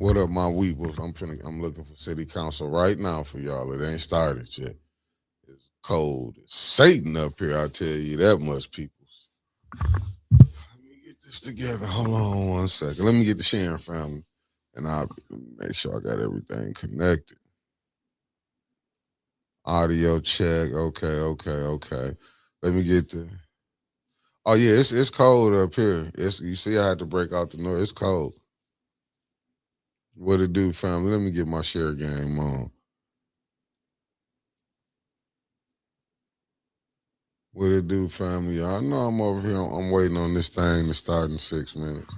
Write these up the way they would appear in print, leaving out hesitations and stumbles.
What up, my weebles? I'm looking for city council right now for y'all. It ain't started yet. It's cold as Satan up here. I tell you that much, peoples. Let me get this together. Hold on one second. Let me get the sharing family, and I'll make sure I got everything connected. Audio check. Okay, okay, okay. Let me get the. Oh yeah, it's cold up here. It's you see, I had to break out the noise. It's cold. What it do, family? Let me get my share game on. What it do, family? I know I'm over here. I'm waiting on this thing to start in 6 minutes.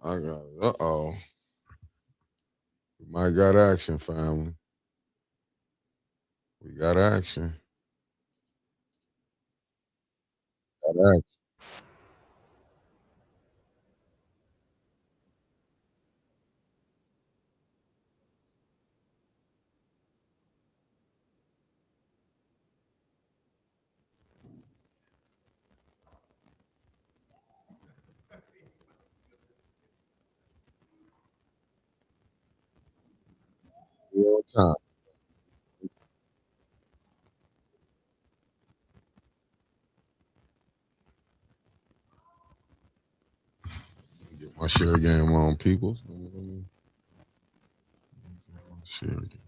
I got it. Uh-oh. We might got action, family. We got action. Got action. Real time. Get my share game on, people. Let me get my share game.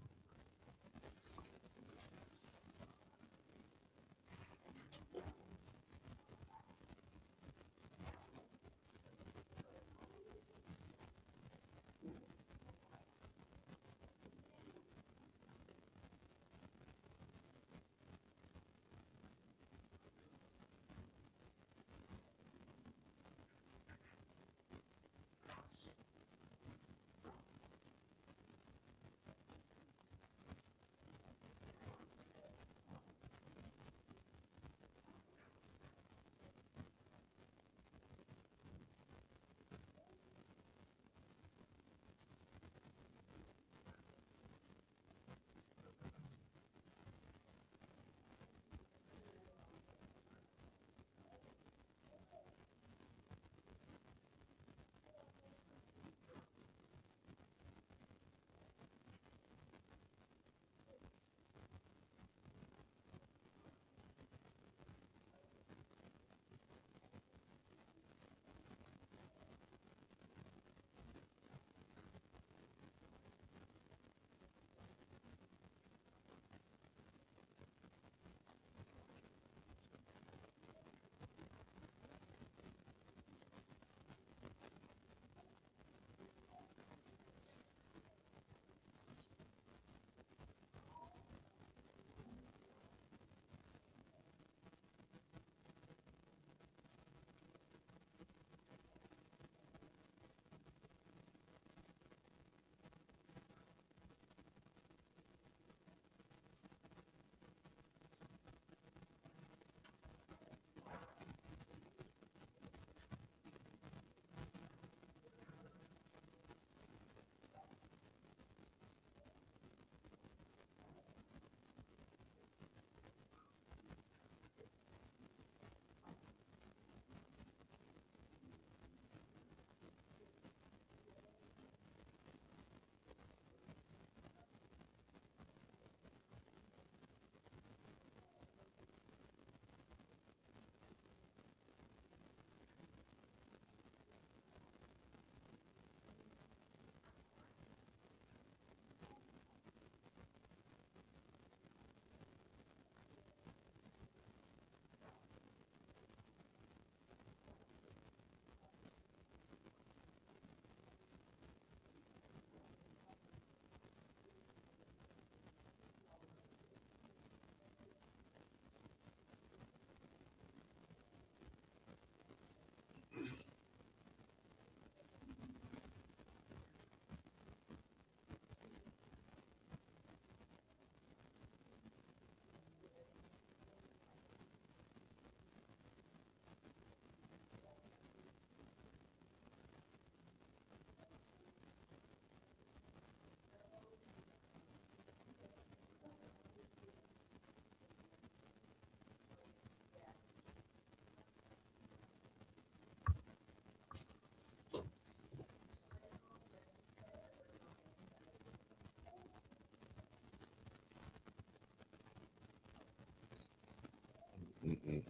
Mm-mm.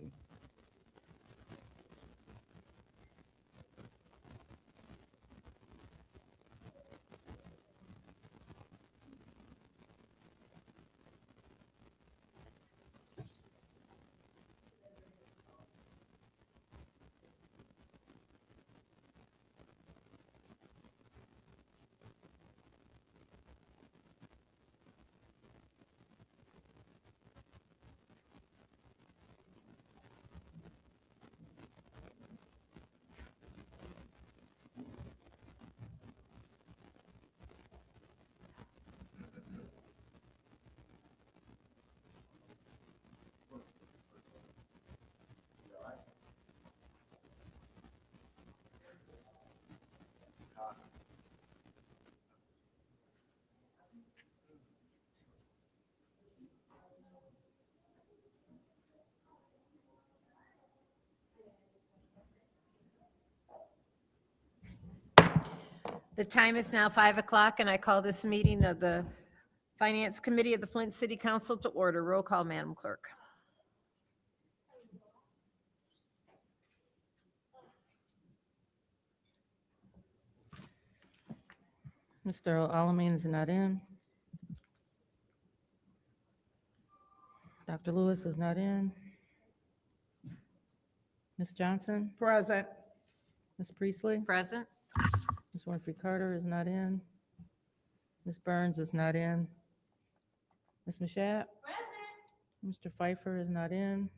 The time is now 5 o'clock, and I call this meeting of the Finance Committee of the Flint City Council to order. Roll call, Madam Clerk. Mr. Alamin is not in. Dr. Lewis is not in. Ms. Johnson, Present. Ms. Priestley, Present? Ms. Winfrey Carter is not in. Ms. Burns is not in. Ms. Mashat? Present. Mr. Pfeiffer is not in.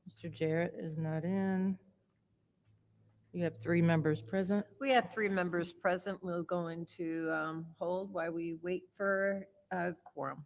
Mr. Jarrett is not in. You have 3 members present. We have 3 members present. We'll go into hold while we wait for a quorum.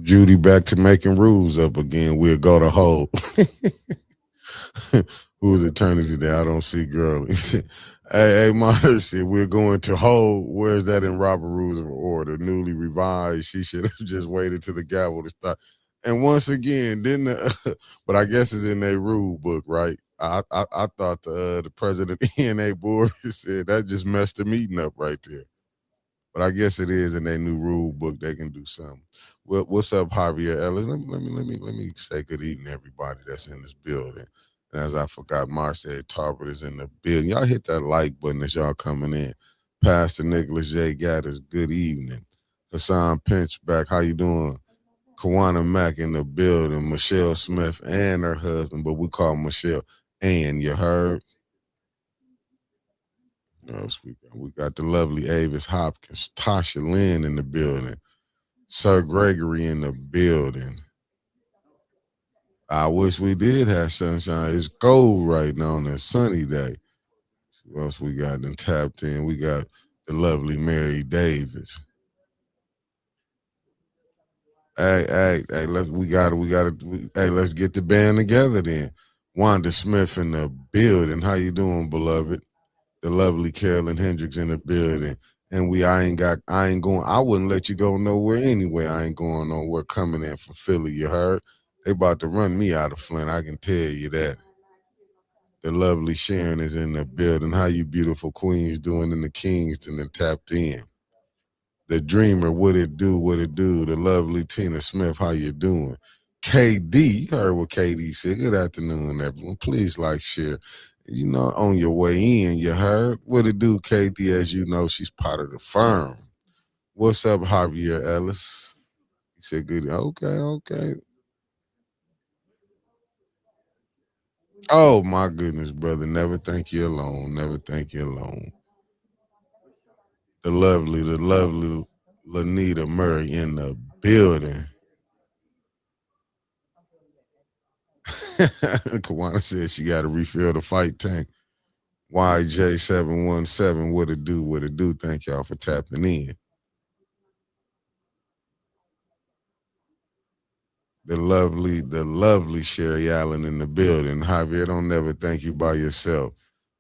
Judy back to making rules up again. We'll go to hold. Who's attorney today? I don't see girl. He said, hey, Marcia, we're going to hold. Where's that in Robert Rules of Order? Newly revised. She should have just waited till the gavel to start. And once again, didn't but I guess it's in their rule book, right? I thought the president of the NA board said that just messed the meeting up right there. But I guess it is in their new rule book. They can do something. Well, what's up, Javier Ellis? Let me say good evening, everybody that's in this building. And as I forgot, Marcia Tarbert is in the building. Y'all hit that like button as y'all coming in. Pastor Nicholas J. Gaddis, good evening. Hassan Pinchback, how you doing? Kawana Mack in the building. Michelle Smith and her husband, but we call Michelle Ann, you heard? Yes, we got the lovely Avis Hopkins, Tasha Lynn in the building, Sir Gregory in the building. I wish we did have sunshine. It's cold right now on a sunny day. What else we got then tapped in? We got the lovely Mary Davis. Hey, let's get the band together then. Wanda Smith in the building. How you doing, beloved? The lovely Carolyn Hendricks in the building. And I wouldn't let you go nowhere anyway. I ain't going nowhere coming in from Philly, you heard? They about to run me out of Flint, I can tell you that. The lovely Sharon is in the building. How you beautiful queens doing in the Kingston and tapped in? The dreamer, what it do? The lovely Tina Smith, how you doing? KD, you heard what KD said. Good afternoon, everyone. Please like, share. You know, on your way in, you heard what it do, KD. As you know, she's part of the firm. What's up, Javier Ellis? He said, good. Okay. Oh, my goodness, brother. Never think you alone. Never think you alone. The lovely Lanita Murray in the building. Kawana said she got to refill the fight tank. YJ717, what it do? Thank y'all for tapping in. The lovely Sherry Allen in the building. Javier, don't never thank you by yourself.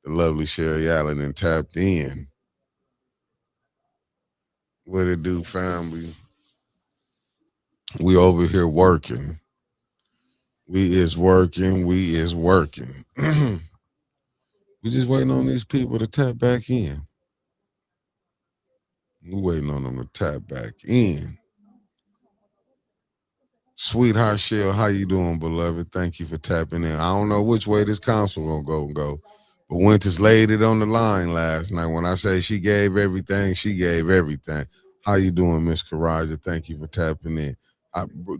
The lovely Sherry Allen and tapped in. What it do, family? We over here working. We is working. We just waiting on these people to tap back in. We waiting on them to tap back in. Sweetheart Shell, how you doing, beloved? Thank you for tapping in. I don't know which way this council gonna go. But Winters laid it on the line last night. When I say she gave everything, she gave everything. How you doing, Miss Karaja? Thank you for tapping in.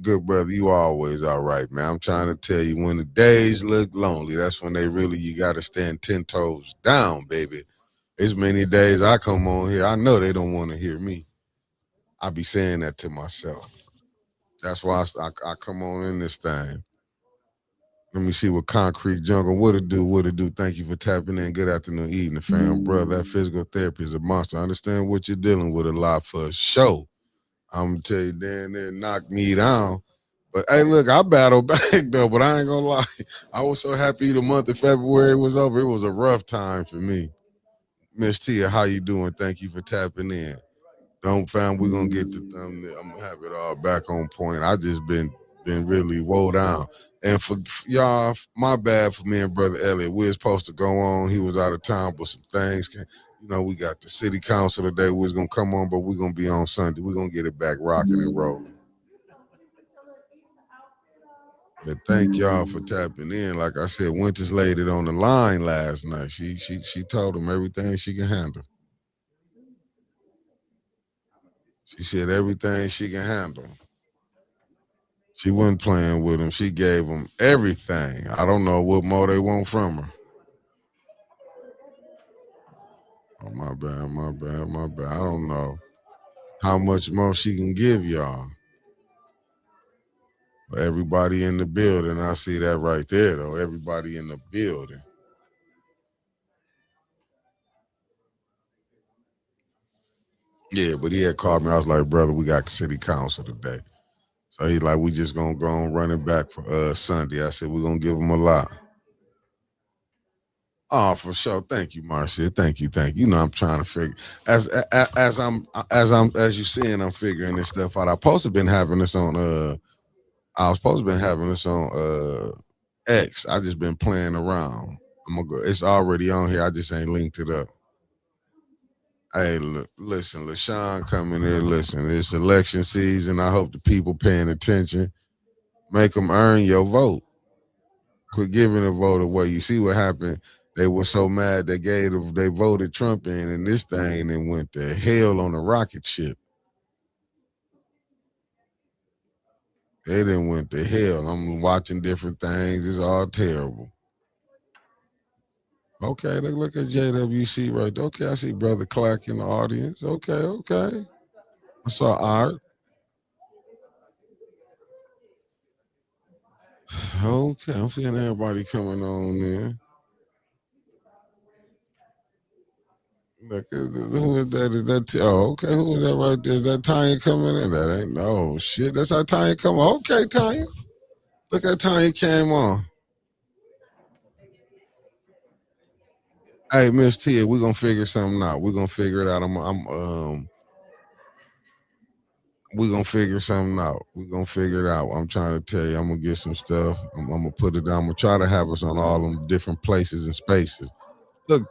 Good brother, you always all right, man. I'm trying to tell you, when the days look lonely, that's when you got to stand 10 toes down, baby. There's many days I come on here, I know they don't want to hear me. I be saying that to myself. That's why I come on in this thing. Let me see what Concrete Jungle, what it do. Thank you for tapping in. Good afternoon, evening, fam. Bro, that physical therapy is a monster. I understand what you're dealing with a lot for a show. I'm going to tell you, damn near knocked me down. But, hey, look, I battled back, though, but I ain't going to lie. I was so happy the month of February was over. It was a rough time for me. Miss Tia, how you doing? Thank you for tapping in. Don't, fam, we're going to get the thumbnail. I'm going to have it all back on point. I just been really woe down. And for y'all, my bad for me and Brother Elliot. We was supposed to go on. He was out of town, but some things you know, we got the city council today. We was going to come on, but we're going to be on Sunday. We're going to get it back rocking and rolling. But thank y'all for tapping in. Like I said, Winters laid it on the line last night. She told him everything she can handle. She said everything she can handle. She wasn't playing with him. She gave him everything. I don't know what more they want from her. Oh, my bad. I don't know how much more she can give y'all. But everybody in the building, I see that right there, though. Everybody in the building. Yeah, but he had called me. I was like, brother, we got city council today. So he's like, we just going to go on running back for Sunday. I said, we're going to give him a lot. Oh, for sure. Thank you, Marcia. Thank you. You know, I'm trying to figure as you seeing, I'm figuring this stuff out. I was supposed to been having this on X. I just been playing around. I'm gonna go. It's already on here. I just ain't linked it up. Hey, look, listen, LaShawn coming here. Listen, it's election season. I hope the people paying attention. Make them earn your vote. Quit giving a vote away. You see what happened? They were so mad they voted Trump in, and this thing and went to hell on a rocket ship. They didn't went to hell. I'm watching different things. It's all terrible. Okay, look at JWC right there. Okay, I see Brother Clark in the audience. Okay. I saw Art. Okay, I'm seeing everybody coming on there. Look, who is that? Is that? Okay. Who is that right there? Is that Tanya coming in? That ain't no shit. That's how Tanya come on. Okay, Tanya. Look at Tanya came on. Hey, Miss Tia, we're gonna figure something out. We're gonna figure it out. We're gonna figure something out. We're gonna figure it out. I'm trying to tell you, I'm gonna get some stuff. I'm gonna put it down. I'm gonna try to have us on all them different places and spaces. Look,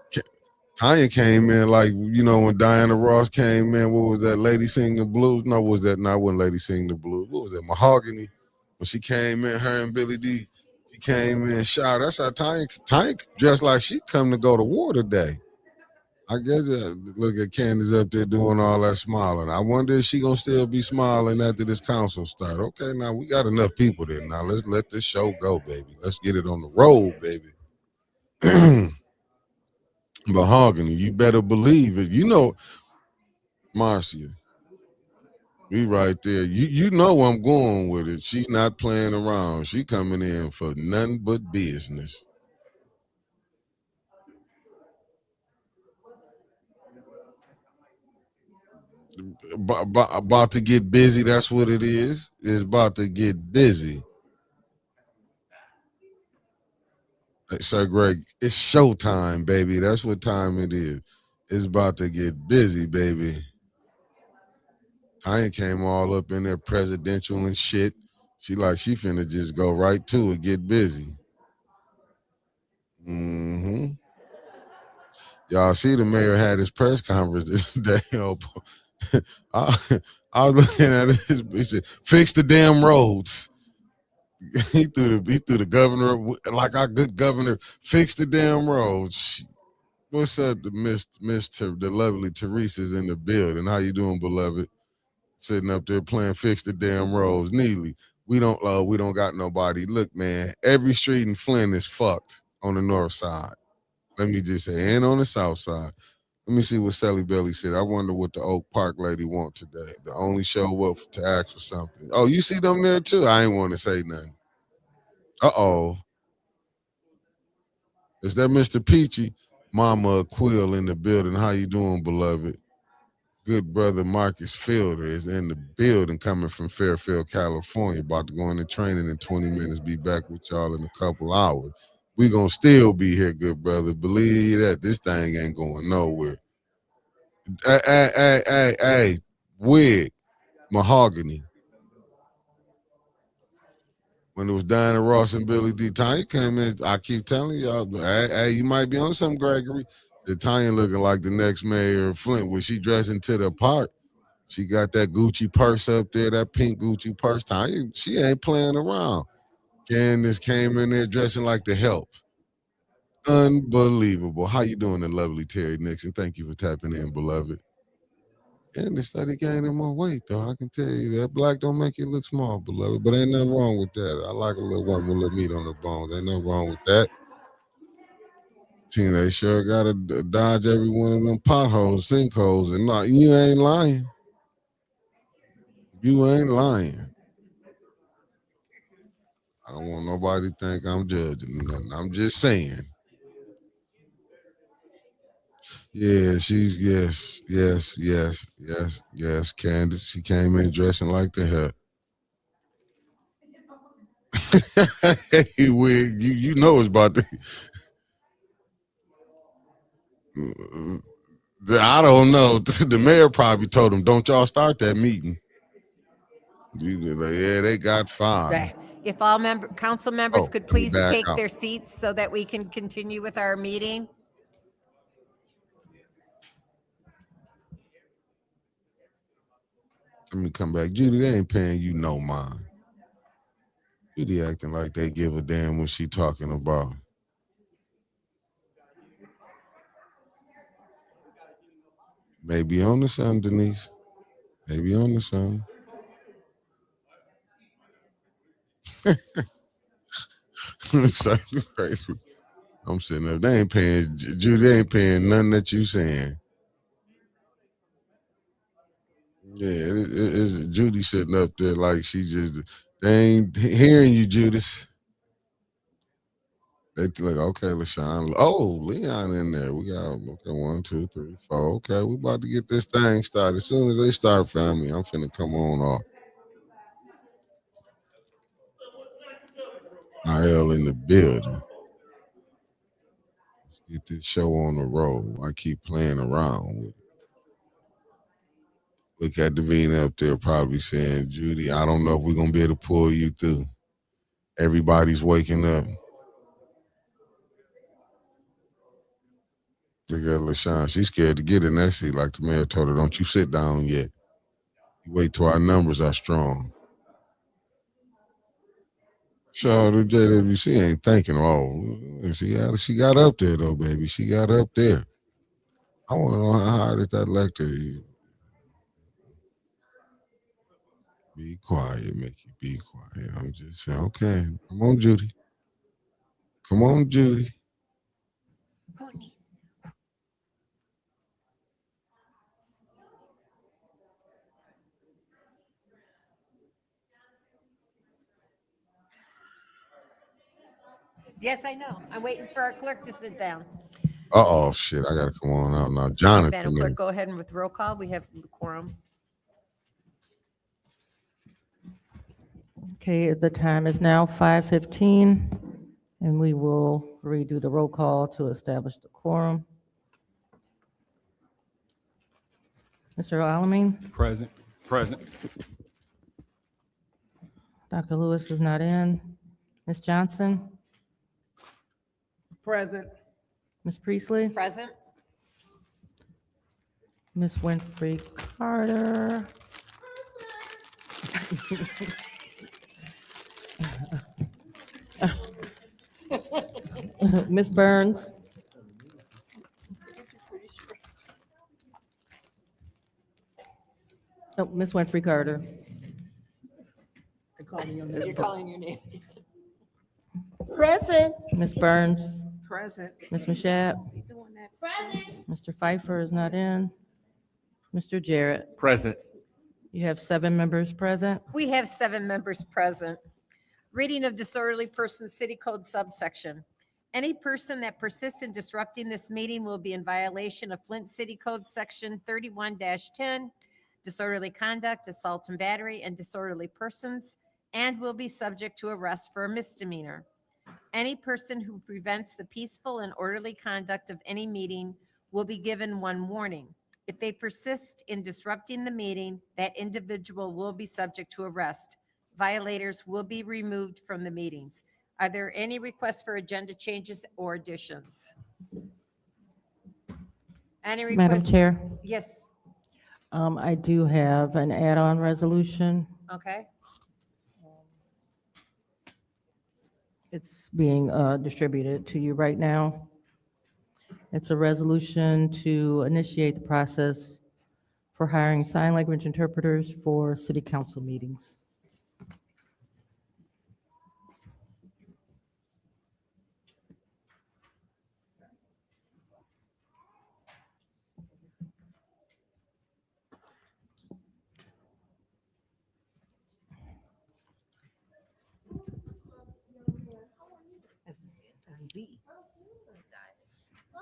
Tanya came in like, when Diana Ross came in, what was that, Lady Sing the Blues? No, was that not when Lady Sing the Blues? What was that, Mahogany? When she came in, her and Billy D, she came in and shouted. That's how Tanya dressed like she come to go to war today. I guess look at Candace up there doing all that smiling. I wonder if she gonna still be smiling after this council start. Okay, now we got enough people there. Now let's let this show go, baby. Let's get it on the road, baby. Mahogany, you better believe it. Marcia, we right there. You know I'm going with it. She not playing around. She coming in for nothing but business. About to get busy. That's what it is. It's about to get busy. Sir Greg, it's showtime, baby. That's what time it is. It's about to get busy, baby. Tanya came all up in there presidential and shit. She finna just go right to it, get busy. Mm-hmm. Y'all see the mayor had his press conference this day. I, I was looking at it. He said, "Fix the damn roads." he threw the governor like our good governor. Fix the damn roads. What's up, the lovely Teresa's in the building? How you doing, beloved? Sitting up there playing "Fix the Damn Roads." Neely, we don't got nobody. Look, man, every street in Flint is fucked on the north side. Let me just say, and on the south side. Let me see what Sally Belly said. I wonder what the Oak Park lady want today. The only show up to ask for something. Oh, you see them there too? I ain't want to say nothing. Uh-oh. Is that Mr. Peachy? Mama Quill in the building. How you doing, beloved? Good brother Marcus Fielder is in the building coming from Fairfield, California. About to go into training in 20 minutes. Be back with y'all in a couple hours. We gonna still be here, good brother. Believe that. This thing ain't going nowhere. Hey, wig, mahogany. When it was Diana Ross and Billy D. Tanya came in, I keep telling y'all, hey, you might be on something, Gregory. The Tanya looking like the next mayor of Flint. When she dressing to the part, she got that Gucci purse up there, that pink Gucci purse. Tanya, she ain't playing around. Candace came in there dressing like the help. Unbelievable. How you doing, the lovely Terry Nixon? Thank you for tapping in, beloved. And they started gaining more weight, though. I can tell you that black don't make you look small, beloved. But ain't nothing wrong with that. I like a little woman with a little meat on the bones. Ain't nothing wrong with that. Tina, they sure gotta dodge every one of them potholes, sinkholes, and not. You ain't lying. You ain't lying. I don't want nobody to think I'm judging nothing. I'm just saying. Yeah, she's yes. Candace, she came in dressing like the hell. Hey, wig, you know it's about to. I don't know. The mayor probably told him, "Don't y'all start that meeting." Yeah, they got five. If all council members could let me please back take out. their seats so that we can continue with our meeting. Let me come back. Judy, they ain't paying you no mind. Judy acting like they give a damn what she talking about. Maybe on to something, Denise. Maybe on to something. So, right. I'm sitting there. They ain't paying, Judy ain't paying nothing that you saying. Yeah, it's Judy sitting up there like she just, they ain't hearing you, Judas. They like, okay, LaShawn. Oh, Leon in there. We got, okay, 1, 2, 3, 4. Okay, we about to get this thing started. As soon as they start, family, I'm finna come on off. IL in the building. Let's get this show on the road. I keep playing around with it. Look at Davina up there probably saying, Judy, I don't know if we're going to be able to pull you through. Everybody's waking up. Look at LaShawn. She's scared to get in that seat like the mayor told her, don't you sit down yet. You wait till our numbers are strong. So the JWC ain't thinking, oh, she got up there though, baby. She got up there. I want to know how hard is that lector. Be quiet, Mickey. Be quiet. I'm just saying, okay. Come on, Judy. Come on, Judy. Yes, I know. I'm waiting for our clerk to sit down. Uh-oh, shit. I got to come on out now. Jonathan. Madam Clerk, go ahead and with roll call. We have the quorum. Okay, the time is now 5:15, and we will redo the roll call to establish the quorum. Mr. Alamin? Present. Dr. Lewis is not in. Ms. Johnson? Present. Ms. Priestley? Present. Ms. Winfrey Carter? Ms. Burns? Oh, Ms. Winfrey Carter? You're calling your name. Present. Ms. Burns? Present. Ms. Mashat? Mr. Pfeiffer is not in. Mr. Jarrett? Present. You have 7 members present. We have 7 members present. Reading of disorderly person city code subsection. Any person that persists in disrupting this meeting will be in violation of Flint City Code Section 31-10, disorderly conduct, assault and battery, and disorderly persons, and will be subject to arrest for a misdemeanor. Any person who prevents the peaceful and orderly conduct of any meeting will be given 1 warning. If they persist in disrupting the meeting, that individual will be subject to arrest. Violators will be removed from the meetings. Are there any requests for agenda changes or additions? Any requests? Madam Chair, Yes, I do have an add-on resolution. okay. It's being distributed to you right now. It's a resolution to initiate the process for hiring sign language interpreters for city council meetings.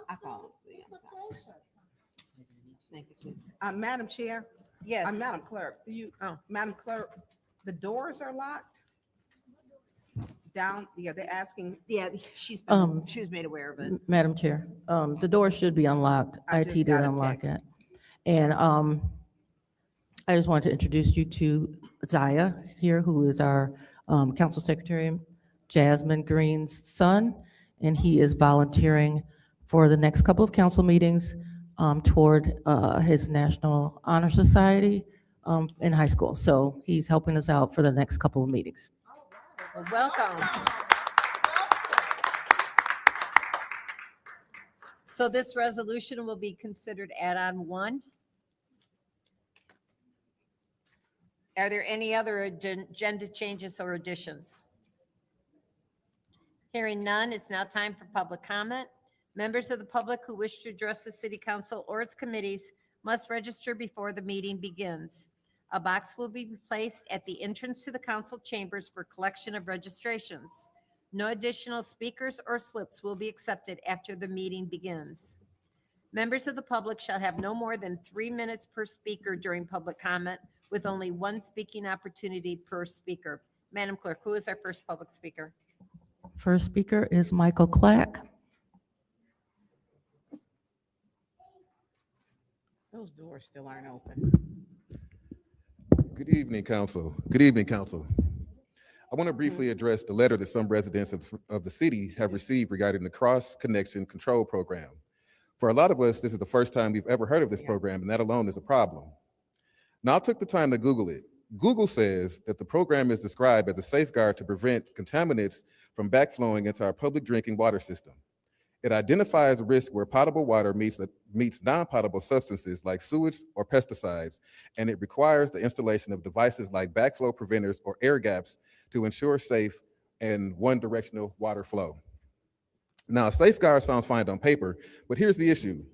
I call it. Thank you. Madam Chair, Yes. Madam Clerk, Madam Clerk, the doors are locked down. Yeah, they're asking. Yeah, she was made aware of it. Madam Chair, the door should be unlocked. I IT just did got a unlock text. it. And I just wanted to introduce you to Zaya here, who is our council secretary, Jasmine Green's son, and he is volunteering for the next couple of council meetings toward his National Honor Society in high school. So he's helping us out for the next couple of meetings. Welcome. So this resolution will be considered add-on 1. Are there any other agenda changes or additions? Hearing none, it's now time for public comment. Members of the public who wish to address the city council or its committees must register before the meeting begins. A box will be placed at the entrance to the council chambers for collection of registrations. No additional speakers or slips will be accepted after the meeting begins. Members of the public shall have no more than 3 minutes per speaker during public comment, with only 1 speaking opportunity per speaker. Madam Clerk, who is our first public speaker? First speaker is Michael Clack. Those doors still aren't open. Good evening, council. Good evening, council. I want to briefly address the letter that some residents of the city have received regarding the Cross Connection Control Program. For a lot of us, this is the first time we've ever heard of this program, and that alone is a problem. Now, I took the time to Google it. Google says that the program is described as a safeguard to prevent contaminants from backflowing into our public drinking water system. It identifies risk where potable water meets non-potable substances like sewage or pesticides, and it requires the installation of devices like backflow preventers or air gaps to ensure safe and one-directional water flow. Now, a safeguard sounds fine on paper, but here's the issue.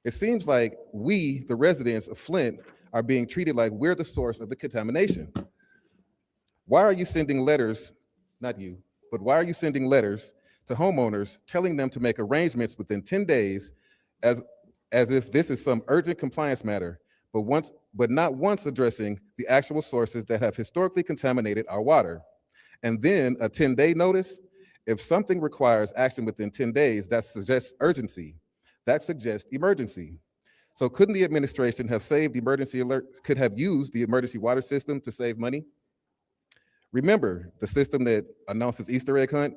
It seems like we, the residents of Flint, are being treated like we're the source of the contamination. Why are you sending letters, not you, but why are you sending letters to homeowners telling them to make arrangements within 10 days as if this is some urgent compliance matter, but not once addressing the actual sources that have historically contaminated our water? And then a 10-day notice? If something requires action within 10 days, that suggests urgency. That suggests emergency. So couldn't the administration have could have used the emergency water system to save money? Remember the system that announces Easter egg hunt?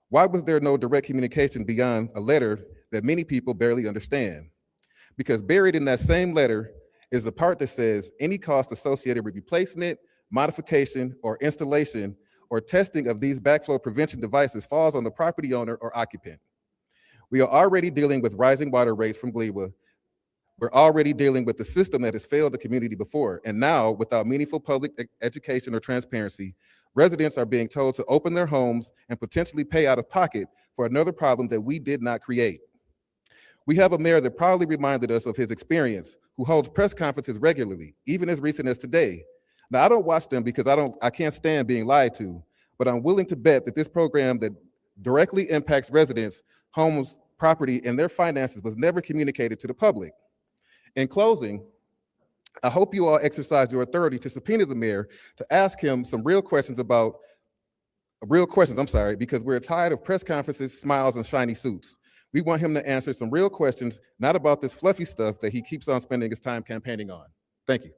Why was there no direct communication beyond a letter that many people barely understand? Because buried in that same letter is the part that says any cost associated with replacement, modification, or installation or testing of these backflow prevention devices falls on the property owner or occupant. We are already dealing with rising water rates from GLEWA. We're already dealing with the system that has failed the community before. And now, without meaningful public education or transparency, residents are being told to open their homes and potentially pay out of pocket for another problem that we did not create. We have a mayor that proudly reminded us of his experience, who holds press conferences regularly, even as recent as today. Now, I don't watch them because I can't stand being lied to, but I'm willing to bet that this program that directly impacts residents, homes, property, and their finances was never communicated to the public. In closing, I hope you all exercise your authority to subpoena the mayor to ask him some real questions, because we're tired of press conferences, smiles, and shiny suits. We want him to answer some real questions, not about this fluffy stuff that he keeps on spending his time campaigning on. Thank you.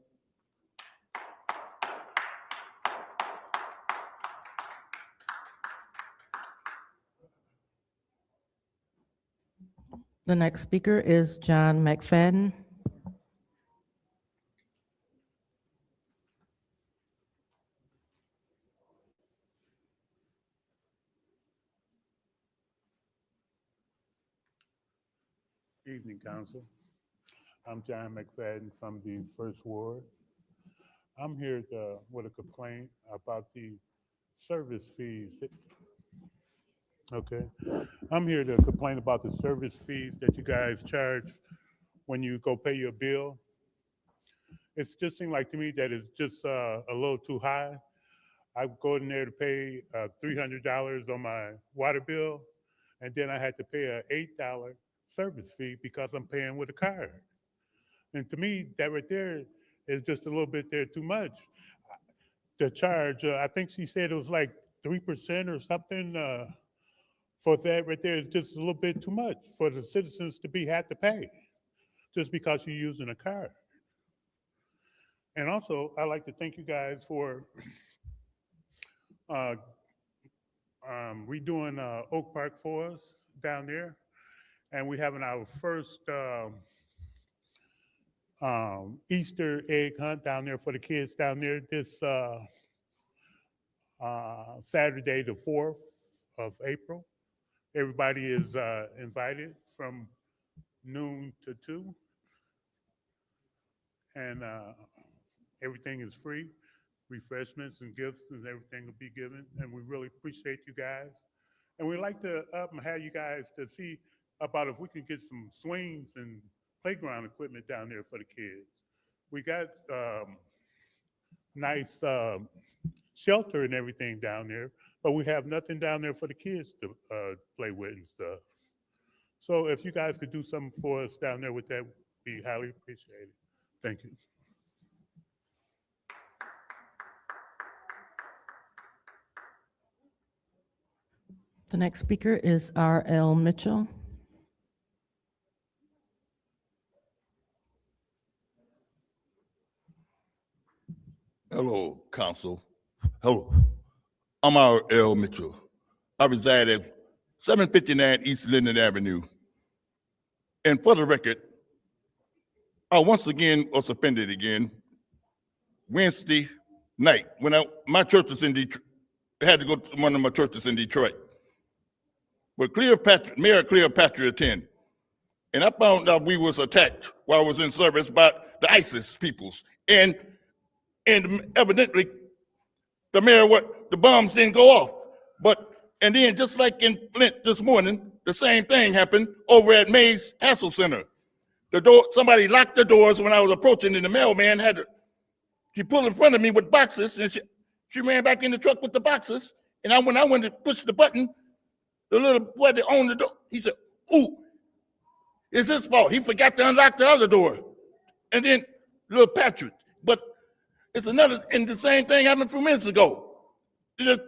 The next speaker is John McFadden. Evening, Council. I'm John McFadden from the First Ward. I'm here with a complaint about the service fees. Okay, I'm here to complain about the service fees that you guys charge when you go pay your bill. It's just seemed like to me that it's just a little too high. I go in there to pay $300 on my water bill, and then I had to pay an $8 service fee because I'm paying with a card. And to me, that right there is just a little bit there too much. The charge, I think she said it was like 3% or something for that right there is just a little bit too much for the citizens to have to pay just because you're using a card. And also, I'd like to thank you guys for redoing Oak Park for us down there. And we're having our first Easter egg hunt down there for the kids down there this Saturday, the 4th of April. Everybody is invited from noon to 2. And everything is free. Refreshments and gifts and everything will be given. And we really appreciate you guys. And we'd like to have you guys to see about if we can get some swings and playground equipment down there for the kids. We got nice shelter and everything down there, but we have nothing down there for the kids to play with and stuff. So if you guys could do something for us down there with that, be highly appreciated. Thank you. The next speaker is R.L. Mitchell. Hello, Council. Hello. I'm R.L. Mitchell. I reside at 759 East Linden Avenue. And for the record, I once again was offended again Wednesday night when my church is in Detroit. I had to go to one of my churches in Detroit. But Mayor Cleopatra attended. And I found out we was attacked while I was in service by the ISIS peoples. And evidently, the mayor, the bombs didn't go off. And then just like in Flint this morning, the same thing happened over at Mays Hassel Center. Somebody locked the doors when I was approaching, and the mailman she pulled in front of me with boxes, and she ran back in the truck with the boxes. And when I went to push the button, the little boy that owned the door, he said, "Ooh, it's his fault. He forgot to unlock the other door." And then little Patrick. But it's another, and the same thing happened a few minutes ago.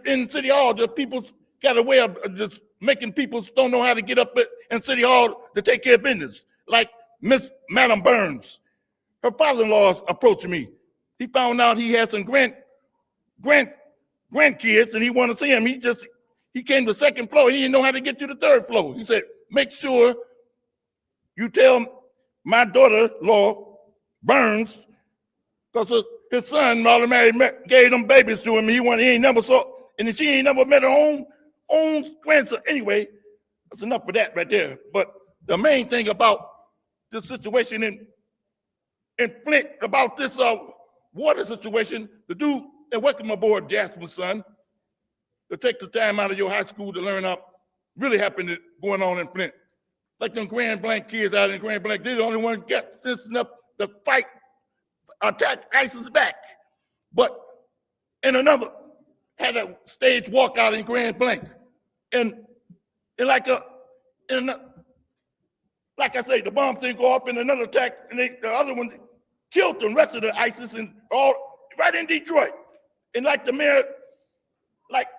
In City Hall, the people got a way of just making people don't know how to get up in City Hall to take care of business. Like Madam Burns, her father-in-law approached me. He found out he had some grandkids, and he wanted to see him. He came to the second floor. He didn't know how to get to the third floor. He said, "Make sure you tell my daughter-in-law, Burns, because his son gave them babies to him. He ain't never saw, and she ain't never met her own grandson." Anyway, that's enough for that right there. But the main thing about this situation in Flint, about this water situation, the dude, and welcome aboard, Jasmine's son, to take the time out of your high school to learn up really happened going on in Flint. Like them Grand Blanc kids out in Grand Blanc, they're the only one got sense enough to attack ISIS back. But in another, had a stage walkout in Grand Blanc. And like I say, the bombs didn't go up in another attack, and the other one killed the rest of the ISIS and all right in Detroit. And like the mayor, like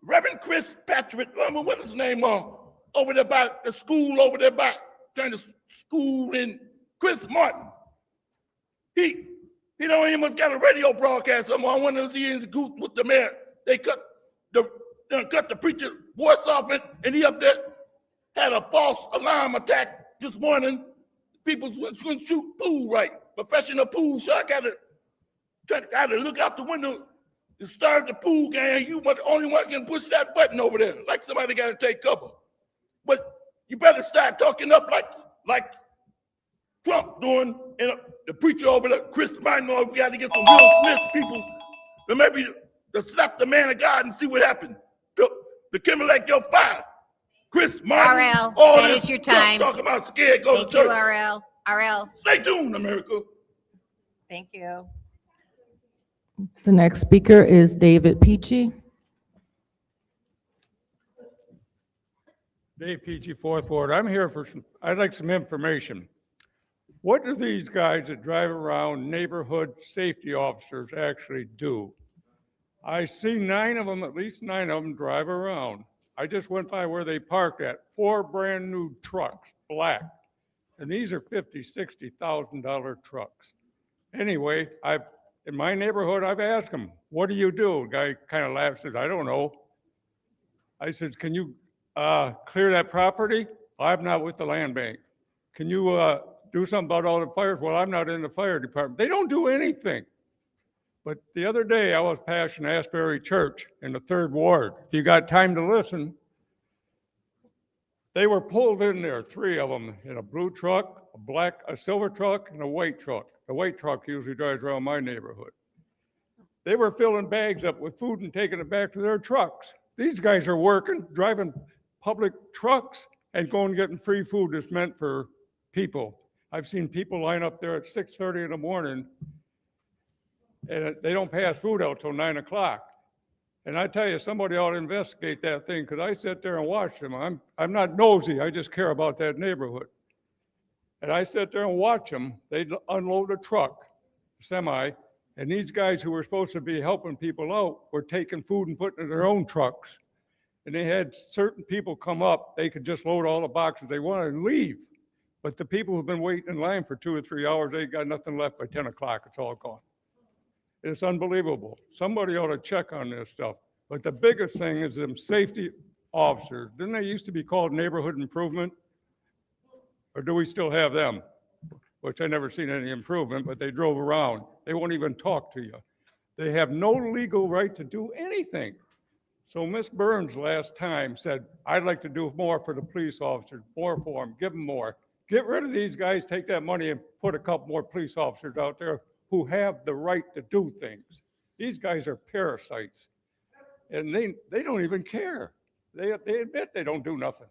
Reverend Chris Patrick, what is his name, over there by the school over there by trying to school in Chris Martin. He don't even must got a radio broadcast somewhere. I want to see his goose with the mayor. They cut the preacher voice off it, and he up there had a false alarm attack this morning. People couldn't shoot pool right. Professional pool shot got to look out the window to start the pool game. You but the only one can push that button over there, like somebody got to take cover. But you better start talking up like Trump doing, and the preacher over there, Chris Martin. We got to get some Will Smith people to maybe to slap the man of God and see what happened. To Kimberlake, your fire. Chris Martin. RL, all that this is your Trump time. Talk about scared, go Thank to church. you, RL. Stay tuned, America. Thank you. The next speaker is David Peachy. Dave Peachy, Fourth Ward. I'm here I'd like some information. What do these guys that drive around, neighborhood safety officers, actually do? I see at least nine of them drive around. I just went by where they parked at, 4 brand new trucks, black. And these are $50,000, $60,000 trucks. Anyway, in my neighborhood, I've asked them, "What do you do?" The guy kind of laughs, says, "I don't know." I said, "Can you clear that property?" "I'm not with the land bank." "Can you do something about all the fires?" "Well, I'm not in the fire department." They don't do anything. But the other day, I was passing Asbury Church in the 3rd Ward. If you got time to listen, they were pulled in there, 3 of them, in a blue truck, a silver truck, and a white truck. The white truck usually drives around my neighborhood. They were filling bags up with food and taking it back to their trucks. These guys are working, driving public trucks and going and getting free food that's meant for people. I've seen people line up there at 6:30 in the morning, and they don't pass food out till 9 o'clock. And I tell you, somebody ought to investigate that thing, because I sit there and watch them. I'm not nosy, I just care about that neighborhood. And I sit there and watch them. They unload a truck, semi, and these guys who were supposed to be helping people out were taking food and putting it in their own trucks. And they had certain people come up, they could just load all the boxes they wanted and leave. But the people who've been waiting in line for 2 or 3 hours, they got nothing left by 10 o'clock, it's all gone. It's unbelievable. Somebody ought to check on this stuff. But the biggest thing is them safety officers. Didn't they used to be called neighborhood improvement? Or do we still have them? Which I never seen any improvement, but they drove around. They won't even talk to you. They have no legal right to do anything. So Ms. Burns last time said, I'd like to do more for the police officers, more for them, give them more. Get rid of these guys, take that money and put a couple more police officers out there who have the right to do things. These guys are parasites, and they don't even care. They admit they don't do nothing.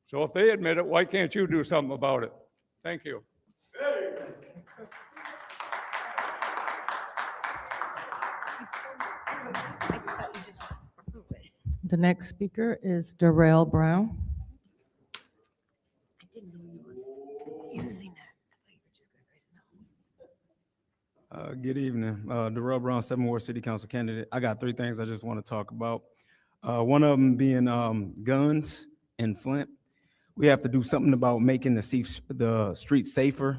So if they admit it, why can't you do something about it? Thank you. The next speaker is Darrell Brown. I didn't know you were using it. Good evening. Darrell Brown, 7th Ward City Council candidate. I got 3 things I just want to talk about. One of them being guns in Flint. We have to do something about making the streets safer.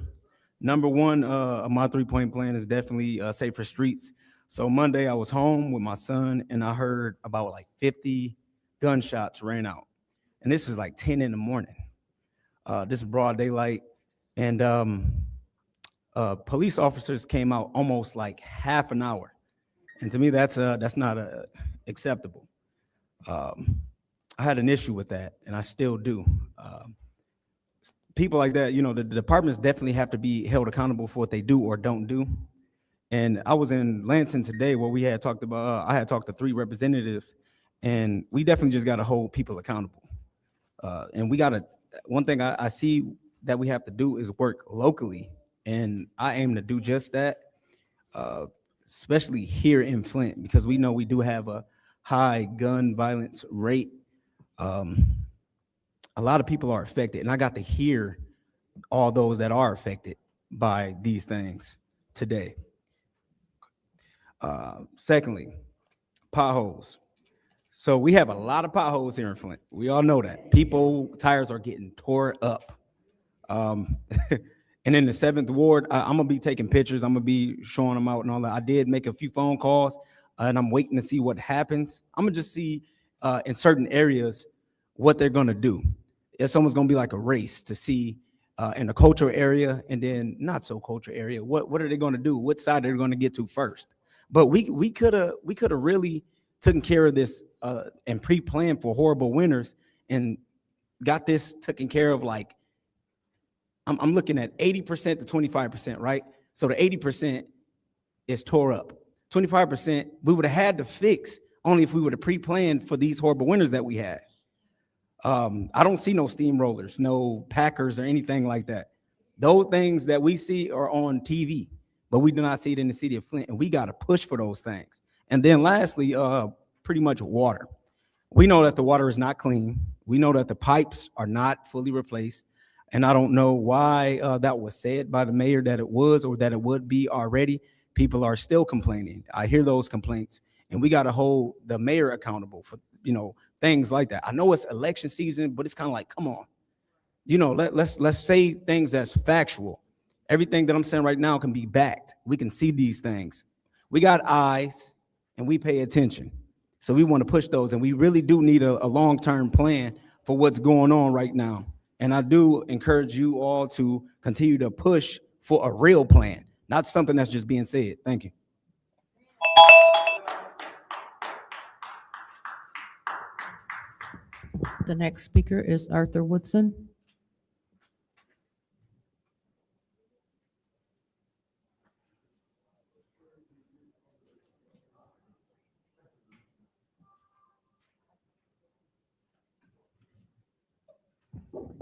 Number 1 of my 3-point plan is definitely safer streets. So Monday I was home with my son and I heard about like 50 gunshots ran out. And this was like 10 in the morning. This is broad daylight. And police officers came out almost like half an hour. And to me, that's not acceptable. I had an issue with that, and I still do. People like that, the departments definitely have to be held accountable for what they do or don't do. And I was in Lansing today where we had talked about, I had talked to 3 representatives, and we definitely just got to hold people accountable. And one thing I see that we have to do is work locally. And I aim to do just that, especially here in Flint, because we know we do have a high gun violence rate. A lot of people are affected, and I got to hear all those that are affected by these things today. Secondly, potholes. So we have a lot of potholes here in Flint. We all know that. Tires are getting tore up. And in the 7th Ward, I'm going to be taking pictures. I'm going to be showing them out and all that. I did make a few phone calls, and I'm waiting to see what happens. I'm going to just see in certain areas what they're going to do. It's almost going to be like a race to see in the cultural area and then not so cultural area. What are they going to do? What side are they going to get to first? But we could have really taken care of this and pre-planned for horrible winters and got this taken care of. Like I'm looking at 80% to 25%, right? So the 80% is tore up. 25% we would have had to fix only if we would have pre-planned for these horrible winters that we had. I don't see no steamrollers, no Packers or anything like that. Those things that we see are on TV, but we do not see it in the city of Flint, and we got to push for those things. And then lastly, pretty much water. We know that the water is not clean. We know that the pipes are not fully replaced. And I don't know why that was said by the mayor that it was or that it would be already. People are still complaining. I hear those complaints, and we got to hold the mayor accountable for, things like that. I know it's election season, but it's kind of like, come on, let's say things that's factual. Everything that I'm saying right now can be backed. We can see these things. We got eyes and we pay attention. So we want to push those, and we really do need a long-term plan for what's going on right now. And I do encourage you all to continue to push for a real plan, not something that's just being said. Thank you. The next speaker is Arthur Woodson.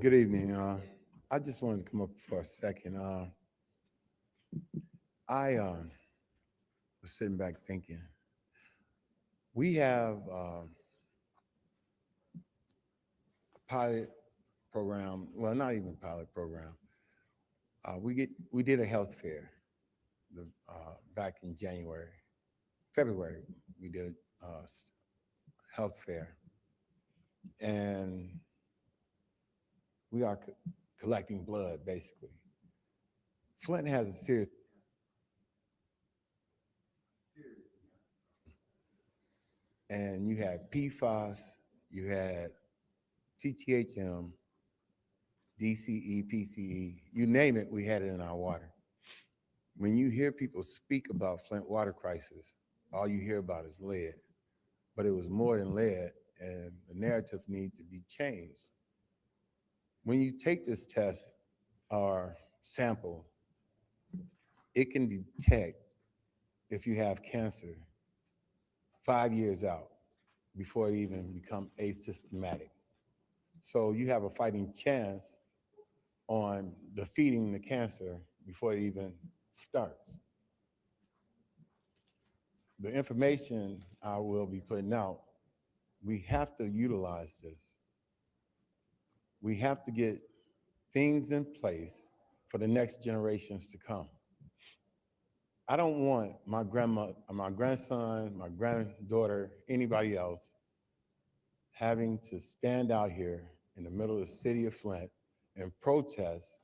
Good evening. I just wanted to come up for a second. I was sitting back thinking, we have a pilot program. Well, not even a pilot program. We did a health fair back in February. We did a health fair, and we are collecting blood basically. Flint has a serious and you had PFAS, you had TTHM, DCE, PCE, you name it, we had it in our water. When you hear people speak about Flint water crisis, all you hear about is lead. But it was more than lead, and the narrative needs to be changed. When you take this test or sample, it can detect if you have cancer 5 years out before it even become asymptomatic. So you have a fighting chance on defeating the cancer before it even starts. The information I will be putting out, we have to utilize this. We have to get things in place for the next generations to come. I don't want my grandma, my grandson, my granddaughter, anybody else having to stand out here in the middle of the city of Flint and protest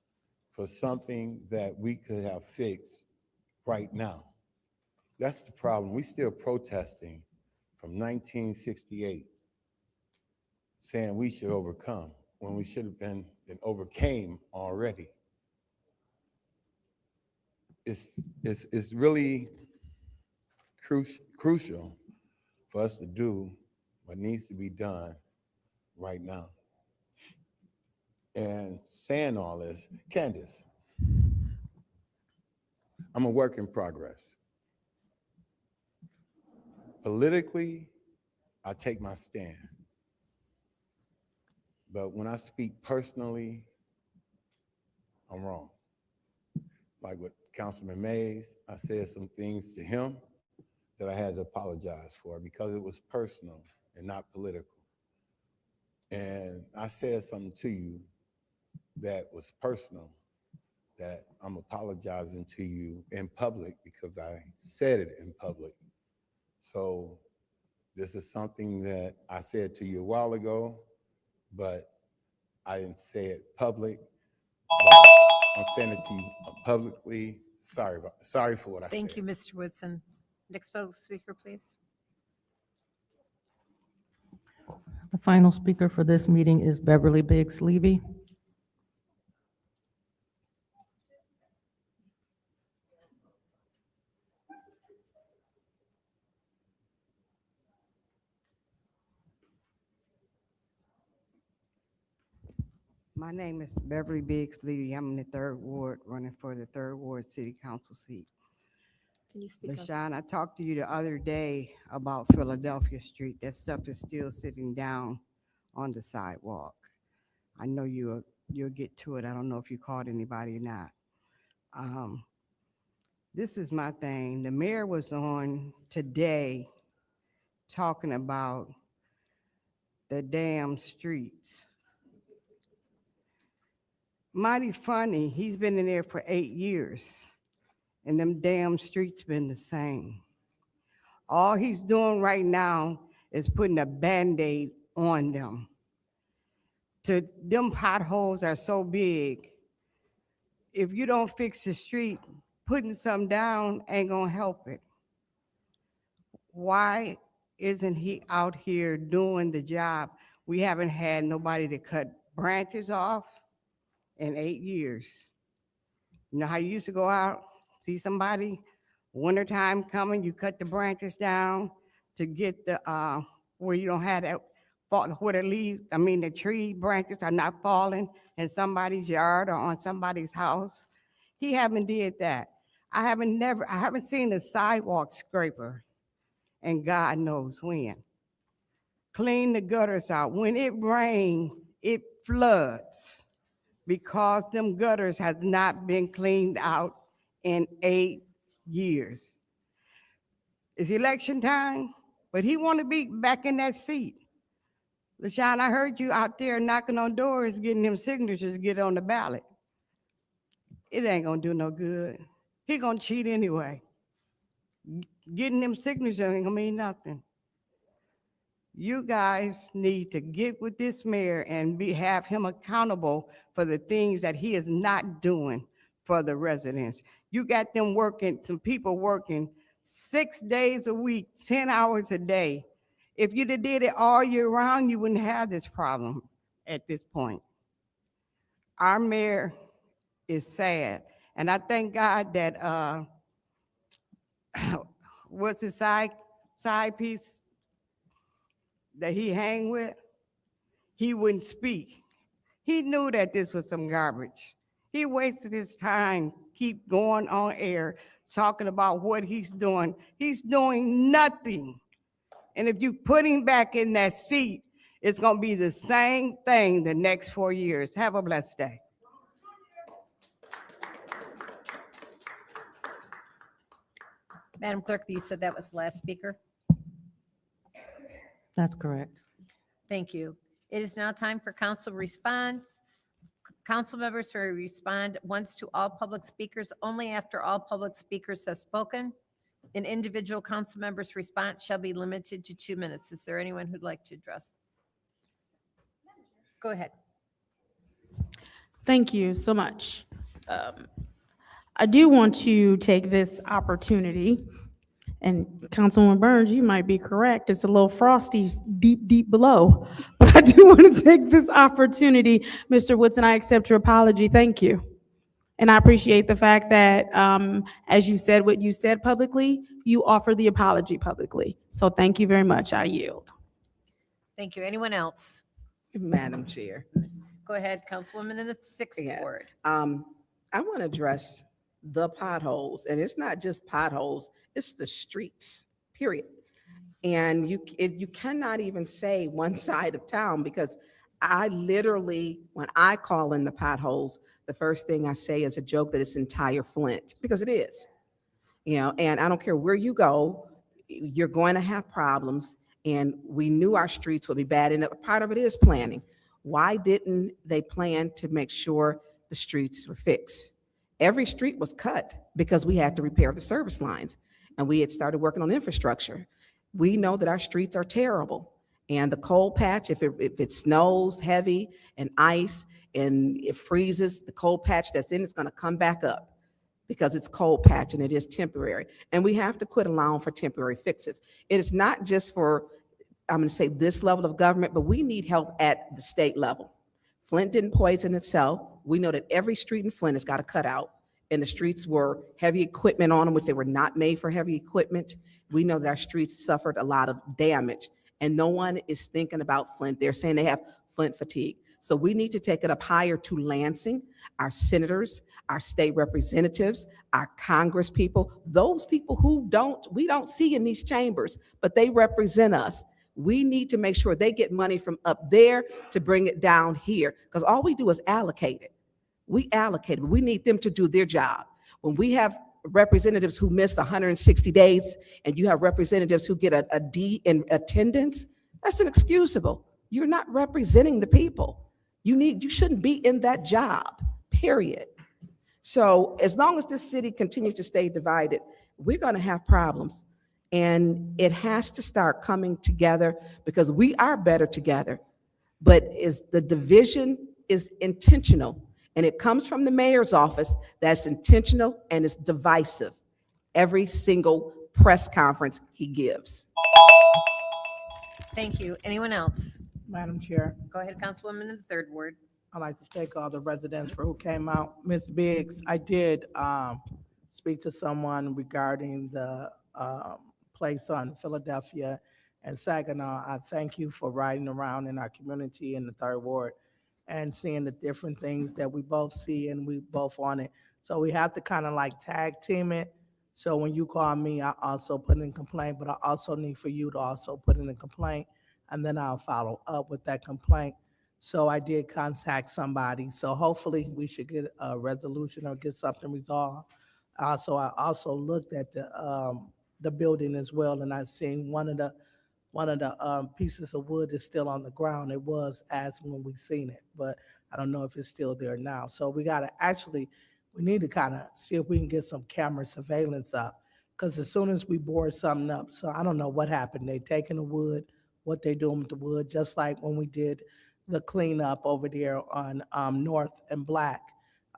for something that we could have fixed right now. That's the problem. We still protesting from 1968, saying we should overcome when we should have been overcame already. It's really crucial for us to do what needs to be done right now. And saying all this, Candace, I'm a work in progress. Politically, I take my stand. But when I speak personally, I'm wrong. Like with Councilman Mays, I said some things to him that I had to apologize for because it was personal and not political. And I said something to you that was personal, that I'm apologizing to you in public because I said it in public. So this is something that I said to you a while ago, but I didn't say it public. But I'm saying it to you publicly. Sorry for what I said. Thank you, Mr. Woodson. Next speaker, please. The final speaker for this meeting is Beverly Biggs Levy. My name is Beverly Biggs Levy. I'm in the 3rd Ward, running for the 3rd Ward City Council seat. Can you speak up? LaShawn, I talked to you the other day about Philadelphia Street. That stuff is still sitting down on the sidewalk. I know you'll get to it. I don't know if you called anybody or not. This is my thing. The mayor was on today talking about the damn streets. Mighty funny, he's been in there for 8 years, and them damn streets been the same. All he's doing right now is putting a Band-Aid on them. Them potholes are so big, if you don't fix the street, putting some down ain't gonna help it. Why isn't he out here doing the job? We haven't had nobody to cut branches off in 8 years. You know how you used to go out, see somebody, wintertime coming, you cut the branches down to get the, where you don't have that where the leaves, the tree branches are not falling in somebody's yard or on somebody's house. He haven't did that. I haven't seen a sidewalk scraper, and God knows when. Clean the gutters out. When it rains, it floods because them gutters has not been cleaned out in 8 years. It's election time, but he want to be back in that seat. LaShawn, I heard you out there knocking on doors, getting them signatures to get on the ballot. It ain't gonna do no good. He gonna cheat anyway. Getting them signatures ain't gonna mean nothing. You guys need to get with this mayor and have him accountable for the things that he is not doing for the residents. You got them working, some people working 6 days a week, 10 hours a day. If you'd have did it all year round, you wouldn't have this problem at this point. Our mayor is sad. And I thank God that, what's his side piece that he hang with? He wouldn't speak. He knew that this was some garbage. He wasted his time, keep going on air, talking about what he's doing. He's doing nothing. And if you put him back in that seat, it's gonna be the same thing the next 4 years. Have a blessed day. Madam Clerk, you said that was the last speaker? That's correct. Thank you. It is now time for council response. Council members will respond once to all public speakers, only after all public speakers have spoken. An individual council member's response shall be limited to 2 minutes. Is there anyone who'd like to address? Go ahead. Thank you so much. I do want to take this opportunity, and Councilwoman Burns, you might be correct. It's a little frosty deep, deep below. But I do want to take this opportunity. Mr. Woodson, I accept your apology. Thank you. And I appreciate the fact that, as you said what you said publicly, you offer the apology publicly. So thank you very much. I yield. Thank you. Anyone else? Madam Chair. Go ahead, Councilwoman in the 6th ward. I want to address the potholes, and it's not just potholes, it's the streets, period. And you cannot even say one side of town, because I literally, when I call in the potholes, the first thing I say is a joke that it's entire Flint, because it is. And I don't care where you go, you're going to have problems, and we knew our streets would be bad, and part of it is planning. Why didn't they plan to make sure the streets were fixed? Every street was cut because we had to repair the service lines, and we had started working on infrastructure. We know that our streets are terrible, and the cold patch, if it snows heavy and ice and it freezes, the cold patch that's in it's going to come back up because it's cold patch and it is temporary. And we have to quit allowing for temporary fixes. It is not just for, I'm going to say, this level of government, but we need help at the state level. Flint didn't poison itself. We know that every street in Flint has got to cut out, and the streets were heavy equipment on them, which they were not made for heavy equipment. We know that our streets suffered a lot of damage, and no one is thinking about Flint. They're saying they have Flint fatigue. So we need to take it up higher to Lansing, our senators, our state representatives, our Congress people, those people who we don't see in these chambers, but they represent us. We need to make sure they get money from up there to bring it down here, because all we do is allocate it. We allocate it, but we need them to do their job. When we have representatives who miss 160 days and you have representatives who get a D in attendance, that's inexcusable. You're not representing the people. You shouldn't be in that job, period. So as long as this city continues to stay divided, we're going to have problems. And it has to start coming together, because we are better together. But the division is intentional, and it comes from the mayor's office. That's intentional and it's divisive. Every single press conference he gives. Thank you. Anyone else? Madam Chair, Go ahead, Councilwoman in the 3rd ward. I'd like to thank all the residents for who came out. Ms. Biggs, I did speak to someone regarding the place on Philadelphia And Saginaw, I thank you for riding around in our community in the third ward and seeing the different things that we both see and we both on it. So we have to kind of like tag team it. So when you call me, I also put in a complaint, but I also need for you to also put in a complaint, and then I'll follow up with that complaint. So I did contact somebody. So hopefully we should get a resolution or get something resolved. I also looked at the building as well, and I seen one of the pieces of wood is still on the ground. It was as when we seen it, but I don't know if it's still there now. So we need to kind of see if we can get some camera surveillance up, because as soon as we board something up, so I don't know what happened. They taking the wood, what they doing with the wood, just like when we did the cleanup over there on North and Black.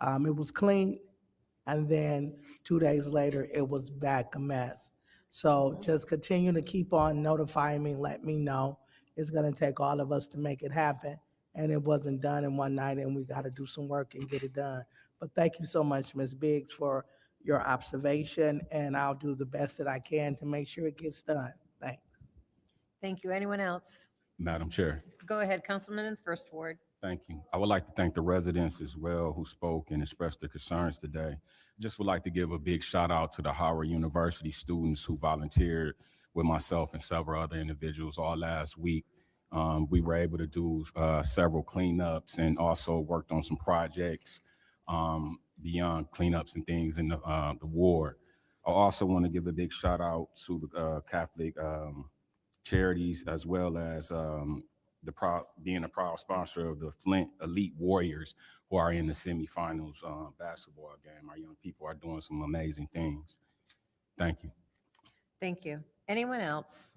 It was clean, and then 2 days later, it was back a mess. So just continue to keep on notifying me, let me know. It's gonna take all of us to make it happen. And it wasn't done in one night, and we gotta do some work and get it done. But thank you so much, Ms. Biggs, for your observation, and I'll do the best that I can to make sure it gets done. Thanks. Thank you. Anyone else? Madam Chair, Go ahead, Councilman in the first ward. thank you. I would like to thank the residents as well who spoke and expressed their concerns today. Just would like to give a big shout out to the Howard University students who volunteered with myself and several other individuals all last week. We were able to do several cleanups and also worked on some projects beyond cleanups and things in the ward. I also want to give a big shout out to the Catholic charities, as well as being a proud sponsor of the Flint Elite Warriors, who are in the semifinals basketball game. Our young people are doing some amazing things. Thank you. Thank you. Anyone else?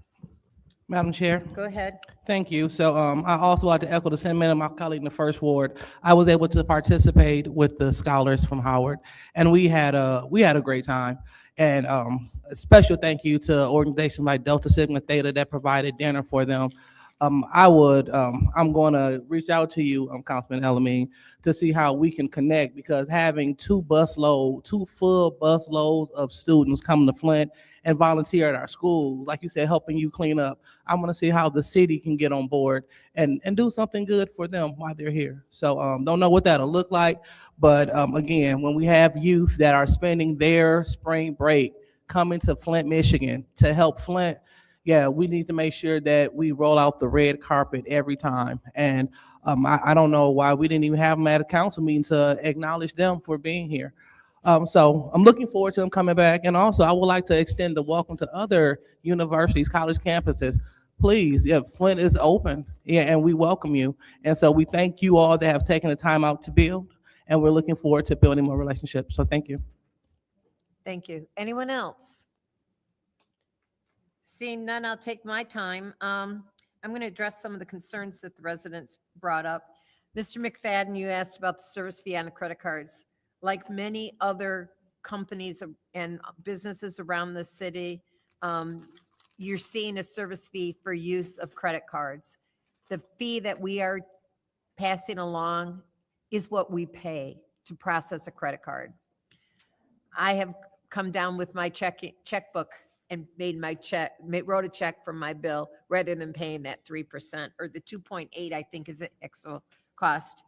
Madam Chair. Go ahead. Thank you. So I also like to echo the sentiment of my colleague in the first ward. I was able to participate with the scholars from Howard, and we had a great time. And a special thank you to organizations like Delta Sigma Theta that provided dinner for them. I'm going to reach out to you, Councilman Elamine, to see how we can connect, because having two full bus loads of students coming to Flint and volunteer at our schools, like you said, helping you clean up, I want to see how the city can get on board and do something good for them while they're here. So don't know what that'll look like, but again, when we have youth that are spending their spring break coming to Flint, Michigan to help Flint, yeah, we need to make sure that we roll out the red carpet every time. And I don't know why we didn't even have them at a council meeting to acknowledge them for being here. So I'm looking forward to them coming back. And also, I would like to extend the welcome to other universities, college campuses. Please, yeah, Flint is open, yeah, and we welcome you. And so we thank you all that have taken the time out to build, and we're looking forward to building more relationships. So thank you. Thank you. Anyone else? Seeing none, I'll take my time. I'm going to address some of the concerns that the residents brought up. Mr. McFadden, you asked about the service fee on the credit cards. Like many other companies and businesses around the city, you're seeing a service fee for use of credit cards. The fee that we are passing along is what we pay to process a credit card. I have come down with my checkbook and wrote a check for my bill rather than paying that 3% or the 2.8, I think is an extra cost.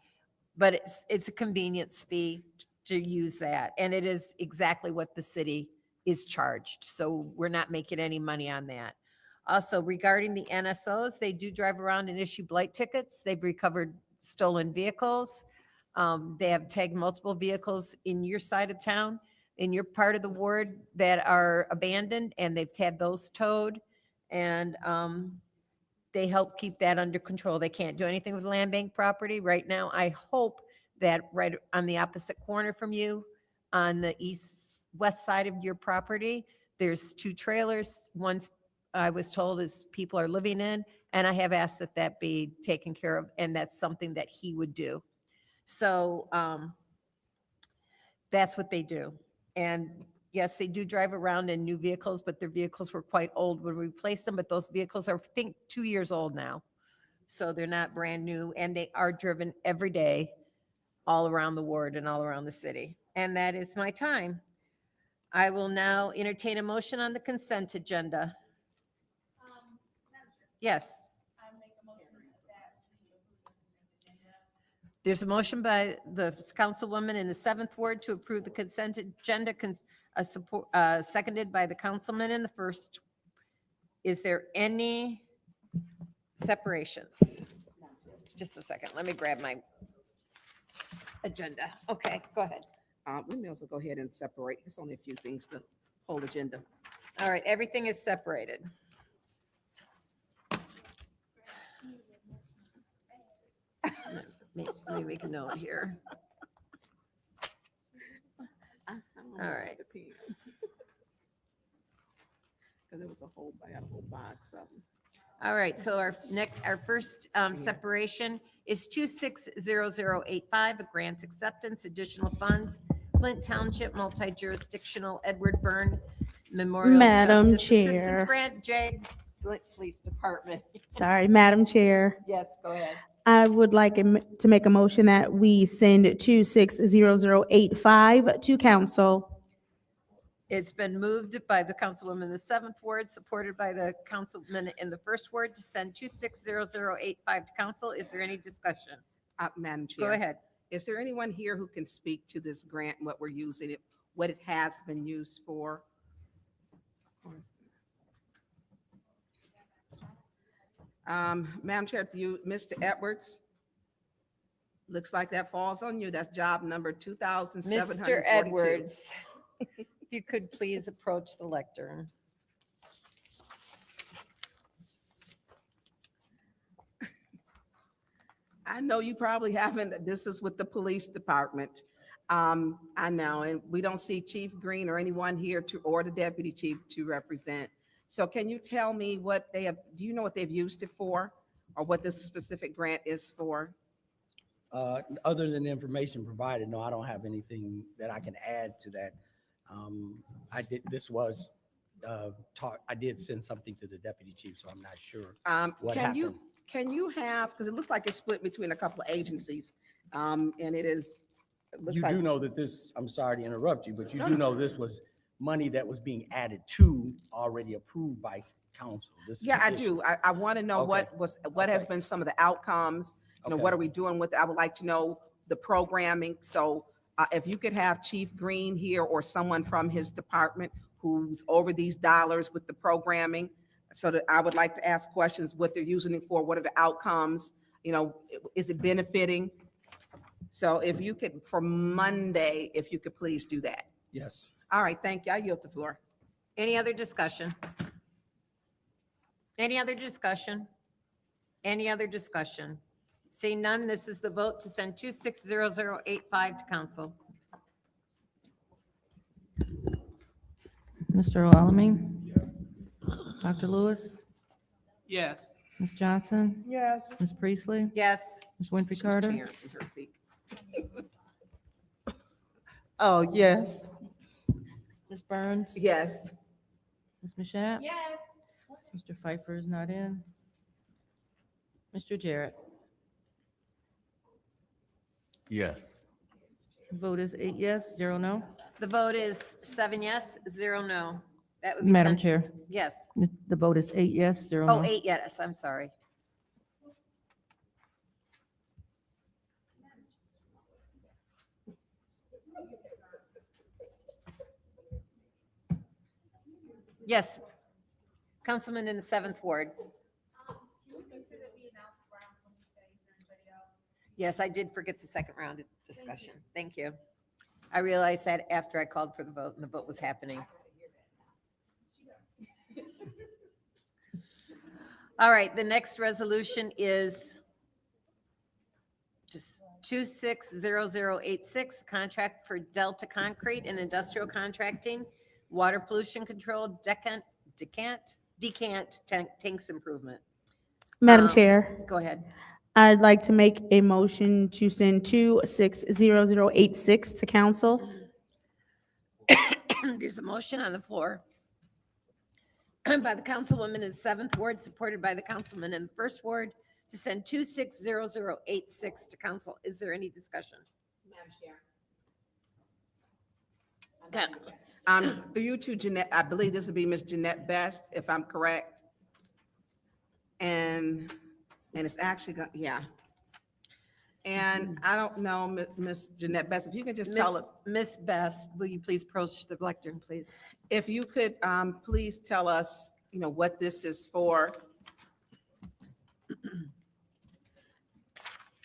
But it's a convenience fee to use that. And it is exactly what the city is charged. So we're not making any money on that. Also, regarding the NSOs, they do drive around and issue blight tickets. They've recovered stolen vehicles. They have tagged multiple vehicles in your side of town, in your part of the ward, that are abandoned, and they've had those towed. And they help keep that under control. They can't do anything with land bank property right now. I hope that right on the opposite corner from you, on the west side of your property, there's 2 trailers. One's, I was told, is people are living in, and I have asked that that be taken care of, and that's something that he would do. So that's what they do. And yes, they do drive around in new vehicles, but their vehicles were quite old when we replaced them, but those vehicles are, I think, 2 years old now. So they're not brand new, and they are driven every day all around the ward and all around the city. And that is my time. I will now entertain a motion on the consent agenda. Madam Yes. There's a motion by the councilwoman in the 7th ward to approve the consent agenda, seconded by the councilman in the 1st. Is there any separations? Just a second, let me grab my agenda. Okay, go ahead. We may also go ahead and separate. It's only a few things, the whole agenda. All right, everything is separated. Let me make a note here. All right. Because there was I got a whole box of them. All right, so our first separation is 260085, a grant acceptance, additional funds, Flint Township Multi-Jurisdictional Edward Byrne Memorial Madam Justice Assistance Chair. Grant, Flint Police Department. Sorry, Madam Chair. Yes, go ahead. I would like to make a motion that we send 260085 to council. It's been moved by the councilwoman in the 7th ward, supported by the councilman in the 1st ward to send 260085 to council. Is there any discussion? Madam Chair. Go ahead. Is there anyone here who can speak to this grant, what we're using it, what it has been used for? Madam Chair, to you, Mr. Edwards. Looks like that falls on you. That's job number 2,742. Mr. Edwards, if you could please approach the lectern. I know you probably haven't, this is with the police department. I know, and we don't see Chief Green or anyone here or the deputy chief to represent. So can you tell me what they have, do you know what they've used it for? Or what this specific grant is for? Other than the information provided, no, I don't have anything that I can add to that. I did send something to the deputy chief, so I'm not sure what happened. Can you have, because it looks like it's split between a couple of agencies, and it is. You do know that this, I'm sorry to interrupt you, but you do know this was money that was being added to already approved by council. Yeah, I do. I want to know what has been some of the outcomes. You know, what are we doing with it? I would like to know the programming. So if you could have Chief Green here or someone from his department who's over these dollars with the programming, so that I would like to ask questions, what they're using it for, what are the outcomes? You know, is it benefiting? So if you could, for Monday, if you could please do that. Yes. All right, thank you. I yield the floor. Any other discussion? Any other discussion? Any other discussion? Seeing none, this is the vote to send 260085 to council. Mr. Alamin? Dr. Lewis? Yes. Ms. Johnson? Yes. Ms. Priestley? Yes. Ms. Winfrey Carter? Chair is her seat. Oh, yes. Ms. Burns? Yes. Ms. Mashat? Yes. Mr. Pfeiffer is not in. Mr. Jarrett? Yes. Vote is 8 yes, 0 no. The vote is 7 yes, 0 no. That would be Madam sent- Chair, Yes. the vote is 8 yes, 0 no. Oh, 8 yes, I'm sorry. Yes. Councilman in the 7th ward. Yes, I did forget the second round of discussion. Thank you. I realized that after I called for the vote and the vote was happening. All right, the next resolution is just 260086, contract for Delta Concrete and Industrial Contracting, Water Pollution Control, decant tanks improvement. Madam Chair, Go ahead. I'd like to make a motion to send 260086 to council. There's a motion on the floor by the councilwoman in the 7th ward, supported by the councilman in the 1st ward, to send 260086 to council. Is there any discussion? Madam Chair. Through you to Jeanette, I believe this would be Ms. Jeanette Best, if I'm correct. And it's actually, yeah. And I don't know, Miss Jeanette Best, if you can just tell us, Miss Best, will you please approach the lectern, please? if you could, please tell us, what this is for.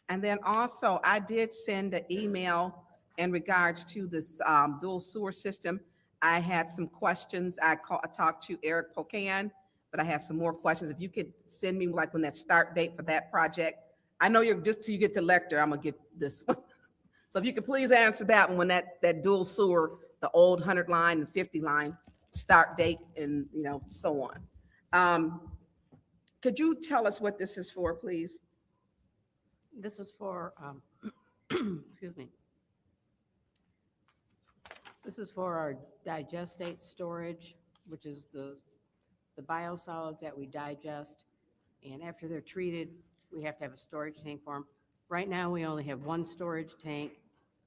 And then also, I did send an email in regards to this dual sewer system. I had some questions. I talked to Eric Pocan, but I had some more questions. If you could send me like when that start date for that project. I know you're just till you get to lecture, I'm gonna get this one. So if you could please answer that one, when that dual sewer, the old 100 line and 50 line start date and so on. Could you tell us what this is for, please? This is for, excuse me. This is for our digestate storage, which is the biosolids that we digest. And after they're treated, we have to have a storage tank for them. Right now, we only have one storage tank,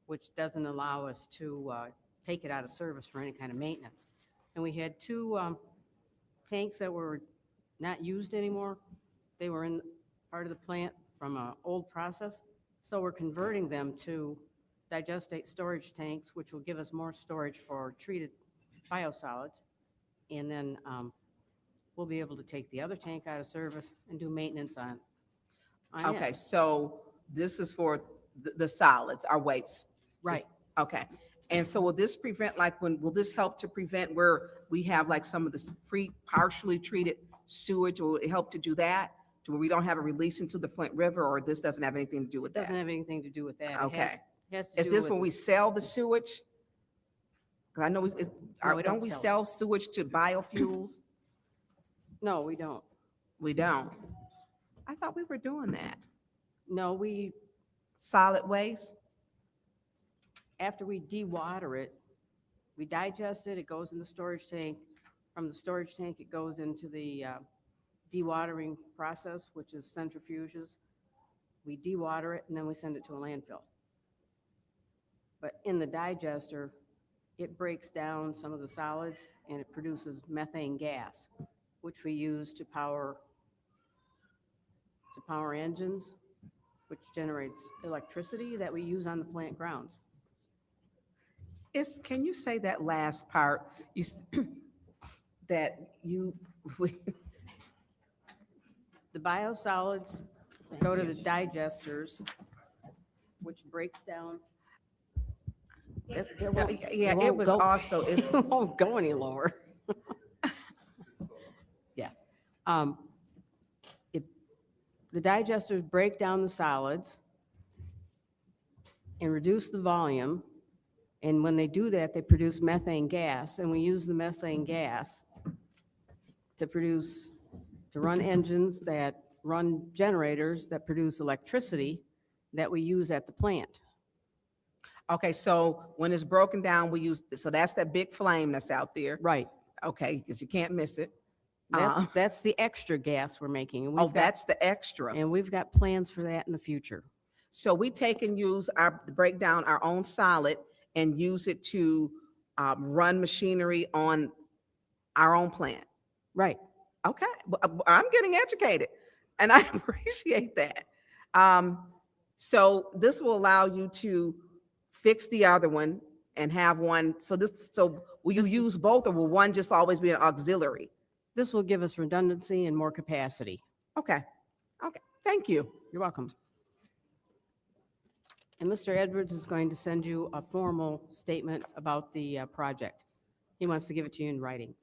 which doesn't allow us to take it out of service for any kind of maintenance. And we had two tanks that were not used anymore. They were in part of the plant from an old process. So we're converting them to digestate storage tanks, which will give us more storage for treated biosolids. And then we'll be able to take the other tank out of service and do maintenance on it. Okay, so this is for the solids, our waste. Right. Okay. And so will this prevent, will this help to prevent where we have like some of the partially treated sewage? Will it help to do that? To where we don't have a release into the Flint River, or this doesn't have anything to do with that? Doesn't have anything to do with that. Okay. It has to Is do this with when we sell the sewage? Because I know, we don't don't we sell it. sell sewage to biofuels? No, we don't. We don't. I thought we were doing that. No, we, Solid waste? after we dewater it, we digest it, it goes in the storage tank. From the storage tank, it goes into the dewatering process, which is centrifuges. We dewater it and then we send it to a landfill. But in the digester, it breaks down some of the solids and it produces methane gas, which we use to power engines, which generates electricity that we use on the plant grounds. Can you say that last part? The biosolids go to the digesters, which breaks down. It was also, It won't go any lower. Yeah. The digesters break down the solids and reduce the volume. And when they do that, they produce methane gas, and we use the methane gas to run engines that run generators that produce electricity that we use at the plant. Okay, so when it's broken down, so that's that big flame that's out there. Right. Okay, because you can't miss it. That's the extra gas we're making. And That's the extra. And we've got plans for that in the future. So we take and break down our own solid and use it to run machinery on our own plant. Right. Okay, I'm getting educated, and I appreciate that. So this will allow you to fix the other one and have one. So will you use both, or will one just always be an auxiliary? This will give us redundancy and more capacity. Okay. Thank you. You're welcome. And Mr. Edwards is going to send you a formal statement about the project. He wants to give it to you in writing.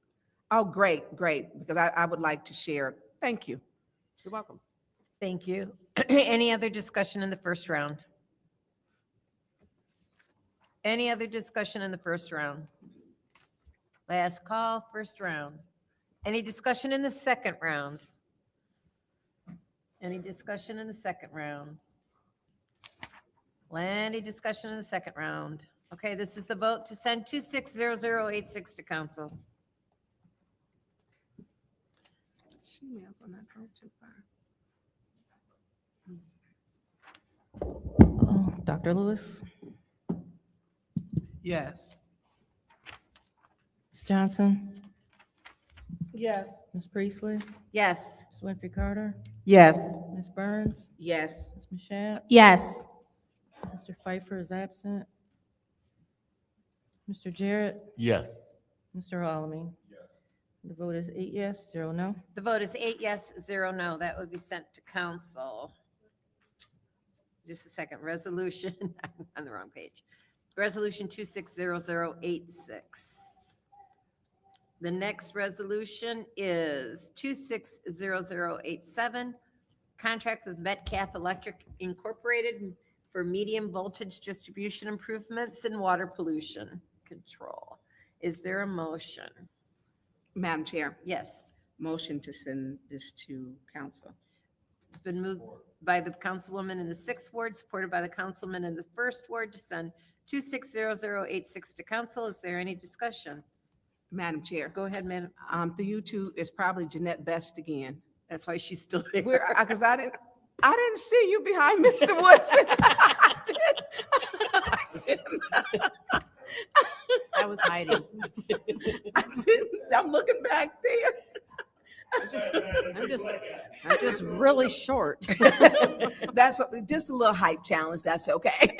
Oh, great, because I would like to share. Thank you. You're welcome. Thank you. Any other discussion in the first round? Any other discussion in the first round? Last call, first round. Any discussion in the second round? Any discussion in the second round? Any discussion in the second round? Okay, this is the vote to send 260086 to council. She-mails on that drove too far. Dr. Lewis? Yes. Ms. Johnson? Yes. Ms. Priestley? Yes. Ms. Winfrey Carter? Yes. Ms. Burns? Yes. Ms. Mashat? Yes. Mr. Pfeiffer is absent. Mr. Jarrett? Yes. Mr. Alamin? The vote is 8 yes, 0 no. The vote is 8 yes, 0 no. That would be sent to council. Just a second. Resolution, I'm on the wrong page. Resolution 260086. The next resolution is 260087. Contract with Metcalf Electric Incorporated for medium voltage distribution improvements and water pollution control. Is there a motion? Madam Chair, Yes. motion to send this to council. It's been moved by the councilwoman in the 6th ward, supported by the councilman in the 1st ward to send 260086 to council. Is there any discussion? Madam Chair, Go ahead, madam. the YouTube is probably Jeanette Best again. That's why she's still here. Because I didn't see you behind Mr. Woodson. I didn't. I was hiding. I didn't. I'm looking back there. I'm just really short. That's just a little height challenge. That's okay.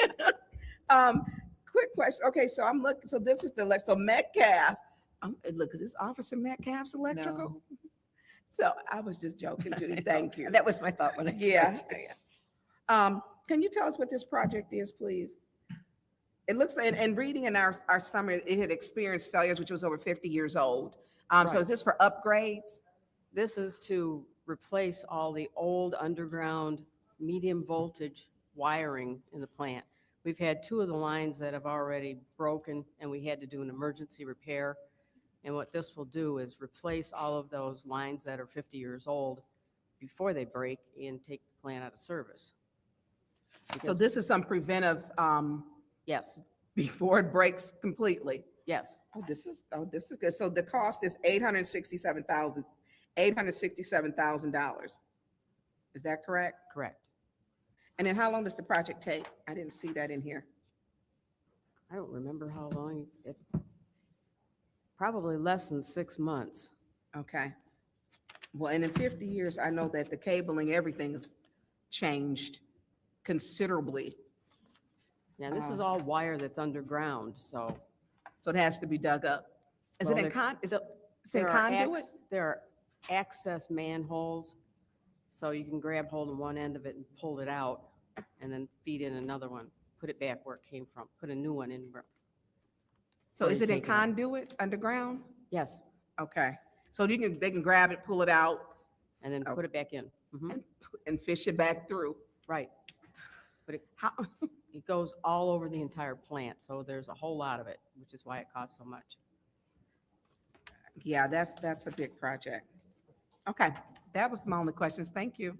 Quick question. Okay, so I'm looking. So this is the so Metcalf. Look, is this Officer Metcalf's electrical? No. So I was just joking, Judy. Thank you. That was my thought when I Yeah. said it. Can you tell us what this project is, please? It looks like, and reading in our summary, it had experienced failures, which was over 50 years old. So Right. is this for upgrades? This is to replace all the old underground medium voltage wiring in the plant. We've had 2 of the lines that have already broken, and we had to do an emergency repair. And what this will do is replace all of those lines that are 50 years old before they break and take the plant out of service. So Because- this is some preventive Yes, before it breaks completely. yes, This is good. So the cost is $867,000. Is that correct? correct. And then how long does the project take? I didn't see that in here. I don't remember how long, probably less than 6 months. Okay. Well, and in 50 years, I know that the cabling, everything has changed considerably. Yeah, this is all wire that's underground, so. So it has to be dug up. Is Well, it in there- is it there are conduit? There are access manholes, so you can grab hold of one end of it and pull it out, and then feed in another one, put it back where it came from, put a new one in. So where is you it in take out. conduit underground? Yes, Okay. So they can grab it, pull it out, and then put it back in. Mhm. and fish it back through. Right. But How, it goes all over the entire plant, so there's a whole lot of it, which is why it costs so much. yeah, that's a big project. Okay, that was my only questions. Thank you.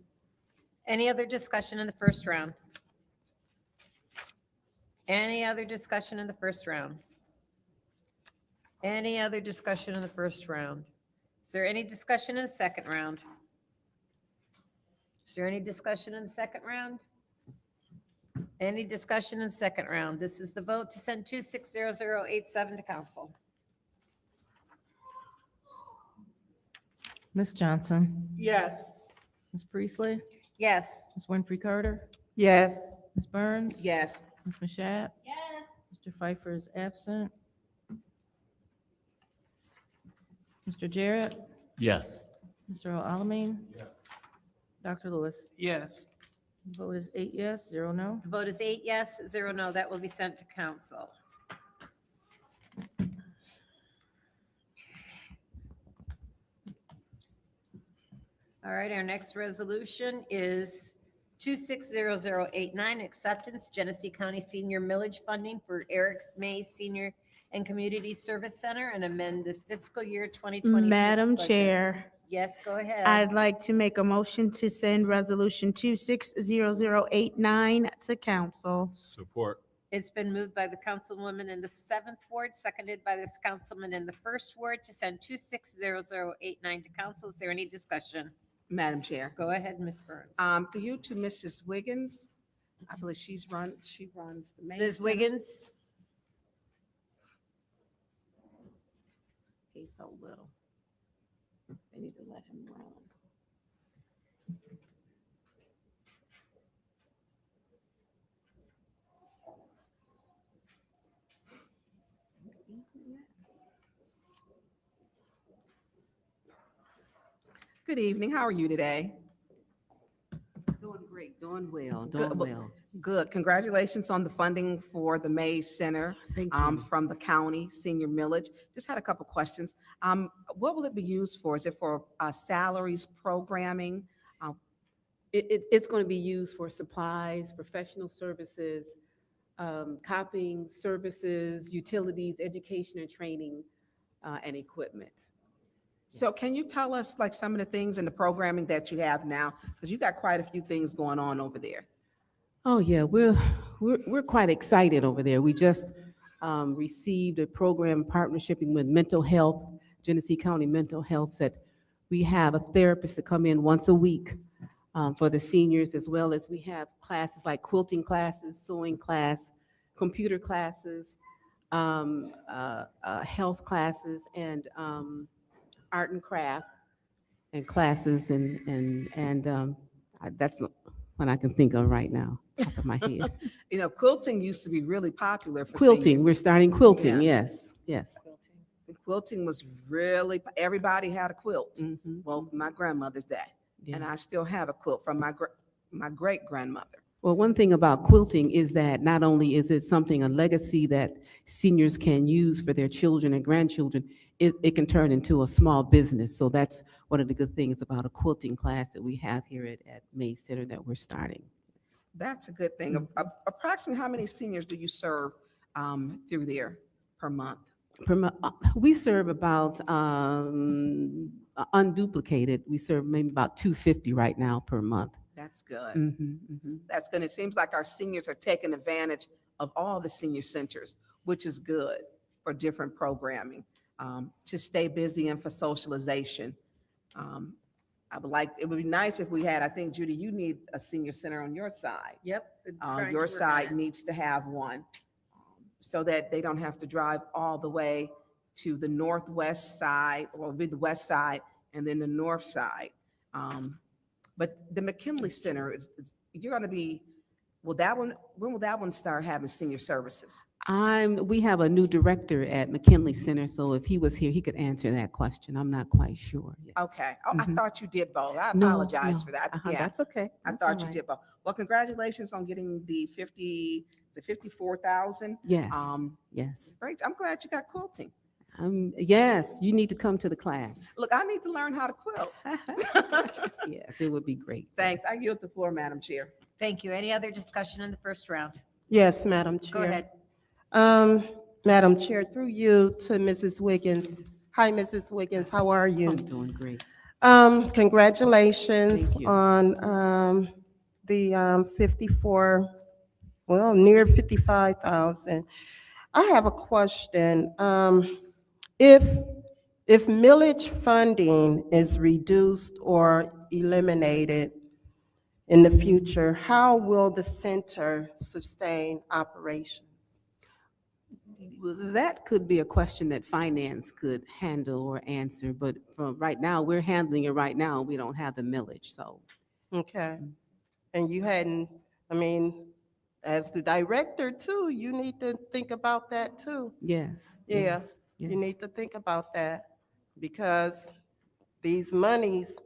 Any other discussion in the first round? Any other discussion in the first round? Any other discussion in the first round? Is there any discussion in the second round? Is there any discussion in the second round? Any discussion in the second round? This is the vote to send 260087 to council. Ms. Johnson? Yes. Ms. Priestley? Yes. Ms. Winfrey Carter? Yes. Ms. Burns? Yes. Ms. Mashat? Yes. Mr. Pfeiffer is absent. Mr. Jarrett? Yes. Mr. Alamin? Dr. Lewis? Yes. Vote is 8 yes, 0 no. The vote is 8 yes, 0 no. That will be sent to council. All right, our next resolution is 260089, acceptance Genesee County Senior Millage Funding for Eric May Senior and Community Service Center and amend the fiscal year 2026 Madam budget. Chair, Yes, go ahead. I'd like to make a motion to send resolution 260089 to council. Support. It's been moved by the councilwoman in the 7th ward, seconded by this councilman in the 1st ward to send 260089 to council. Is there any discussion? Madam Chair. Go ahead, Ms. Burns. To you, to Mrs. Wiggins. I believe she runs the main. Ms. center. Wiggins? He's so little. They need to let him run. Good evening. How are you today? Doing great, doing well, Good. doing well. Good. Congratulations on the funding for the Mays Center Thank you. from the county senior millage. Just had a couple questions. What will it be used for? Is it for salaries, programming? It's going to be used for supplies, professional services, copying services, utilities, education and training, and equipment. So can you tell us like some of the things in the programming that you have now? Because you got quite a few things going on over there. Oh yeah, we're quite excited over there. We just received a program partnershiping with mental health, Genesee County Mental Health. That we have a therapist to come in once a week for the seniors, as well as we have classes like quilting classes, sewing class, computer classes, health classes, and art and craft and classes, and that's what I can think of right now, top of my head. You know, quilting used to be really popular for Quilting, seniors. we're starting quilting, Yeah. yes, yes. Quilting was really, everybody had a quilt. Mhm. Well, my grandmother's day. And Yeah. I still have a quilt from my great grandmother. Well, one thing about quilting is that not only is it something, a legacy that seniors can use for their children and grandchildren, it can turn into a small business. So that's one of the good things about a quilting class that we have here at Mays Center that we're starting. That's a good thing. Approximately how many seniors do you serve through there per month? We serve about, unduplicated, we serve maybe about 250 right now per month. That's good. Mhm, mhm. That's good. It seems like our seniors are taking advantage of all the senior centers, which is good for different programming, to stay busy and for socialization. It would be nice if we had, I think, Judy, you need a senior center on your side. Yep. been trying to Your work on side it. needs to have one so that they don't have to drive all the way to the northwest side, or be the west side and then the north side. But the McKinley Center you're going to be, when will that one start having senior services? We have a new director at McKinley Center, so if he was here, he could answer that question. I'm not quite sure. Yes. Okay. Oh, I Mhm. thought you did both. I No, apologize no. for that. Uh-huh, Yeah, that's okay. I That's thought all you right. did both. Well, congratulations on getting the 54,000. Yes, yes. Great. I'm glad you got quilting. Yes, you need to come to the class. Look, I need to learn how to quilt. Yes, it would be great. Thanks. I yield the floor, Madam Chair. Thank you. Any other discussion in the first round? Yes, Madam Chair. Go ahead. Madam Chair, through you to Mrs. Wiggins. Hi, Mrs. Wiggins, how are you? I'm doing great. Congratulations Thank you. on the 54, well, near 55,000. I have a question. If millage funding is reduced or eliminated in the future, how will the center sustain operations? Well, that could be a question that finance could handle or answer, but right now, we're handling it right now. We don't have the millage, so. Okay. And you hadn't, I mean, as the director too, you need to think about that too. Yes. Yeah, yes, you yes. need to think about that because these monies,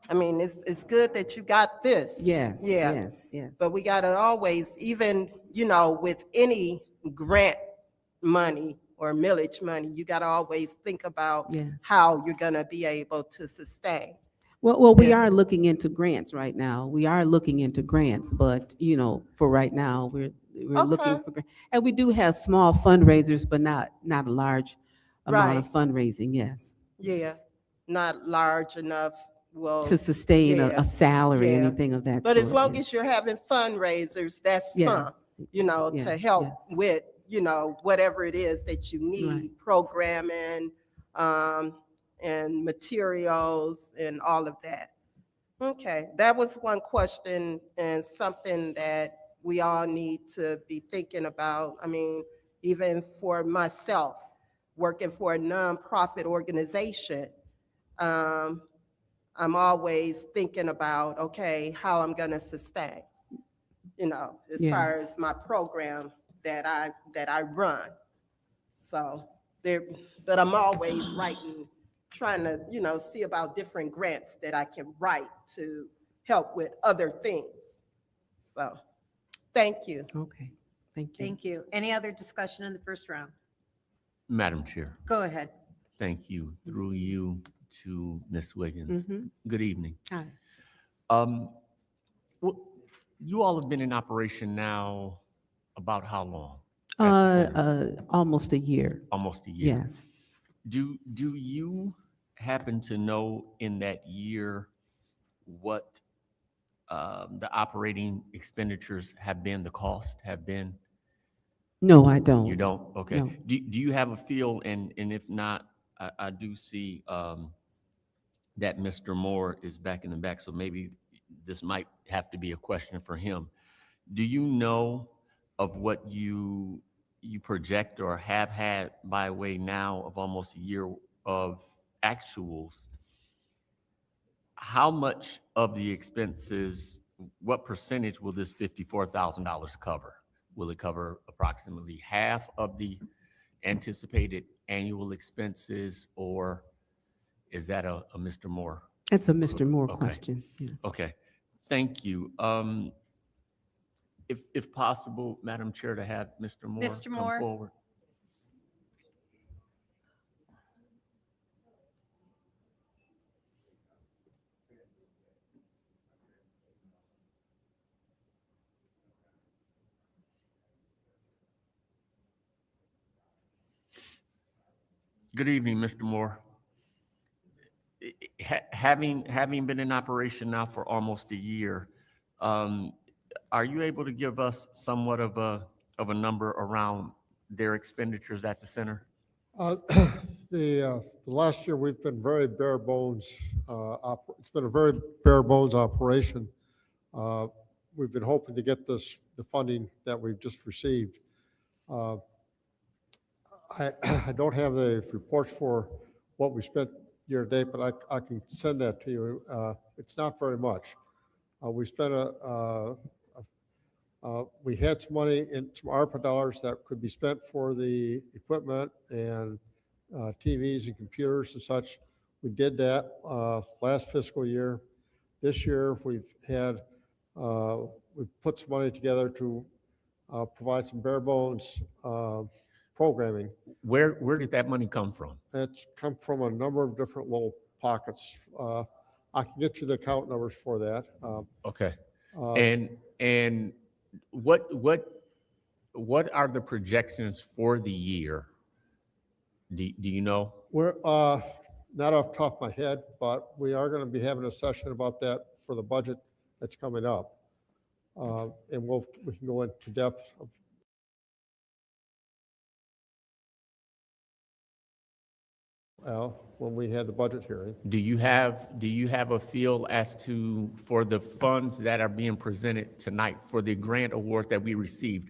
I mean, it's good that you got this. Yes, Yeah. yes, yes. But we gotta always, even, with any grant money or millage money, you gotta always think about Yes. how you're gonna be able to sustain. Well, we Yeah. are looking into grants right now. We are looking into grants, but, for right now, we're looking Okay. for, and we do have small fundraisers, but not a large amount of Right. fundraising, yes. Yeah, not large enough, well. To sustain yeah, a salary, yeah. anything of that But as sort, long yes. as you're having fundraisers, that's Yes. some, Yes, to help yes. with, whatever it is that you need, programming, and materials and all of that. Okay, that was one question and something that we all need to be thinking about. I mean, even for myself, working for a nonprofit organization, I'm always thinking about, okay, how I'm gonna sustain, as far Yes. as my program that I run. So there, but I'm always writing, trying to, see about different grants that I can write to help with other things. So, thank you. Okay, thank you. Thank you. Any other discussion in the first round? Madam Chair, Go ahead. thank you. Through you to Ms. Wiggins. Mhm. Good evening. Hi. Well, you all have been in operation now about how long? at the center? Almost a year. Almost a year. Yes. Do you happen to know in that year what the operating expenditures have been, the cost have been? No, I don't. You don't? Okay. No. Do you have a feel, and if not, I do see that Mr. Moore is back in the back, so maybe this might have to be a question for him. Do you know of what you project or have had by way now of almost a year of actuals? How much of the expenses, what percentage will this $54,000 cover? Will it cover approximately half of the anticipated annual expenses, or is that a Mr. Moore? It's a Mr. Moore Okay. question. Yes. Okay, thank you. If possible, Madam Chair, to have Mr. Moore Mr. come Moore. forward. Good evening, Mr. Moore. Having been in operation now for almost a year, are you able to give us somewhat of a number around their expenditures at the center? The last year, we've been very bare bones. It's been a very bare bones operation. We've been hoping to get the funding that we've just received. I don't have the reports for what we spent year to date, but I can send that to you. It's not very much. We spent we had some money in some ARPA dollars that could be spent for the equipment and TVs and computers and such. We did that last fiscal year. This year, we've put some money together to provide some bare bones programming. Where did that money come from? It's come from a number of different little pockets. I can get you the account numbers for that. Okay. And what are the projections for the year? Do you know? We're not off the top of my head, but we are going to be having a session about that for the budget that's coming up. And we can go into depth of when we had the budget hearing. Do you have a feel as to, for the funds that are being presented tonight, for the grant awards that we received,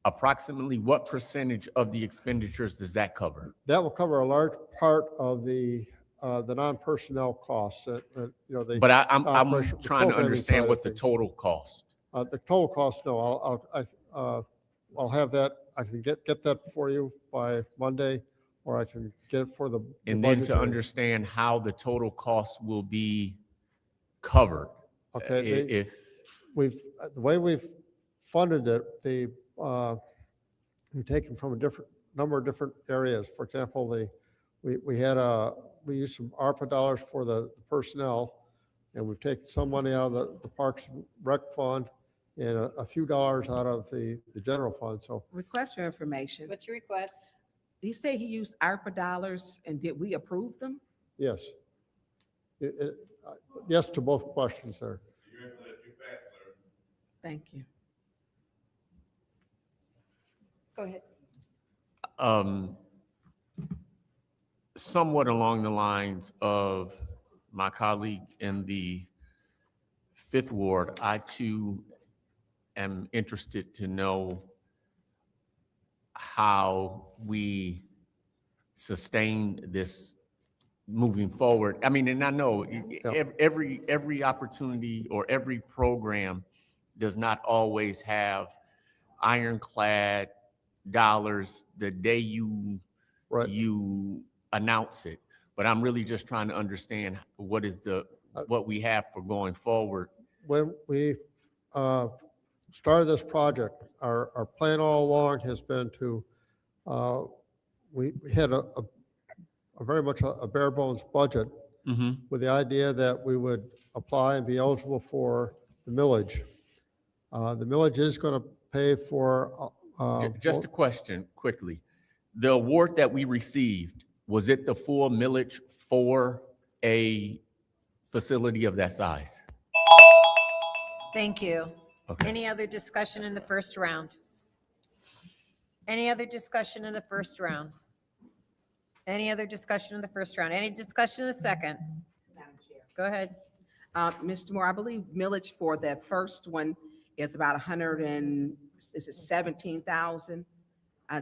approximately what percentage of the expenditures does that cover? That will cover a large part of the non-personnel costs. But I'm trying to understand what the total cost. The total cost, no, I'll have that. I can get that for you by Monday, or I can get it for the And then budget to hearing. understand how the total cost will be covered. Okay, If the way we've funded it, we've taken from a number of different areas. For example, we used some ARPA dollars for the personnel, and we've taken some money out of the Parks and Rec Fund and a few dollars out of the general fund. So Request for information. What's your request? He said he used ARPA dollars, and did we approve them? yes, yes to both questions there. Thank you. Go ahead. Somewhat along the lines of my colleague in the Fifth Ward, I too am interested to know how we sustain this moving forward. I mean, and I know every opportunity or every program does not always have ironclad dollars the day you announce it. But I'm really just trying to understand what we have for going forward. When we started this project, our plan all along has been to, we had a very much a bare bones budget with the idea that we would apply and be eligible for the millage. The millage is going to pay for. Just a question quickly. The award that we received, was it the full millage for a facility of that size? Thank you. Okay. Any other discussion in the first round? Any other discussion in the first round? Any other discussion in the first round? Any discussion in the second? Go ahead. Mr. Moore, I believe millage for that first one is about 17,000.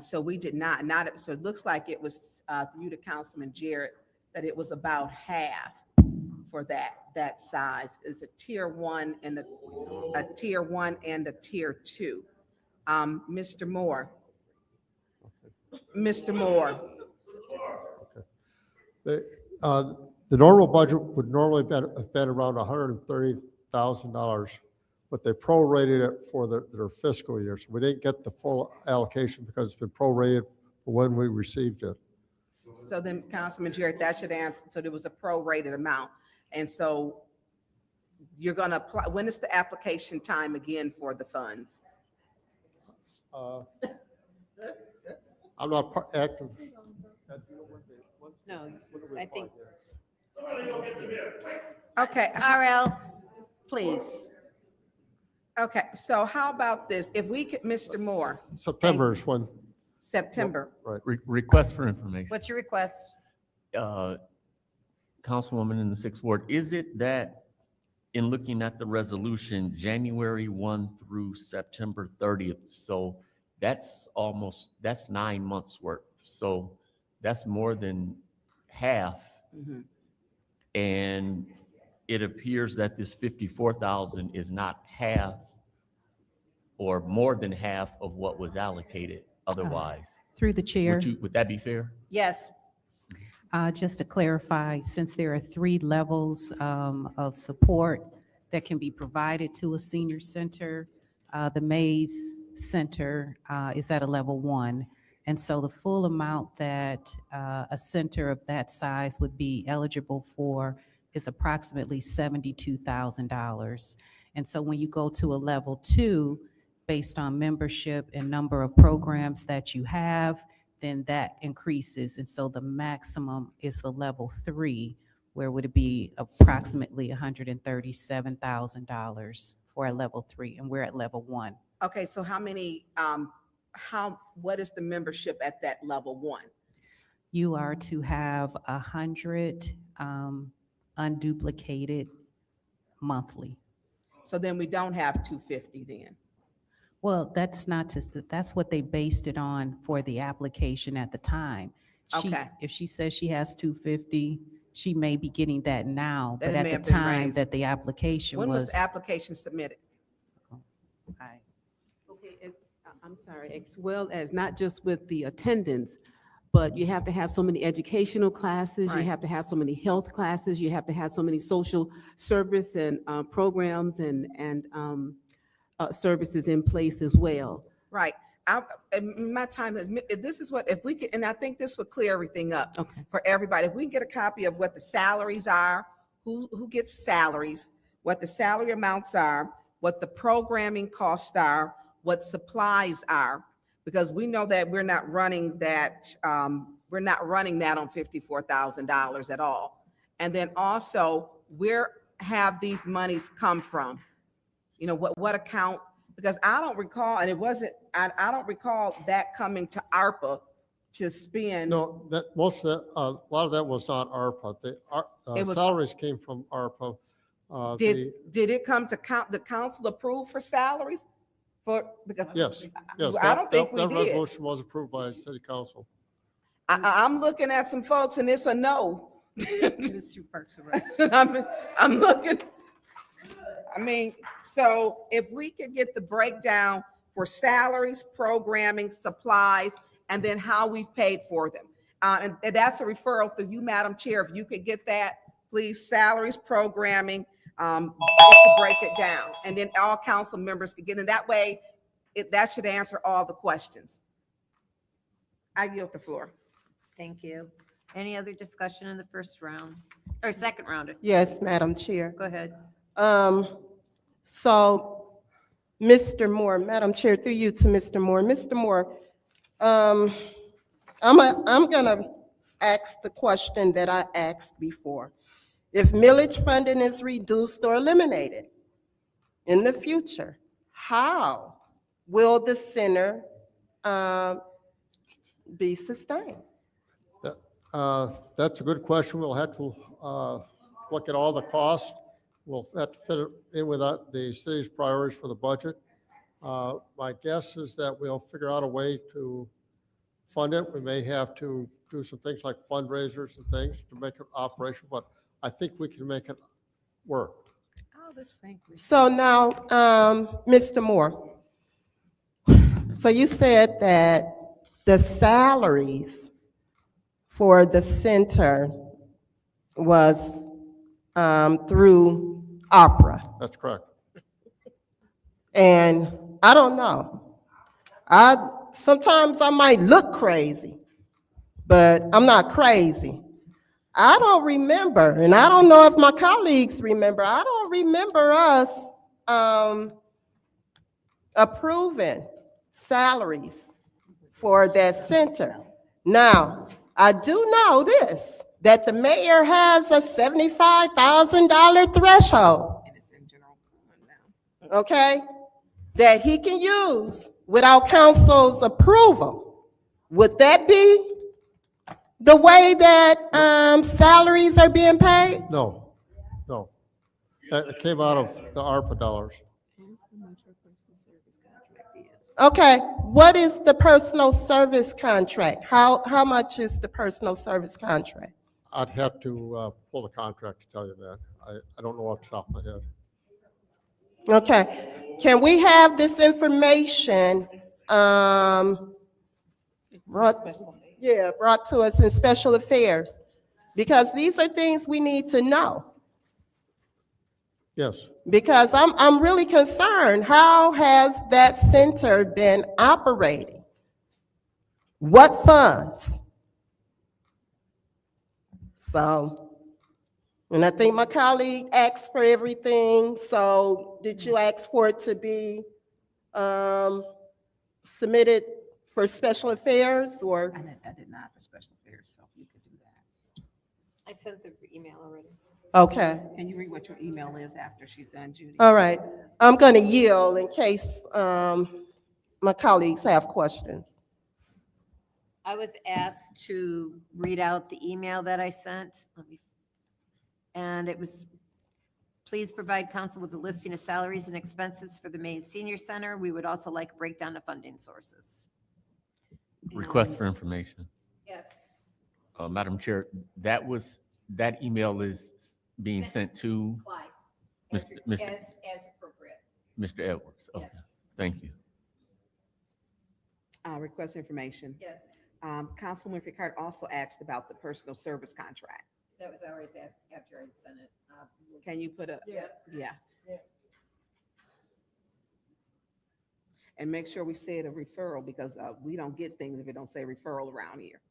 So we did not, so it looks like it was through to Councilman Jarrett, that it was about half for that size. It's a tier 1 and a tier 1 and a tier 2. Mr. Moore. Mr. Moore. The normal budget would normally have been around $130,000, but they prorated it for their fiscal year. So we didn't get the full allocation because it's been prorated for when we received it. So then, Councilman Jarrett, that should answer. So there was a prorated amount. And so you're going to apply, when is the application time again for the funds? I'm not active. No, I think. Okay. RL, please. Okay, so how about this? If we could, Mr. Moore. September is when. September. Right. Request for information. What's your request? Councilwoman in the 6th Ward, is it that in looking at the resolution, January 1 through September 30th, so that's 9 months worth. So that's more than half. And it appears that this 54,000 is not half or more than half of what was allocated otherwise. Through the chair. Would that be fair? Yes. Just to clarify, since there are 3 levels of support that can be provided to a senior center, the Mays Center is at a level 1. And so the full amount that a center of that size would be eligible for is approximately $72,000. And so when you go to a level 2, based on membership and number of programs that you have, then that increases. And so the maximum is the level 3, where would it be approximately $137,000 for a level 3, and we're at level 1. Okay, so how many, what is the membership at that level 1? You are to have 100 unduplicated monthly. So then we don't have 250 then? Well, that's not just, that's what they based it on for the application at the time. Okay. If she says she has 250, she may be getting that now, That but it at may the have been time raised. that the application When was was. the application submitted? Okay, I'm sorry, as well as not just with the attendance, but you have to have so many educational classes, you Right. have to have so many health classes, you have to have so many social service and programs and services in place as well. Right. My time is, this is what, if we could, and I think this would clear everything up for everybody. If we can get a copy of what the salaries are, who gets salaries, what the salary amounts are, what the programming costs are, what supplies are, because we know that we're not running that on $54,000 at all. And then also, where have these monies come from? You know, what account? Because I don't recall, and it wasn't, I don't recall that coming to ARPA to spend. No, that, most of that, a lot of that was not ARPA. It was- Salaries came from ARPA. Did it come to the council approve for salaries? Because Yes, yes. I don't think we That did. resolution was approved by city council. I'm looking at some folks and it's a no. It was through Parks and Rec. I'm looking. I mean, so if we could get the breakdown for salaries, programming, supplies, and then how we've paid for them. And that's a referral through you, Madam Chair. If you could get that, please, salaries, programming, to break it down. And then all council members could get in that way. That should answer all the questions. I yield the floor. Thank you. Any other discussion in the first round or second round? Yes, Madam Chair. Go ahead. So, Mr. Moore, Madam Chair, through you to Mr. Moore. Mr. Moore, I'm gonna ask the question that I asked before. If millage funding is reduced or eliminated in the future, how will the center be sustained? That's a good question. We'll have to look at all the costs. We'll have to fit it in with the city's priorities for the budget. My guess is that we'll figure out a way to fund it. We may have to do some things like fundraisers and things to make it operational, but I think we can make it work. So now, Mr. Moore, so you said that the salaries for the center was through opera. That's correct. And I don't know. Sometimes I might look crazy, but I'm not crazy. I don't remember, and I don't know if my colleagues remember, I don't remember us approving salaries for that center. Now, I do know this, that the mayor has a $75,000 threshold. Okay? That he can use without council's approval. Would that be the way that salaries are being paid? No, no. That came out of the ARPA dollars. Okay, what is the personal service contract? How much is the personal service contract? I'd have to pull the contract to tell you that. I don't know off the top of my head. Okay, can we have this information brought to us in special affairs? Because these are things we need to know. Yes. Because I'm really concerned. How has that center been operating? What funds? So, and I think my colleague asked for everything. So did you ask for it to be submitted for special affairs or? I did not for special affairs, so you could do that. I sent the email already. Okay. Can you read what your email is after she's done, Judy? All right. I'm going to yield in case my colleagues have questions. I was asked to read out the email that I sent. And it was, please provide council with a listing of salaries and expenses for the Mays Senior Center. We would also like a breakdown of funding sources. Request for information. Yes. Madam Chair, that email is being sent to As Mr. appropriate. Mr. Edwards. Okay, Yes. thank you. Request information. Yes, Councilwoman Ricard also asked about the personal service contract. that was always after I sent it. Can you put a? Yeah. And make sure we say it a referral because we don't get things if it don't say referral around here.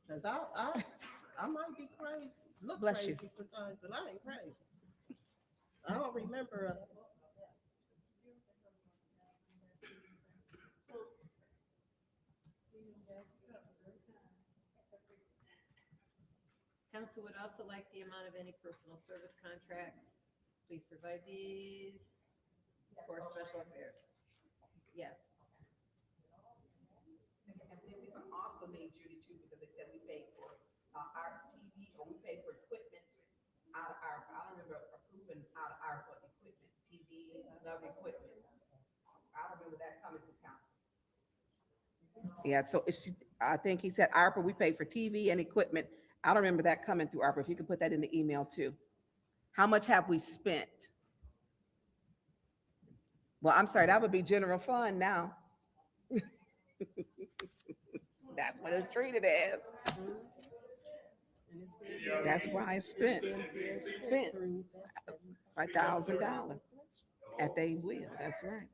Because I might be crazy, look Bless crazy you. sometimes, but I ain't crazy. I don't remember. Council would also like the amount of any personal service contracts. Please provide these for special affairs. Yeah. And then we also need Judy too, because they said we paid for our TV, or we paid for equipment out of our, I don't remember approving out of our equipment, TV and other equipment. I don't remember that coming from council. Yeah, so I think he said ARPA, we paid for TV and equipment I don't remember that coming through ARPA. If you could put that in the email too. How much have we spent? Well, I'm sorry, that would be general fund now. That's what it's treated as. That's why I spent $5,000 at they will. That's right.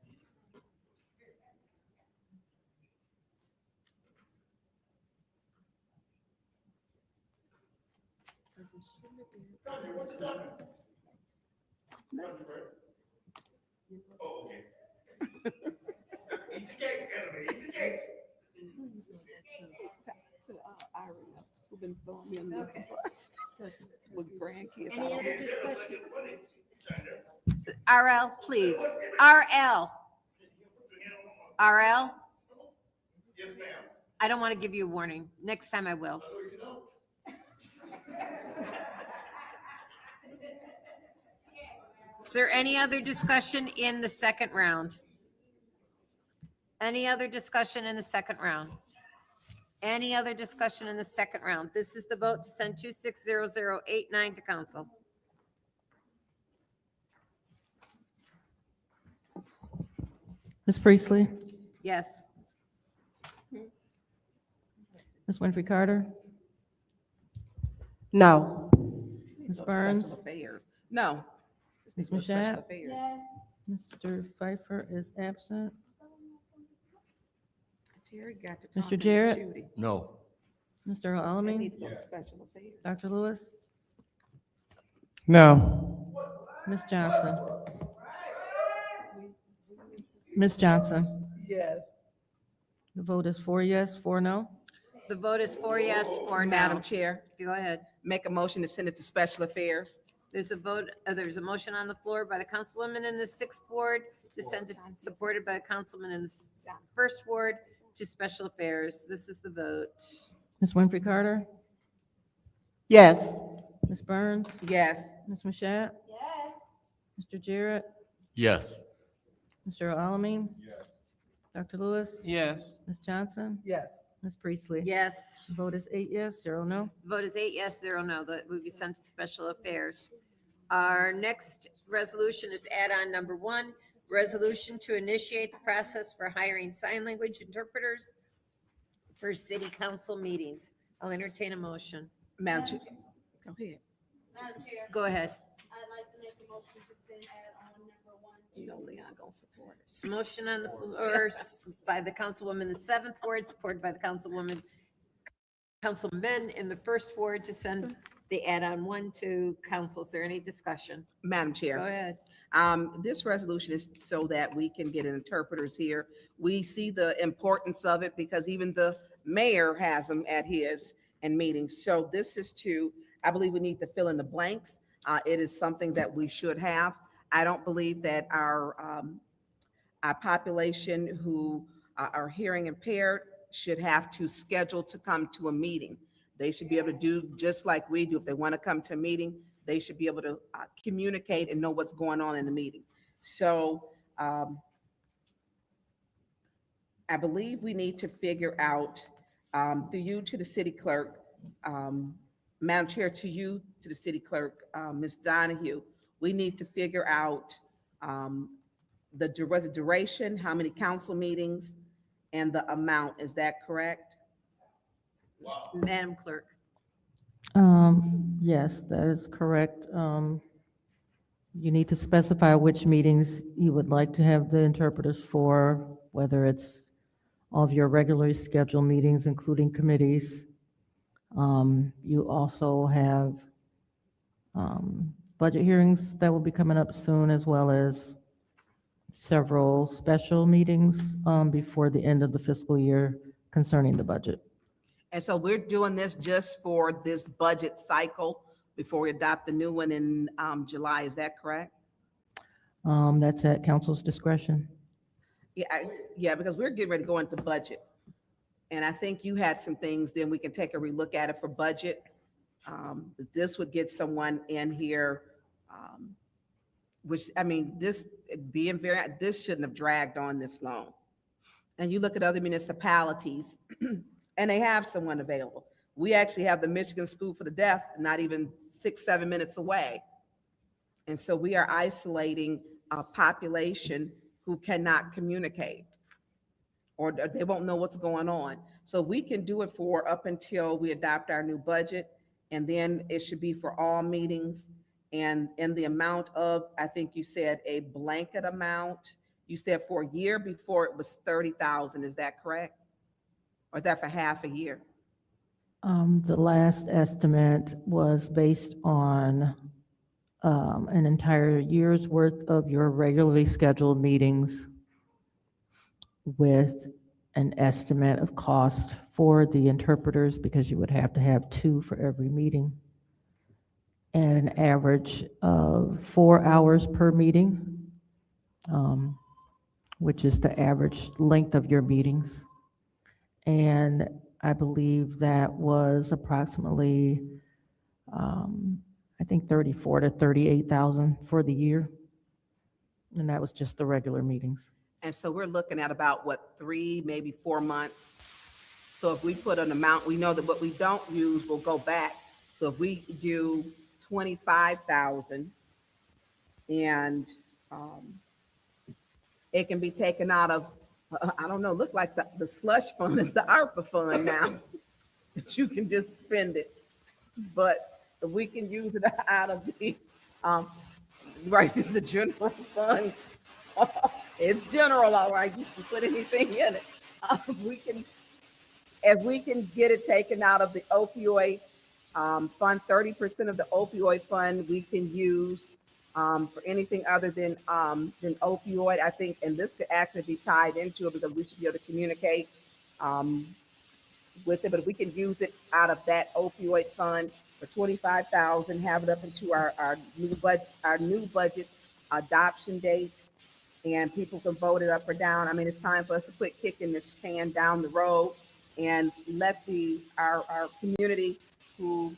Who've been throwing me under the bus with grandkids. Any other discussion? RL, please. RL. RL? I don't want to give you a warning. Next time I will. Is there any other discussion in the second round? Any other discussion in the second round? Any other discussion in the second round? This is the vote to send 260089 to council. Ms. Priestley? Yes. Ms. Winfrey Carter? No. Ms. Burns? Special affairs. No. Ms. Special Mashat? affairs. Mr. Pfeiffer is absent. Jerry got to Mr. talking to Jarrett? Judy. No. Mr. They Alamin? need to go to special affairs. Dr. Lewis? No. Ms. Johnson? Ms. Johnson? Yes. The vote is 4 yes, 4 no. The vote is 4 yes, 4 no. Madam Chair, Go ahead. make a motion to send it to special affairs. There's a vote, there's a motion on the floor by the councilwoman in the 6th ward to send to, supported by the councilman in the 1st ward to special affairs. This is the vote. Ms. Winfrey Carter? Yes. Ms. Burns? Yes. Ms. Mashat? Yes. Mr. Jarrett? Yes. Mr. Alamin? Yes. Dr. Lewis? Yes. Ms. Johnson? Yes. Ms. Priestley? Yes. The vote is 8 yes, 0 no. Vote is 8 yes, 0 no. That will be sent to special affairs. Our next resolution is add-on number 1, resolution to initiate the process for hiring sign language interpreters for city council meetings. I'll entertain a motion. Madam Chair, go ahead. Madam Chair, Go ahead. I'd like to make a motion to send add-on number 1 You know Leon gonna support it. It's a motion on the floor by the councilwoman in the 7th ward, supported by the councilmen in the 1st ward to send the add-on 1 to council. Is there any discussion? Madam Chair. Go ahead. This resolution is so that we can get interpreters here. We see the importance of it because even the mayor has them at his and meetings. So this is I believe we need to fill in the blanks. It is something that we should have. I don't believe that our population who are hearing impaired should have to schedule to come to a meeting. They should be able to do just like we do. If they want to come to a meeting, they should be able to communicate and know what's going on in the meeting. So I believe we need to figure out, through you to the city clerk, Madam Chair, to you, to the city clerk, Ms. Donahue, we need to figure out the duration, how many council meetings, and the amount. Is that correct? Madam Clerk. Yes, that is correct. You need to specify which meetings you would like to have the interpreters for, whether it's all of your regularly scheduled meetings, including committees. You also have budget hearings that will be coming up soon, as well as several special meetings before the end of the fiscal year concerning the budget. And so we're doing this just for this budget cycle before we adopt the new one in July. Is that correct? That's at council's discretion. Yeah, because we're getting ready to go into budget. And I think you had some things, then we can take a relook at it for budget. This would get someone in here, which, I mean, this shouldn't have dragged on this long. And you look at other municipalities and they have someone available. We actually have the Michigan School for the Deaf not even 6, 7 minutes away. And so we are isolating a population who cannot communicate, or they won't know what's going on. So we can do it for up until we adopt our new budget, and then it should be for all meetings. And in the amount of, I think you said a blanket amount, you said for a year before it was 30,000, is that correct? Or is that for half a year? The last estimate was based on an entire year's worth of your regularly scheduled meetings with an estimate of cost for the interpreters, because you would have to have 2 for every meeting, and an average of 4 hours per meeting, which is the average length of your meetings. And I believe that was approximately, I think 34 to 38,000 for the year. And that was just the regular meetings. And so we're looking at about, what, 3, maybe 4 months? So if we put an amount, we know that what we don't use will go back. So if we do 25,000, and it can be taken out of, I don't know, look like the slush fund is the ARPA fund now, that you can just spend it. But if we can use it out of the, right, the general fund. It's general, all right, you can put anything in it. If we can get it taken out of the opioid fund, 30% of the opioid fund we can use for anything other than opioid, I think, and this could actually be tied into it because we should be able to communicate with it, but if we can use it out of that opioid fund for 25,000, have it up into our new budget adoption date, and people can vote it up or down. I mean, it's time for us to quit kicking this can down the road and let our community who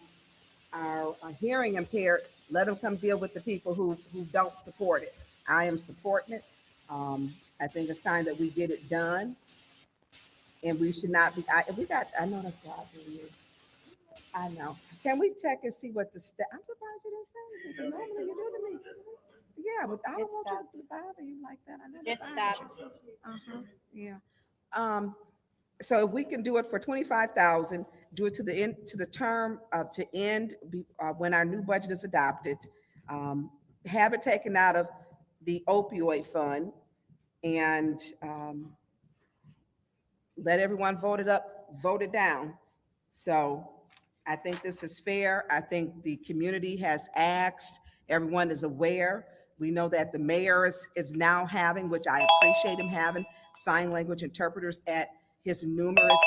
are hearing impaired, let them come deal with the people who don't support it. I am supporting it. I think it's time that we get it done. And we should not be, I know that's bothering you. I know. Can we check and see what the I'm surprised you didn't say anything. Normally you do to me. Yeah, but I don't want you to bother you like that. I know It stopped. Yeah. So if we can do it for 25,000, do it to the end, to the term, to end when our new budget is adopted, have it taken out of the opioid fund, and let everyone vote it up, vote it down. So I think this is fair. I think the community has asked, everyone is aware. We know that the mayor is now having, which I appreciate him having, sign language interpreters at his numerous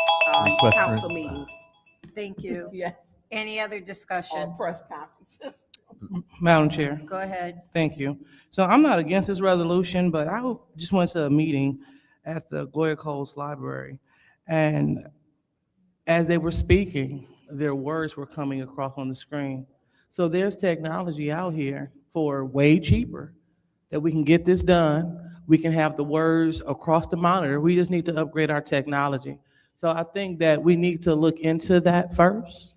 council meetings. Thank you. Yes. Any other discussion? All press conferences. Madam Chair. Go ahead. Thank you. So I'm not against this resolution, but I just went to a meeting at the Gloria Coles Library, and as they were speaking, their words were coming across on the screen. So there's technology out here for way cheaper that we can get this done. We can have the words across the monitor. We just need to upgrade our technology. So I think that we need to look into that first.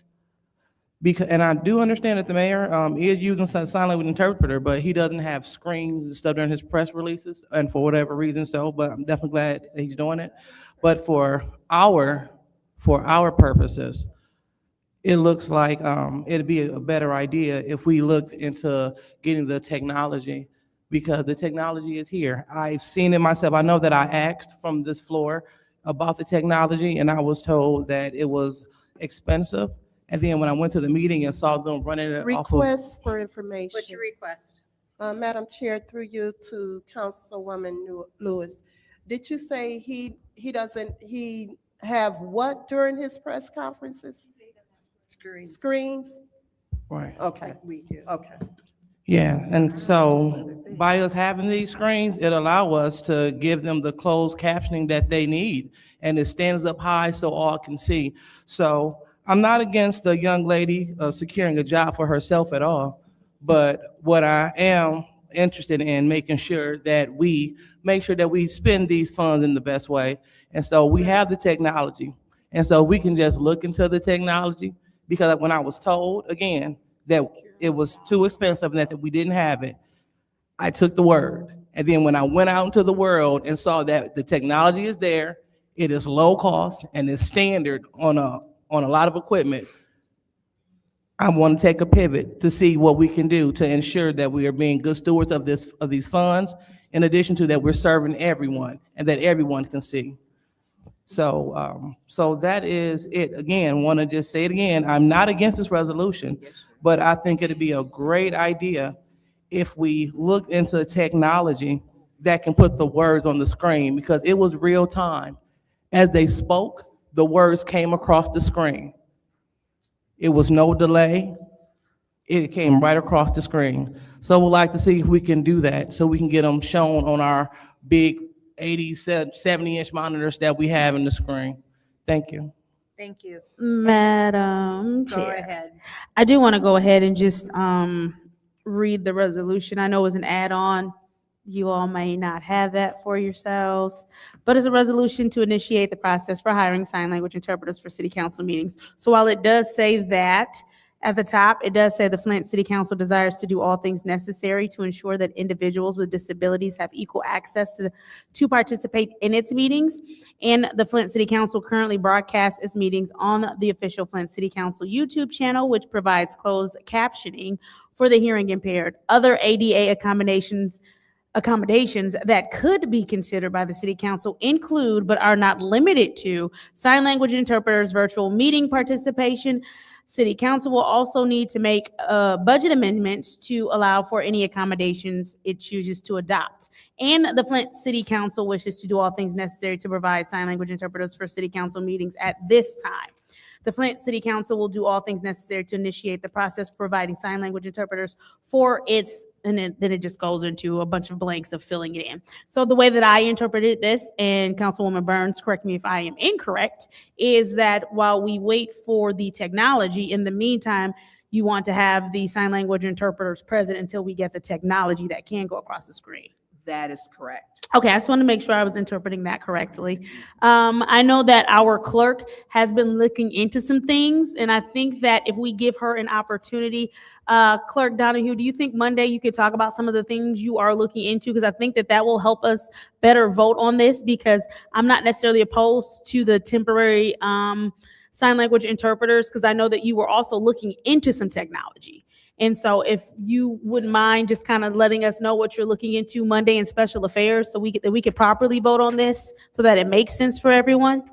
Because, and I do understand that the mayor is using sign language interpreter, but he doesn't have screens and stuff during his press releases, and for whatever reason so, but I'm definitely glad that he's doing it. But for our purposes, it looks like it'd be a better idea if we looked into getting the technology, because the technology is here. I've seen it myself. I know that I asked from this floor about the technology, and I was told that it was expensive. And then when I went to the meeting and saw them running it off of. Request for information. What's your request? Madam Chair, through you to Councilwoman Lewis. Did you say he have what during his press conferences? Screens? Right. Okay. We do. Okay. Yeah, and so by us having these screens, it allows us to give them the closed captioning that they need, and it stands up high so all can see. So I'm not against the young lady securing a job for herself at all, but what I am interested in making sure that we make sure that we spend these funds in the best way. And so we have the technology. And so we can just look into the technology, because when I was told, again, that it was too expensive and that we didn't have it, I took the word. And then when I went out into the world and saw that the technology is there, it is low cost and is standard on a lot of equipment, I want to take a pivot to see what we can do to ensure that we are being good stewards of these funds, in addition to that we're serving everyone and that everyone can see. So, so that is it. Again, want to just say it again, I'm not against this resolution, but I think it'd be a great idea if we look into technology that can put the words on the screen, because it was real time. As they spoke, the words came across the screen. It was no delay. It came right across the screen. So we'd like to see if we can do that, so we can get them shown on our big 80, 70-inch monitors that we have in the screen. Thank you. Thank you. Madam Go Chair. ahead. I do want to go ahead and just read the resolution. I know it's an add-on. You all may not have that for yourselves, but it's a resolution to initiate the process for hiring sign language interpreters for city council meetings. So while it does say that at the top, it does say the Flint City Council desires to do all things necessary to ensure that individuals with disabilities have equal access to participate in its meetings. And the Flint City Council currently broadcasts its meetings on the official Flint City Council YouTube channel, which provides closed captioning for the hearing impaired. Other ADA accommodations that could be considered by the city council include, but are not limited to, sign language interpreters, virtual meeting participation. City council will also need to make budget amendments to allow for any accommodations it chooses to adopt. And the Flint City Council wishes to do all things necessary to provide sign language interpreters for city council meetings at this time. The Flint City Council will do all things necessary to initiate the process of providing sign language interpreters for its, and then it just goes into a bunch of blanks of filling it in. So the way that I interpreted this, and Councilwoman Burns, correct me if I am incorrect, is that while we wait for the technology, in the meantime, you want to have the sign language interpreters present until we get the technology that can go across the screen. That is correct. Okay, I just want to make sure I was interpreting that correctly. I know that our clerk has been looking into some things, and I think that if we give her an opportunity, Clerk Donahue, do you think Monday you could talk about some of the things you are looking into? Because I think that that will help us better vote on this, because I'm not necessarily opposed to the temporary sign language interpreters, because I know that you were also looking into some technology. And so if you wouldn't mind just kind of letting us know what you're looking into Monday in special affairs, so we could properly vote on this so that it makes sense for everyone.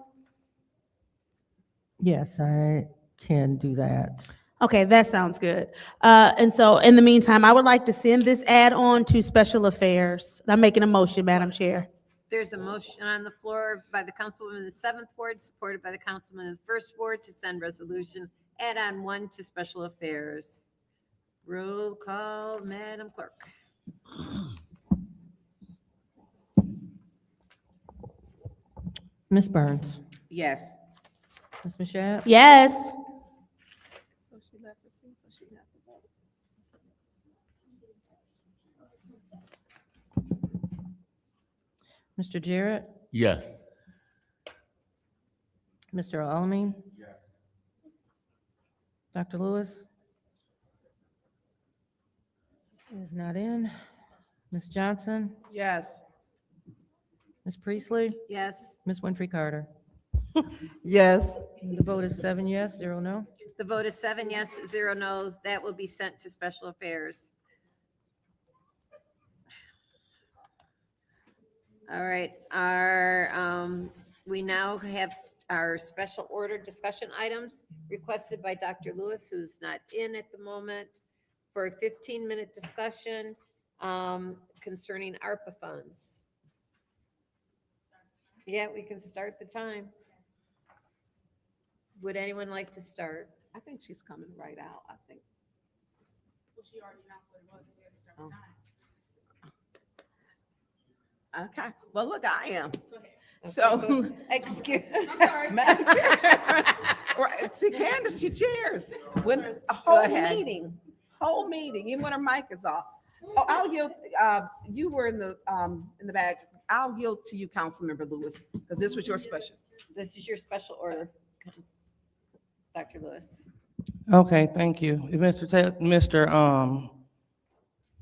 Yes, I can do that. Okay, that sounds good. And so in the meantime, I would like to send this add-on to special affairs. I'm making a motion, Madam Chair. There's a motion on the floor by the councilwoman in the 7th ward, supported by the councilman in the 1st ward, to send resolution add-on 1 to special affairs. Roll call, Madam Clerk. Ms. Burns? Yes. Ms. Mashat? Yes. Mr. Jarrett? Yes. Mr. Alamin? Yes. Dr. Lewis? Is not in. Ms. Johnson? Yes. Ms. Priestley? Yes. Ms. Winfrey Carter? Yes. The vote is 7 yes, 0 no. The vote is 7 yes, 0 no's. That will be sent to special affairs. All right, we now have our special order discussion items requested by Dr. Lewis, who's not in at the moment, for a 15-minute discussion concerning ARPA funds. Yeah, we can start the time. Would anyone like to start? I think she's coming right out, I think. Well, she already announced what it was. We have to start Oh. Okay, well, look, I am. Okay, So. excuse. I'm sorry. Right, see, Candace, she chairs. When a Go whole ahead. meeting, even when her mic is off. Oh, I'll yield, you were in the back. I'll yield to you, Councilmember Lewis, because this was your special. This is your special order. Dr. Lewis. Okay, thank you. If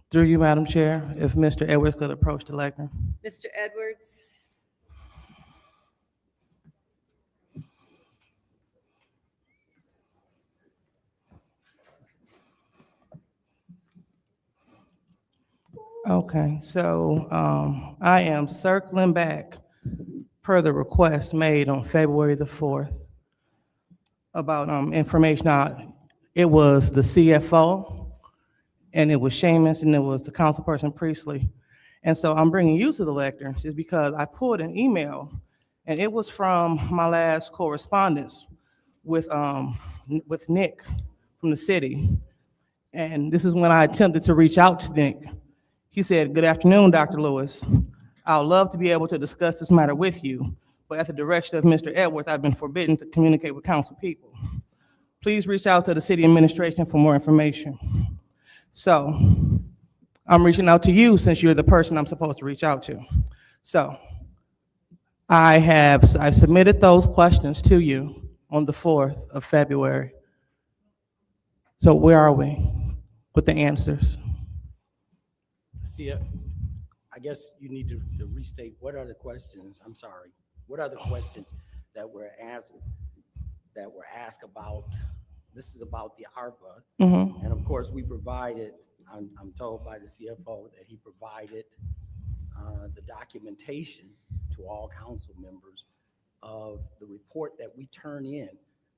through you, Madam Chair, if Mr. Edwards could approach the lectern. Mr. Edwards. Okay, so I am circling back per the request made on February the 4th about information. It was the CFO, and it was Seamus, and it was the councilperson Priestley. And so I'm bringing you to the lectern just because I pulled an email, and it was from my last correspondence with Nick from the city. And this is when I attempted to reach out to Nick. He said, "Good afternoon, Dr. Lewis. I would love to be able to discuss this matter with you, but at the direction of Mr. Edwards, I've been forbidden to communicate with council people. Please reach out to the city administration for more information." So I'm reaching out to you since you're the person I'm supposed to reach out to. So I've submitted those questions to you on the 4th of February. So where are we with the answers? See, I guess you need to restate, what are the questions? I'm sorry. What are the questions that were asked about? This is about the ARPA. Mhm. And of course, we provided, I'm told by the CFO that he provided the documentation to all council members of the report that we turn in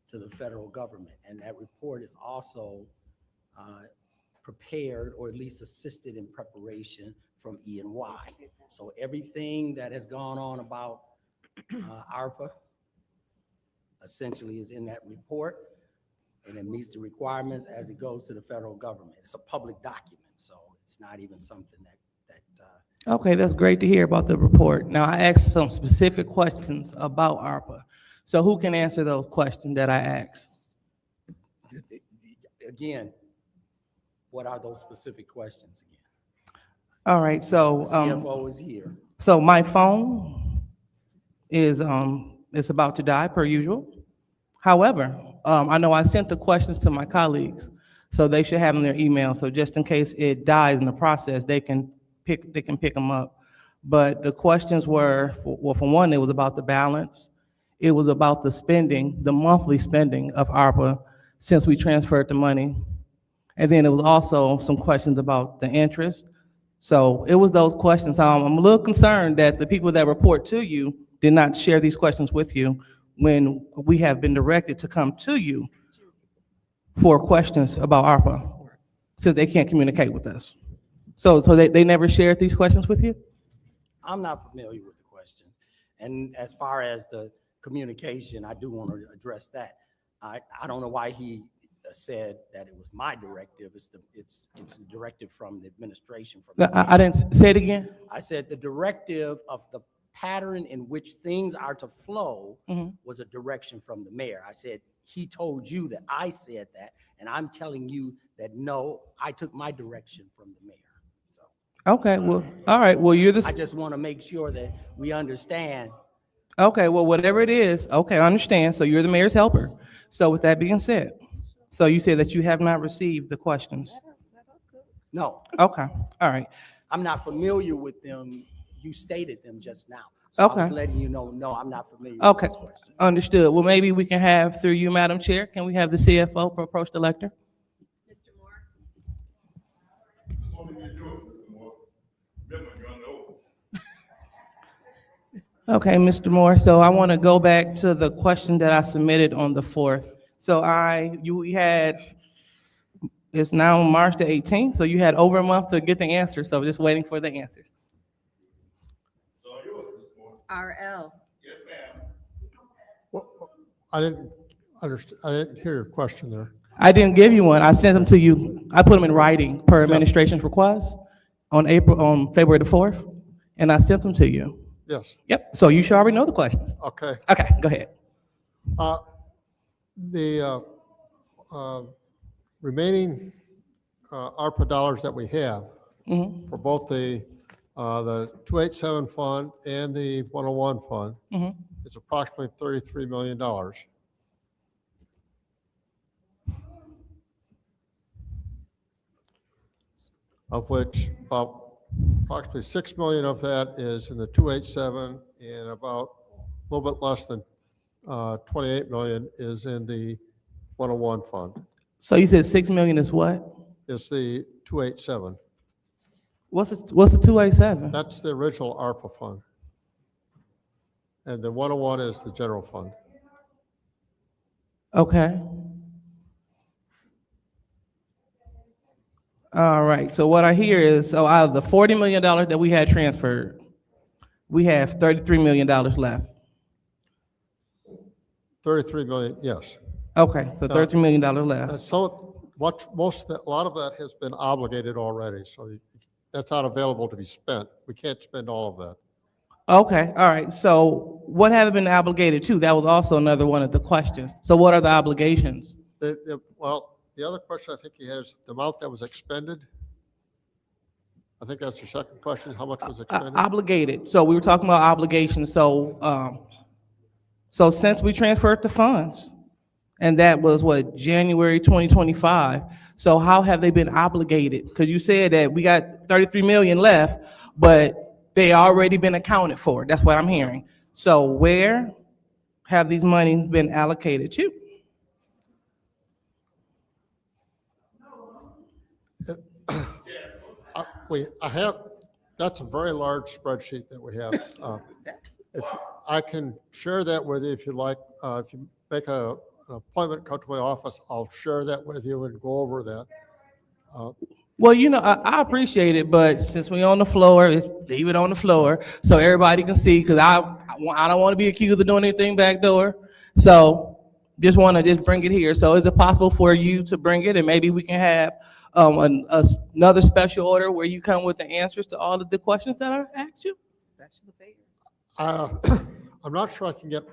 to the federal government. And that report is also prepared, or at least assisted in preparation, from E&Y. So everything that has gone on about ARPA essentially is in that report, and it meets the requirements as it goes to the federal government. It's a public document, so it's not even something that Okay, that's great to hear about the report. Now, I asked some specific questions about ARPA. So who can answer those questions that I asked? Again, what are those specific questions again? All right, so The CFO is here. So my phone is about to die per usual. However, I know I sent the questions to my colleagues, so they should have them in their email. So just in case it dies in the process, they can pick them up. But the questions were, for one, it was about the balance. It was about the spending, the monthly spending of ARPA since we transferred the money. And then it was also some questions about the interest. So it was those questions. I'm a little concerned that the people that report to you did not share these questions with you when we have been directed to come to you for questions about ARPA, since they can't communicate with us. So they never shared these questions with you? I'm not familiar with the questions. And as far as the communication, I do want to address that. I don't know why he said that it was my directive. It's a directive from the administration. I didn't say it again. I said the directive of the pattern in which things are to flow was a direction from the mayor. I said, he told you that I said that, and I'm telling you that no, I took my direction from the mayor. Okay, well, all right, well, you're I just want to make sure that we understand. Okay, well, whatever it is, okay, I understand. So you're the mayor's helper. So with that being said, so you said that you have not received the questions? No. Okay, all right. I'm not familiar with them. You stated them just now. So I was Okay. letting you know, no, I'm not familiar with Okay, those questions. understood. Well, maybe we can have, through you, Madam Chair, can we have the CFO approach the lectern? Okay, Mr. Moore, so I want to go back to the question that I submitted on the 4th. So we had, it's now March the 18th, so you had over a month to get the answer, so just waiting for the answers. RL. I didn't understand, I didn't hear your question there. I didn't give you one. I sent them to you. I put them in writing per administration's request on February the 4th, and I sent them to you. Yes. Yep, so you should already know the questions. Okay. Okay, go ahead. The remaining ARPA dollars that we have for both the 287 fund and the 101 fund is approximately $33 million. of which about approximately 6 million of that is in the 287, and about a little bit less than 28 million is in the 101 fund. So you said 6 million is what? Is the 287. What's the 287? That's the original ARPA fund. And the 101 is the general fund. Okay. All right, so what I hear is, so out of the $40 million that we had transferred, we have $33 million left. 33 million, yes. Okay, so $33 million left. So a lot of that has been obligated already, so that's not available to be spent. We can't spend all of that. Okay, all right, so what have it been obligated to? That was also another one of the questions. So what are the obligations? Well, the other question I think he has, the amount that was expended. I think that's your second question, how much was expended? Obligated, so we were talking about obligations, so since we transferred the funds, and that was what, January 2025, so how have they been obligated? Because you said that we got 33 million left, but they already been accounted for, that's what I'm hearing. So where have these monies been allocated to? That's a very large spreadsheet that we have. If I can share that with you if you like, if you make an appointment, come to my office, I'll share that with you and go over that. Well, you know, I appreciate it, but since we're on the floor, leave it on the floor so everybody can see, because I don't want to be accused of doing anything backdoor. So just want to just bring it here. So is it possible for you to bring it, and maybe we can have another special order where you come with the answers to all of the questions that I asked you? I'm not sure I can get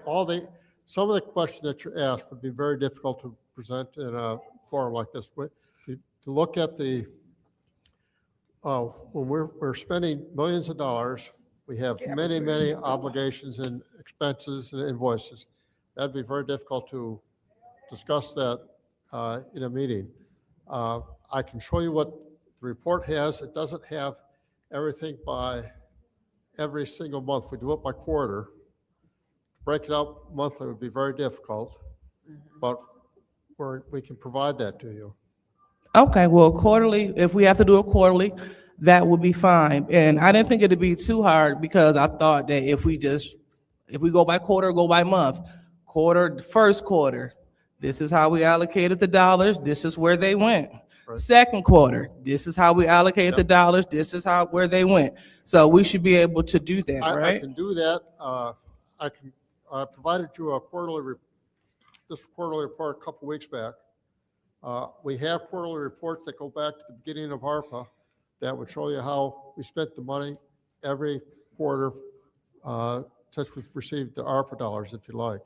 some of the questions that you asked would be very difficult to present in a forum like this. To look at when we're spending millions of dollars, we have many obligations and expenses and invoices. That'd be very difficult to discuss that in a meeting. I can show you what the report has. It doesn't have everything by every single month. We do it by quarter. To break it out monthly would be very difficult, but we can provide that to you. Okay, well, quarterly, if we have to do it quarterly, that would be fine. And I didn't think it'd be too hard, because I thought that if we go by quarter, go by month, first quarter, this is how we allocated the dollars, this is where they went. Right. Second quarter, this is how we allocated the dollars, this is where they went. So we should be able to do that, right? I can do that. I provided you this quarterly report a couple weeks back. We have quarterly reports that go back to the beginning of ARPA that would show you how we spent the money every quarter since we've received the ARPA dollars, if you like.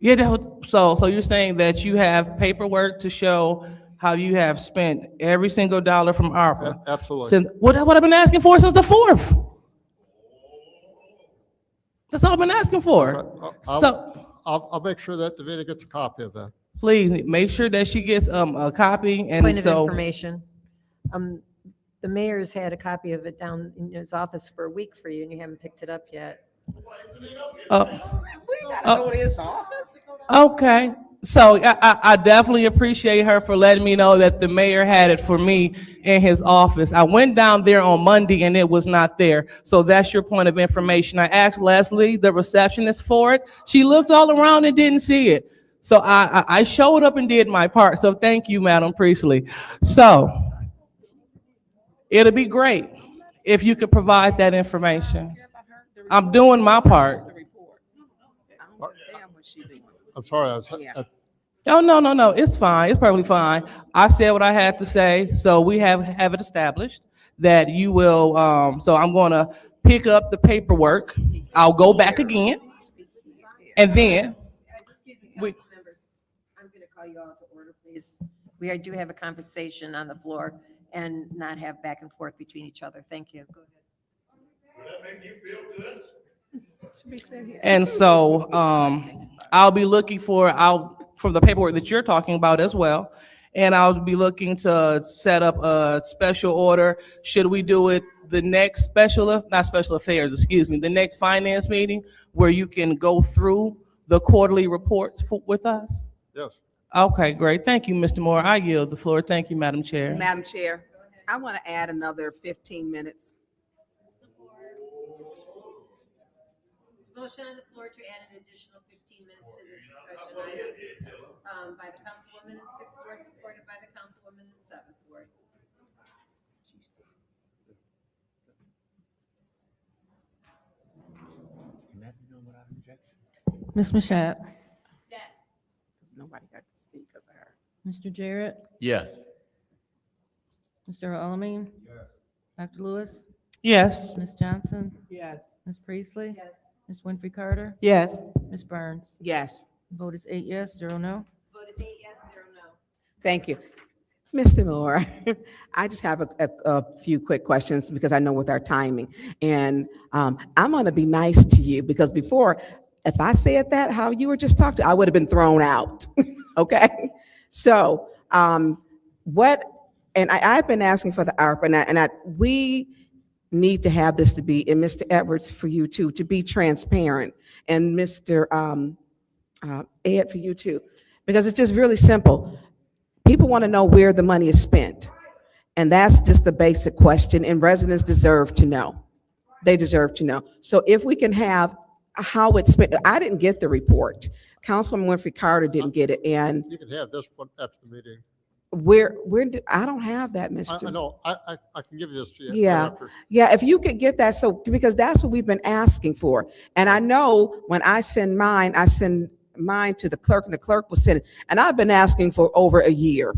Yeah, so you're saying that you have paperwork to show how you have spent every single dollar from ARPA? Absolutely. What I've been asking for since the 4th. That's all I've been asking for. I'll make sure that Davina gets a copy of that. Please make sure that she gets a copy. And Point of information. The mayor's had a copy of it down in his office for a week for you, and you haven't picked it up yet. We gotta go to his office. Okay, so I definitely appreciate her for letting me know that the mayor had it for me in his office. I went down there on Monday and it was not there. So that's your point of information. I asked Leslie, the receptionist, for it. She looked all around and didn't see it. So I showed up and did my part. So thank you, Madam Priestley. So it'll be great if you could provide that information. I'm doing my part. I'm sorry. Oh, no, it's fine. It's perfectly fine. I said what I had to say, so we have it established that you will, so I'm gonna pick up the paperwork. I'll go back again, and then. I'm gonna call you all to order, please. We do have a conversation on the floor and not have back and forth between each other. Thank you. Go ahead. Will that make you feel good? And so I'll be looking for the paperwork that you're talking about as well. and I'll be looking to set up a special order. Should we do it the next not special affairs, excuse me, the next finance meeting where you can go through the quarterly reports with us? Yes. Okay, great. Thank you, Mr. Moore. I yield the floor. Thank you, Madam Chair. Madam Chair, I want to add another 15 minutes. Motion on the floor to add an additional 15 minutes to this discussion item by the Councilwoman in the 6th Ward, supported by the Councilwoman in the 7th Ward. Ms. Mashat? Yes. Nobody got to speak because of her. Mr. Jarrett? Yes. Mr. Alamin? Yes. Dr. Lewis? Yes. Ms. Johnson? Yes. Ms. Priestley? Yes. Ms. Winfrey Carter? Yes. Ms. Burns? Yes. Vote is 8 yes, 0 no. Vote is 8 yes, 0 no. Thank you. Mr. Moore, I just have a few quick questions because I know with our timing. And I'm going to be nice to you because before, if I said that, how you were just talking, I would have been thrown out. Okay? So I've been asking for the ARPA, we need to have this to be, and Mr. Edwards for you too, to be transparent, and Mr. Ed for you too, because it's just really simple. People want to know where the money is spent, and that's just the basic question, and residents deserve to know. They deserve to know. So if we can have how it's spent, I didn't get the report. Councilwoman Winfrey Carter didn't get it, and You can have this one after the meeting. I don't have that, I Mr. know, I can give you this to you. right Yeah, after. yeah, if you could get that, so, because that's what we've been asking for. And I know when I send mine to the clerk, and the clerk will send it. And I've been asking for over a year.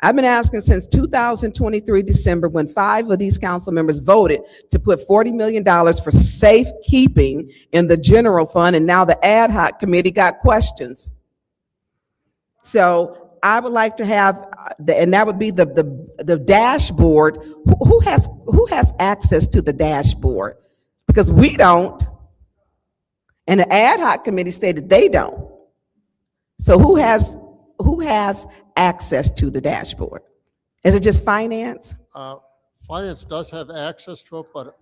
I've been asking since 2023 December, when 5 of these council members voted to put $40 million for safekeeping in the general fund, and now the ad hoc committee got questions. So I would like to have, and that would be the dashboard. Who has access to the dashboard? Because we don't. And the ad hoc committee stated they don't. So who has access to the dashboard? Is it just finance? Finance does have access to it, but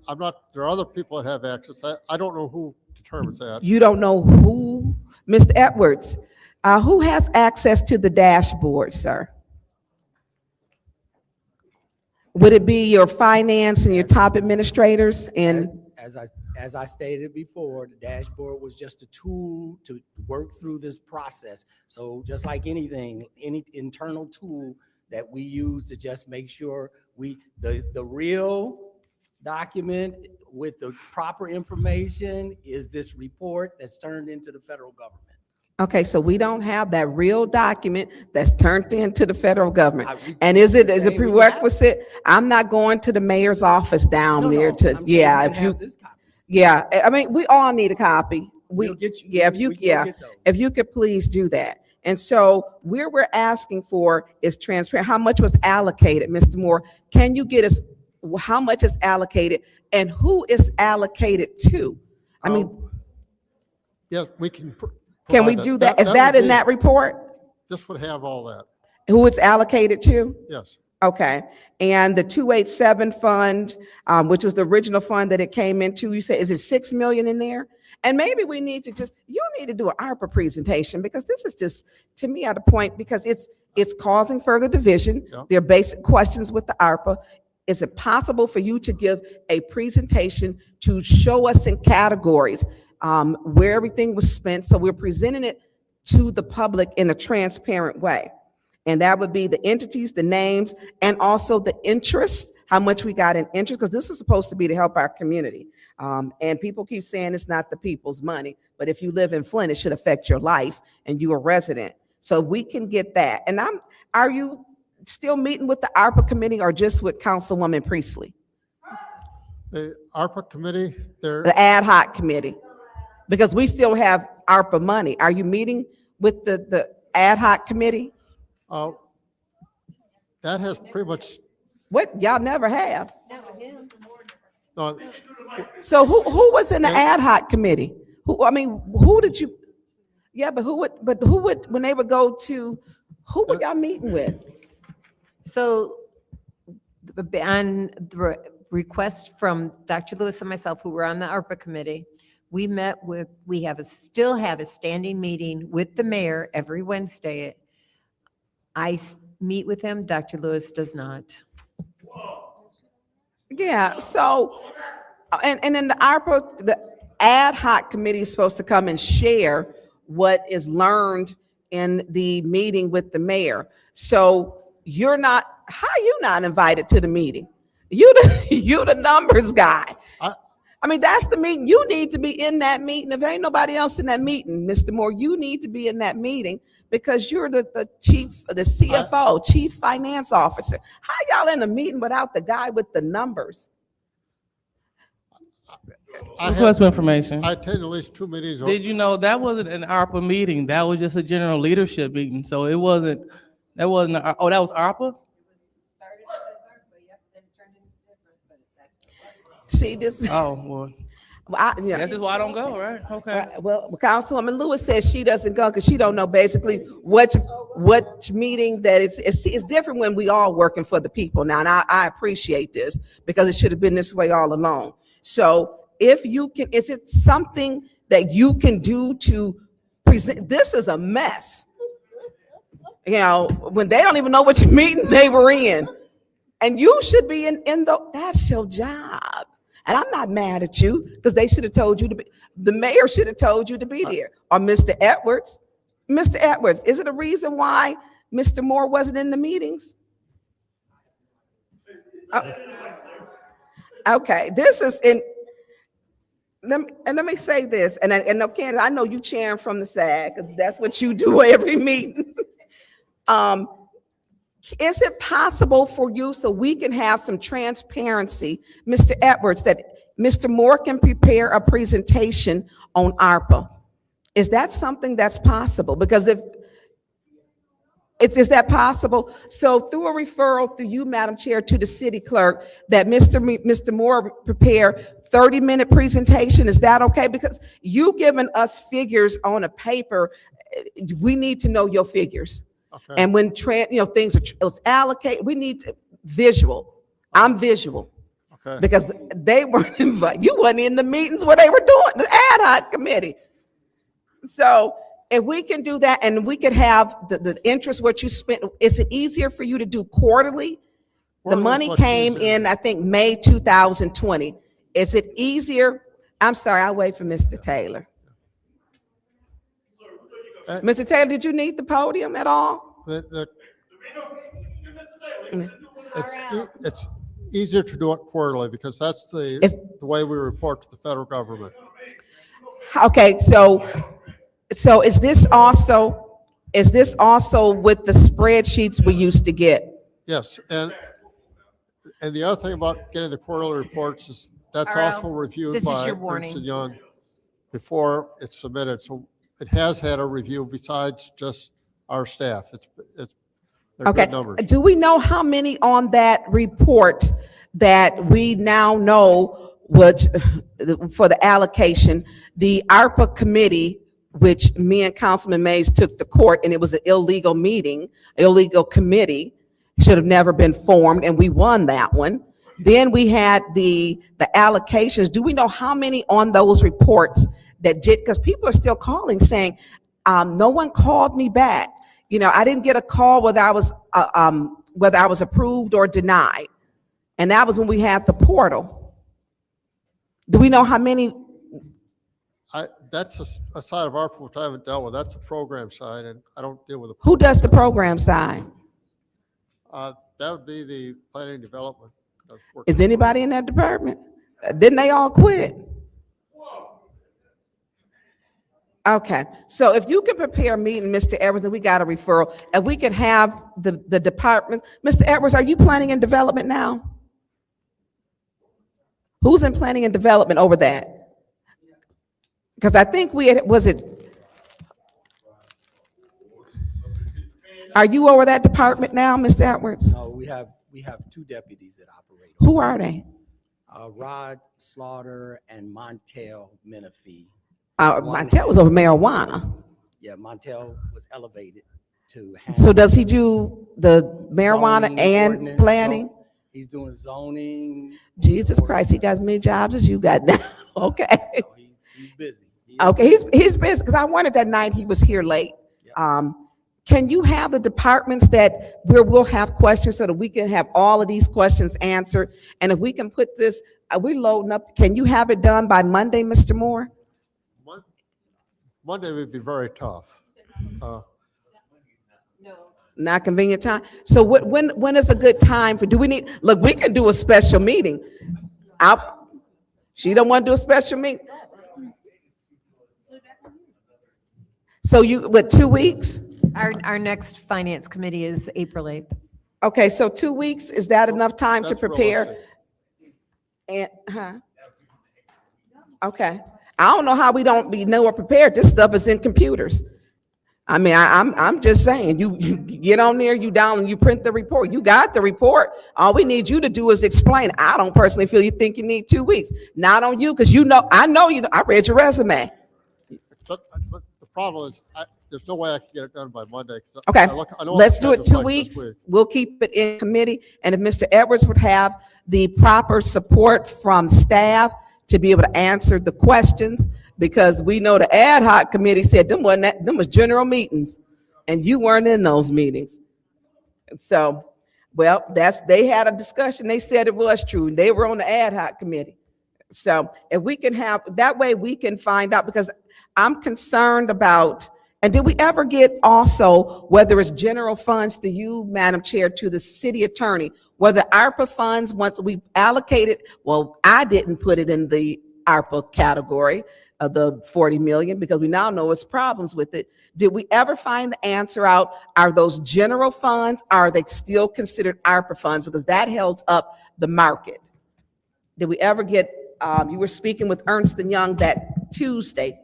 there are other people that have access. I don't know who determines that. You don't know who? Mr. Edwards, who has access to the dashboard, sir? Would it be your finance and your top administrators and? As I stated before, the dashboard was just a tool to work through this process. So just like anything, any internal tool that we use to just make sure the real document with the proper information is this report that's turned into the federal government. Okay, so we don't have that real document that's turned into the federal government. And is it a prerequisite? I'm not going to the mayor's office down there to, yeah, if you, yeah, I mean, we all need a copy. If you could please do that. And so where we're asking for is transparent. How much was allocated, Mr. Moore? Can you get us how much is allocated and who is allocated to? I mean, Yes, we can. Can we do that? Is that in that report? This would have all that. Who it's allocated to? Yes. Okay. And the 287 fund, which was the original fund that it came into, you say, is it 6 million in there? And maybe we need to you need to do an ARPA presentation, because this is just, to me, at a point, because it's causing further division. Yeah. There are basic questions with the ARPA. Is it possible for you to give a presentation to show us in categories where everything was spent, so we're presenting it to the public in a transparent way? And that would be the entities, the names, and also the interest, how much we got in interest, because this is supposed to be to help our community. And people keep saying it's not the people's money, but if you live in Flint, it should affect your life and you're a resident. So we can get that. And are you still meeting with the ARPA committee or just with Councilwoman Priestley? The ARPA committee, The ad hoc committee? Because we still have ARPA money. Are you meeting with the ad hoc committee? that has pretty much, What, y'all never have? no, So who was in the ad hoc committee? Who did you, yeah, but who would, when they would go to, Who were y'all meeting with? So on the request from Dr. Lewis and myself, who were on the ARPA committee, we still have a standing meeting with the mayor every Wednesday. I meet with him, Dr. Lewis does not. Yeah, so, and then the ARPA, the ad hoc committee is supposed to come and share what is learned in the meeting with the mayor. So you're not, how are you not invited to the meeting? You the numbers guy. I mean, that's the meeting. You need to be in that meeting. If ain't nobody else in that meeting, Mr. Moore, you need to be in that meeting because you're the chief, the CFO, chief finance officer. How y'all in a meeting without the guy with the numbers? Request for information. I attended at least 2 meetings. Did you know that wasn't an ARPA meeting? That was just a general leadership meeting. So it wasn't, that wasn't, oh, that was ARPA? See this? Oh, well. Yeah. That's just why I don't go, right? Okay. Well, Councilwoman Lewis says she doesn't go because she don't know basically what meeting that it's different when we all working for the people now. And I appreciate this because it should have been this way all along. So if you can, is it something that you can do to present? This is a mess. You know, when they don't even know which meeting they were in. And you should be that's your job. And I'm not mad at you because they should have told you to be, the mayor should have told you to be there. Or Mr. Edwards. Mr. Edwards, is it a reason why Mr. Moore wasn't in the meetings? Okay, this is in, let me say this, and Candace, I know you cheering from the side because that's what you do every meeting. Is it possible for you, so we can have some transparency, Mr. Edwards, that Mr. Moore can prepare a presentation on ARPA? Is that something that's possible? Because is that possible? So through a referral through you, Madam Chair, to the city clerk, that Mr. Moore prepare 30-minute presentation, is that okay? Because you giving us figures on a paper, we need to know your figures. Okay. And when things are allocated, we need visual. I'm visual. Okay. Because they weren't invited. You weren't in the meetings where they were doing the ad hoc committee. So if we can do that and we could have the interest, what you spent, is it easier for you to do quarterly? The money came in, I think, May 2020. Is it easier? I'm sorry, I'll wait for Mr. Taylor. Mr. Taylor, did you need the podium at all? It's easier to do it quarterly because that's the way we report to the federal government. Okay, so is this also with the spreadsheets we used to get? Yes, and the other thing about getting the quarterly reports is that's also reviewed by Ernst & Young before it's submitted. So it has had a review besides just our staff. They're Okay. good numbers. Do we know how many on that report that we now know for the allocation, the ARPA committee, which me and Councilman Mays took to court, and it was an illegal meeting, illegal committee, should have never been formed, and we won that one. Then we had the allocations. Do we know how many on those reports that did, because people are still calling saying, no one called me back. You know, I didn't get a call whether I was approved or denied. And that was when we had the portal. Do we know how many? That's a side of ARPA which I haven't dealt with. That's the program side, and I don't deal with the. Who does the program side? That would be the planning and development. Is anybody in that department? Didn't they all quit? Okay, so if you can prepare a meeting, Mr. Edwards, and we got a referral, and we can have the department. Mr. Edwards, are you planning and development now? Who's in planning and development over that? Because I think are you over that department now, Mr. Edwards? No, we have two deputies that operate. Who are they? Rod Slaughter and Montel Menifee. Montel was over marijuana. Yeah, Montel was elevated. to handle. So does he do the marijuana zoning and ordinance, planning? He's doing zoning. Jesus Christ, he got as many jobs as you got now. Okay. So he's busy. He is Okay, busy. he's busy, because I wondered that night he was here late. Can you have the departments that where we'll have questions so that we can have all of these questions answered? And if we can put this, we loading up, can you have it done by Monday, Mr. Moore? Monday would be very tough. Not convenient time? So when is a good time for, do we need, look, we can do a special meeting. She don't want to do a special meeting? So what, 2 weeks? Our next finance committee is April 8th. Okay, so 2 weeks, is that enough time to That's prepare? And, okay. I don't know how we don't be nowhere prepared. This stuff is in computers. I mean, I'm just saying, you get on there, you down and you print the report. You got the report. All we need you to do is explain. I don't personally feel you think you need 2 weeks. Not on you, because I know you, I read your resume. But the problem is, there's no way I can get it done by Monday. 'Cause Okay, I know let's the do it schedule's 2 like this weeks. week. We'll keep it in committee. And if Mr. Edwards would have the proper support from staff to be able to answer the questions, because we know the ad hoc committee said them was general meetings, and you weren't in those meetings. So, well, they had a discussion. They said it was true. They were on the ad hoc committee. So if we can have, that way we can find out, because I'm concerned about, and did we ever get also, whether it's general funds to you, Madam Chair, to the city attorney, whether ARPA funds, once we allocated, well, I didn't put it in the ARPA category of the 40 million, because we now know it's problems with it. Did we ever find the answer out? Are those general funds, are they still considered ARPA funds? Because that held up the market. Did we ever get, you were speaking with Ernst & Young that Tuesday.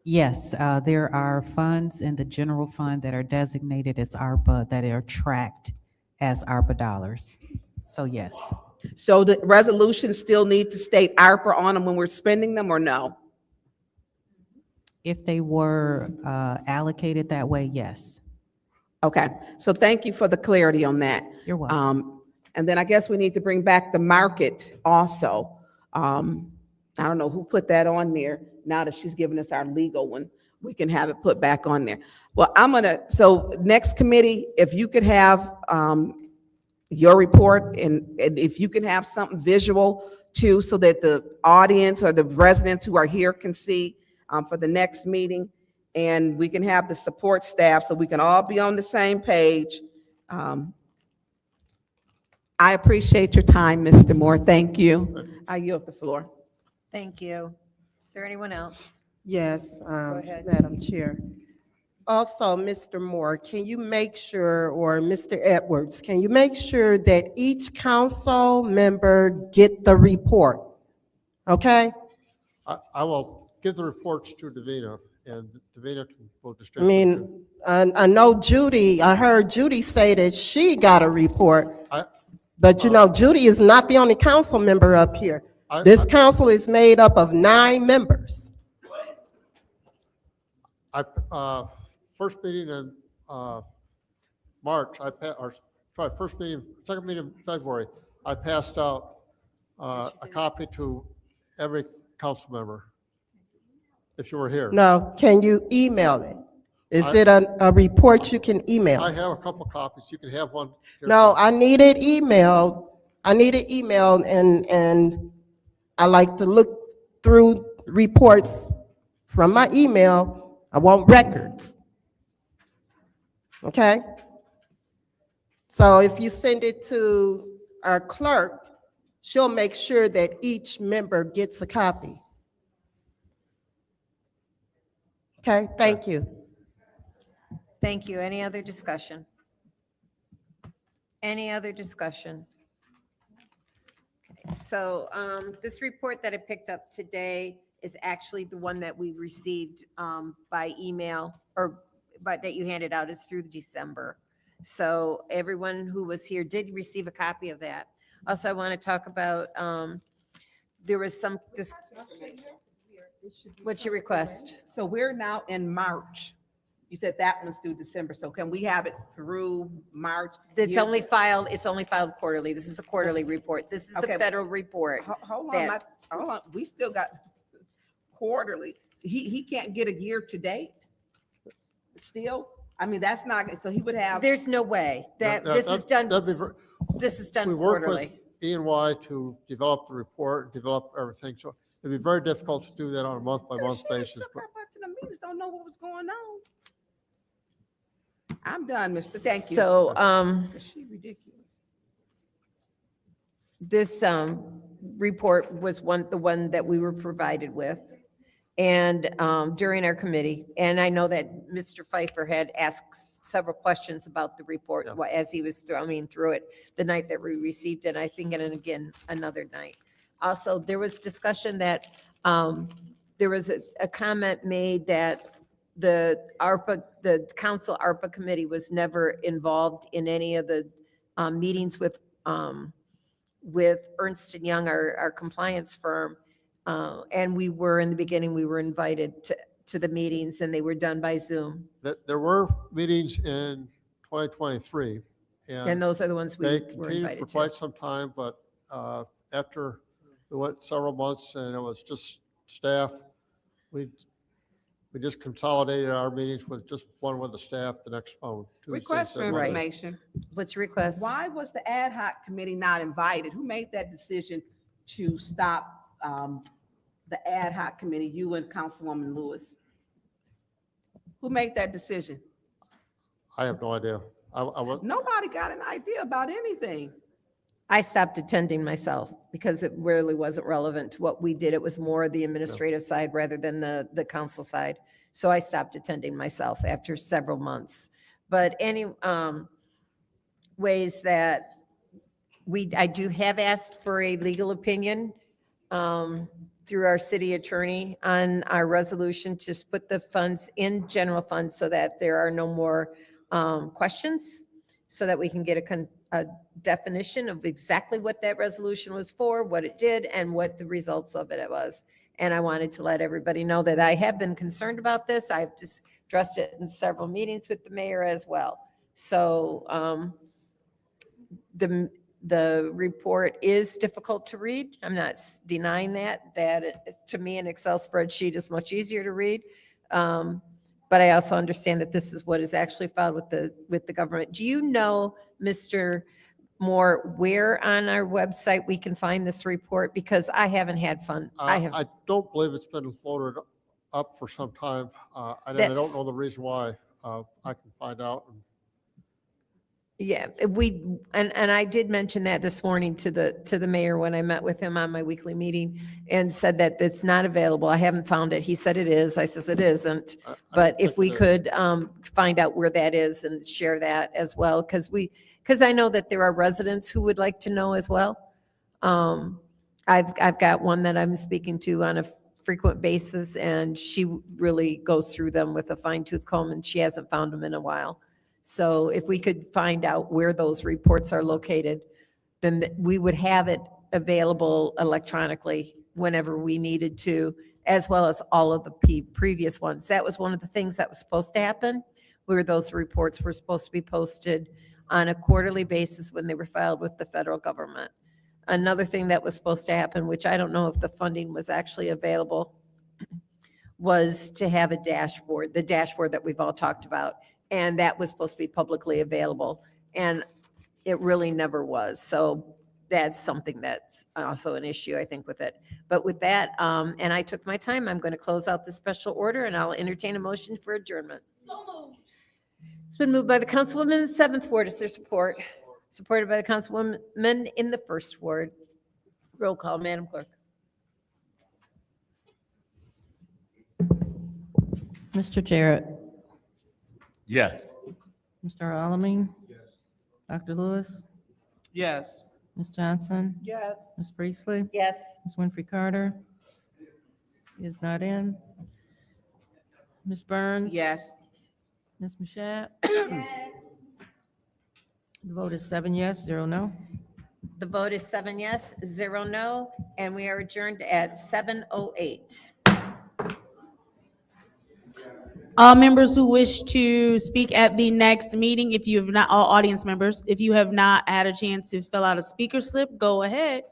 Yes, there are funds in the general fund that are designated as ARPA that are tracked as ARPA dollars. So yes. So the resolutions still need to state ARPA on them when we're spending them, or no? If they were allocated that way, yes. Okay, so thank you for the clarity on that. You're welcome. And then I guess we need to bring back the market also. I don't know who put that on there. Now that she's given us our legal one, we can have it put back on there. Well, so next committee, if you could have your report, and if you can have something visual too, so that the audience or the residents who are here can see for the next meeting, and we can have the support staff so we can all be on the same page. I appreciate your time, Mr. Moore. Thank you. I yield the floor. Thank you. Is there anyone else? Yes, ahead. Madam Chair. Also, Mr. Moore, can you make sure, or Mr. Edwards, can you make sure that each council member get the report? Okay? I will give the reports to Davina, and Davina will I distribute them. mean, I know Judy, I heard Judy say that she got a report, but you know, Judy is not the only council member up here. This council is made up of 9 members. First meeting in March, second meeting in February, I passed out a copy to every council member, if you were here. No, can you email it? Is it a report you can email? I have a couple copies. You can have one. here. No, I need it emailed. I need it emailed, and I like to look through reports from my email. I want records. Okay? So if you send it to our clerk, she'll make sure that each member gets a copy. Okay, thank you. Thank you. Any other discussion? Any other discussion? Okay, so this report that I picked up today is actually the one that we received by email, or that you handed out is through December. So everyone who was here did receive a copy of that. Also, I want to talk about, there was some, what's your request? So we're now in March. You said that one's due December, so can we have it through March? It's only filed quarterly. This is the quarterly report. This is the Okay. federal report. Hold on, that- hold on, we still got quarterly. He can't get a year to date? Still? I mean, that's not, so he would have. There's no way that Yeah, this is done, that'd be ver- this is We done work with quarterly. E&Y to develop the report, develop everything, so it'd be very difficult to do that on a month-by-month basis. Took her butt to the meetings, don't know what was going on. I'm done, mister, thank you. So, She ridiculous. this report was the one that we were provided with. And during our committee, and I know that Mr. Pfeiffer had asked several questions about the report as he was thrumming through it the night that we received it, I think, and again, another night. Also, there was discussion that there was a comment made that the council ARPA committee was never involved in any of the meetings with Ernst & Young, our compliance firm. And we were, in the beginning, we were invited to the meetings, and they were done by Zoom. There were meetings in 2023. And those are the ones we They were continued invited for to. quite some time, but after we went several months and it was just staff, we just consolidated our meetings with just one with the staff the next phone. Request for information. What's your request? Why was the ad hoc committee not invited? Who made that decision to stop the ad hoc committee, you and Councilwoman Lewis? Who made that decision? I have no idea. Nobody got an idea about anything. I stopped attending myself because it really wasn't relevant to what we did. It was more the administrative side rather than the council side. So I stopped attending myself after several months. But any ways that I do have asked for a legal opinion through our city attorney on our resolution to put the funds in general fund so that there are no more questions, so that we can get a definition of exactly what that resolution was for, what it did, and what the results of it was. And I wanted to let everybody know that I have been concerned about this. I've just addressed it in several meetings with the mayor as well. So the report is difficult to read. I'm not denying to me, an Excel spreadsheet is much easier to read. But I also understand that this is what is actually filed with the government. Do you know, Mr. Moore, where on our website we can find this report? Because I haven't had fun. I don't believe it's been floated up for some time. And I don't know the reason why. I can find out. Yeah, and I did mention that this morning to the mayor when I met with him on my weekly meeting, and said that it's not available. I haven't found it. He said it is. I says it isn't. But if we could find out where that is and share that as well, because I know that there are residents who would like to know as well. I've got one that I'm speaking to on a frequent basis, and she really goes through them with a fine-tooth comb, and she hasn't found them in a while. So if we could find out where those reports are located, then we would have it available electronically whenever we needed to, as well as all of the previous ones. That was one of the things that was supposed to happen, where those reports were supposed to be posted on a quarterly basis when they were filed with the federal government. Another thing that was supposed to happen, which I don't know if the funding was actually available, was to have a dashboard, the dashboard that we've all talked about. And that was supposed to be publicly available, and it really never was. So that's something that's also an issue, I think, with it. But with that, and I took my time, I'm going to close out the special order, and I'll entertain a motion for adjournment. It's been moved by the Councilwoman in the 7th Ward. Is there support? Supported by the Councilwoman in the 1st Ward. Roll call, Madam Clerk. Mr. Jarrett, Yes. Mr. Alamin? Yes. Dr. Lewis? Yes. Ms. Johnson? Yes. Ms. Priestley? Yes. Ms. Winfrey Carter? Is not in. Ms. Burns? Yes. Ms. Mashat? The vote is 7 yes, 0 no. The vote is 7 yes, 0 no, and we are adjourned at 7:08. All members who wish to speak at the next meeting, if you have not, all audience members, if you have not had a chance to fill out a speaker slip, go ahead.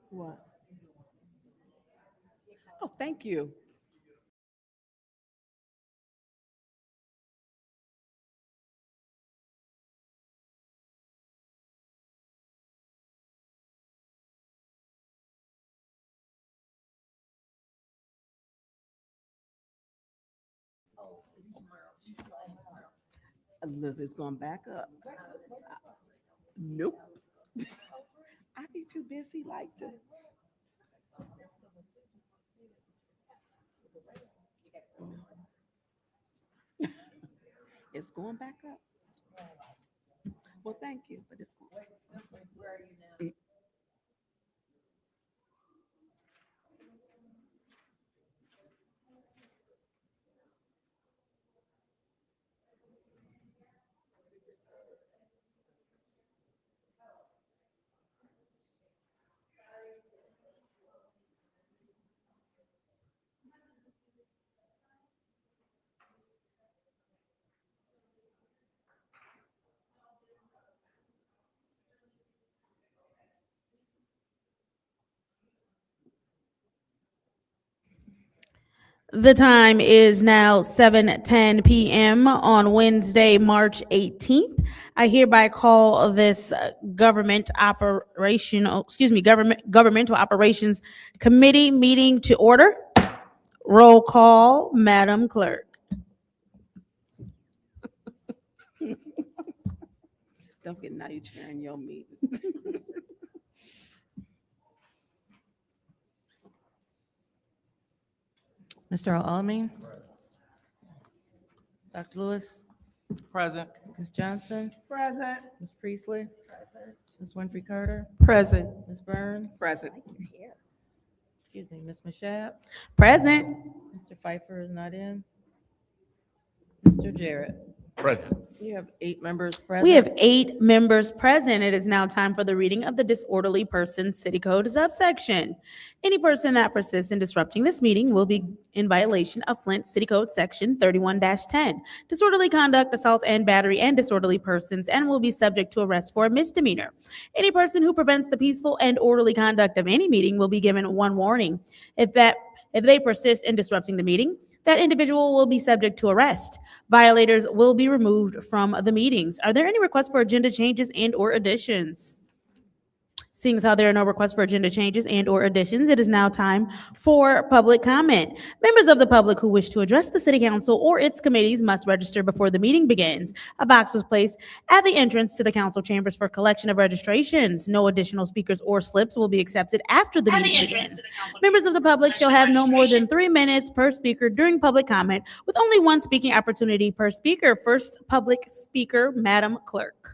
What? Oh, thank you. Lizzie's going back up. Nope. I'd be too busy like to. It's going back up. Well, thank you, but it's going. The time is now 7:10 p.m. on Wednesday, March 18th. I hereby call this governmental operations committee meeting to order. Roll call, Madam Clerk. Don't get now you're chairing your meeting. Mr. Al-Alamin? Dr. Lewis? Present. Ms. Johnson? Present. Ms. Priestley? Ms. Winfrey Carter? Present. Ms. Burns? Present. Excuse me, Ms. Mashat? Present. Mr. Pfeiffer is not in. Mr. Jarrett? Present. You have 8 members present. We have 8 members present. It is now time for the reading of the disorderly person city code subsection. Any person that persists in disrupting this meeting will be in violation of Flint City Code Section 31-10, disorderly conduct, assault and battery, and disorderly persons, and will be subject to arrest for a misdemeanor. Any person who prevents the peaceful and orderly conduct of any meeting will be given 1 warning. If they persist in disrupting the meeting, that individual will be subject to arrest. Violators will be removed from the meetings. Are there any requests for agenda changes and/or additions? Seeing as how there are no requests for agenda changes and/or additions, it is now time for public comment. Members of the public who wish to address the city council or its committees must register before the meeting begins. A box was placed at the entrance to the council chambers for collection of registrations. No additional speakers or slips will be accepted after the meeting begins. Members of the public shall have no more than 3 minutes per speaker during public comment, with only 1 speaking opportunity per speaker. First public speaker, Madam Clerk.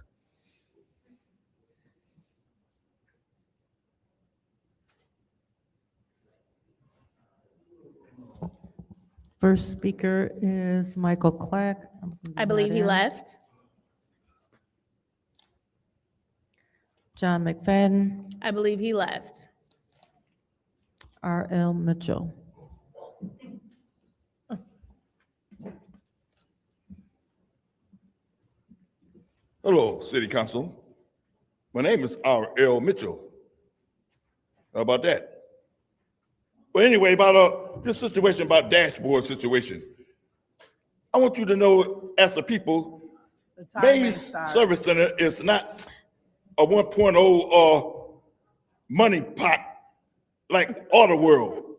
First speaker is Michael Clack. I believe he left. John McFadden, I believe he left. R.L. Mitchell. Hello, City Council. My name is R.L. Mitchell. How about that? But anyway, about this situation, about dashboard situation, I want you to know, as the people, Mays Service Center is not a 1.0 money pot like Auto World.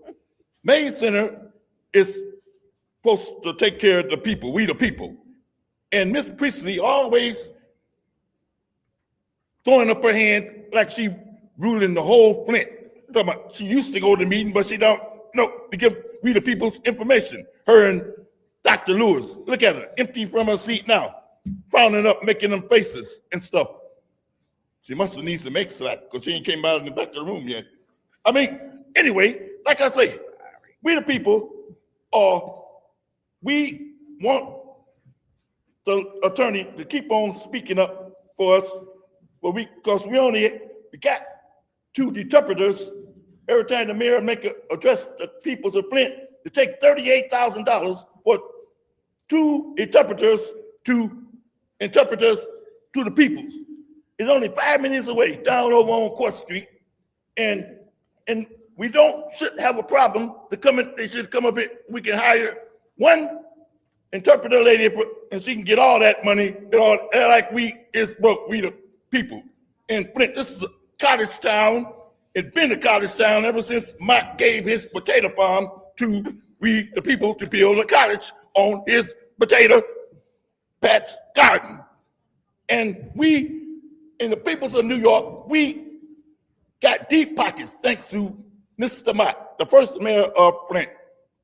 Mays Center is supposed to take care of the people, we the people. And Miss Priestley always throwing up her hand like she ruling the whole Flint. Talking about she used to go to the meeting, but she don't know to give we the people's information. Her and Dr. Lewis, look at her, empty from her seat now, frowning up, making them faces and stuff. She must have needs some extra because she ain't came out in the back of the room yet. I mean, anyway, like I say, we the people, we want the attorney to keep on speaking up for us, but because we got 2 interpreters every time the mayor address the people of Flint, to take $38,000 for two interpreters to the peoples. It's only 5 minutes away, down over on Court Street, and we should have a problem. They should come up here. We can hire one interpreter lady, and she can get all that money. Like it's broke. We the people in Flint. This is a cottage town. It's been a cottage town ever since Mike gave his potato farm to we the people to build a cottage on his potato patch garden. And we, in the peoples of New York, we got deep pockets thanks to Mr. Mott, the first mayor of Flint,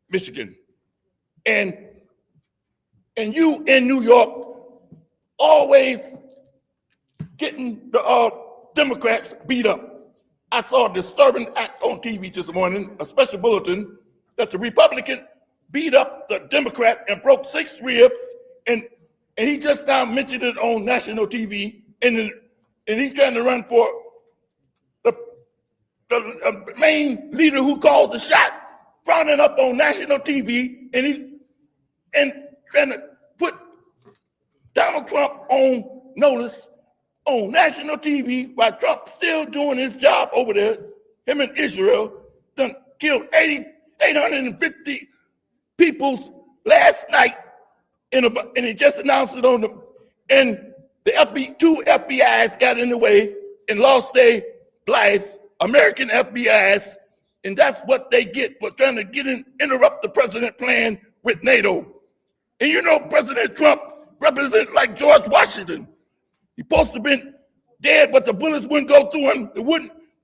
Michigan. And you in New York always getting the Democrats beat up. I saw a disturbing act on TV this morning, a special bulletin, that the Republican beat up the Democrat and broke 6 ribs, and he just now mentioned it on national TV, and he's trying to run for the main leader who called the shot, frowning up on national TV, and trying to put Donald Trump on notice on national TV while Trump still doing his job over there. Him in Israel done killed 850 people last night, and he just announced it on and the two FBIs got in the way and lost their lives, American FBIs, and that's what they get for trying to interrupt the president plan with NATO. And you know President Trump represents like George Washington. He's supposed to have been dead, but the bullets wouldn't go through him.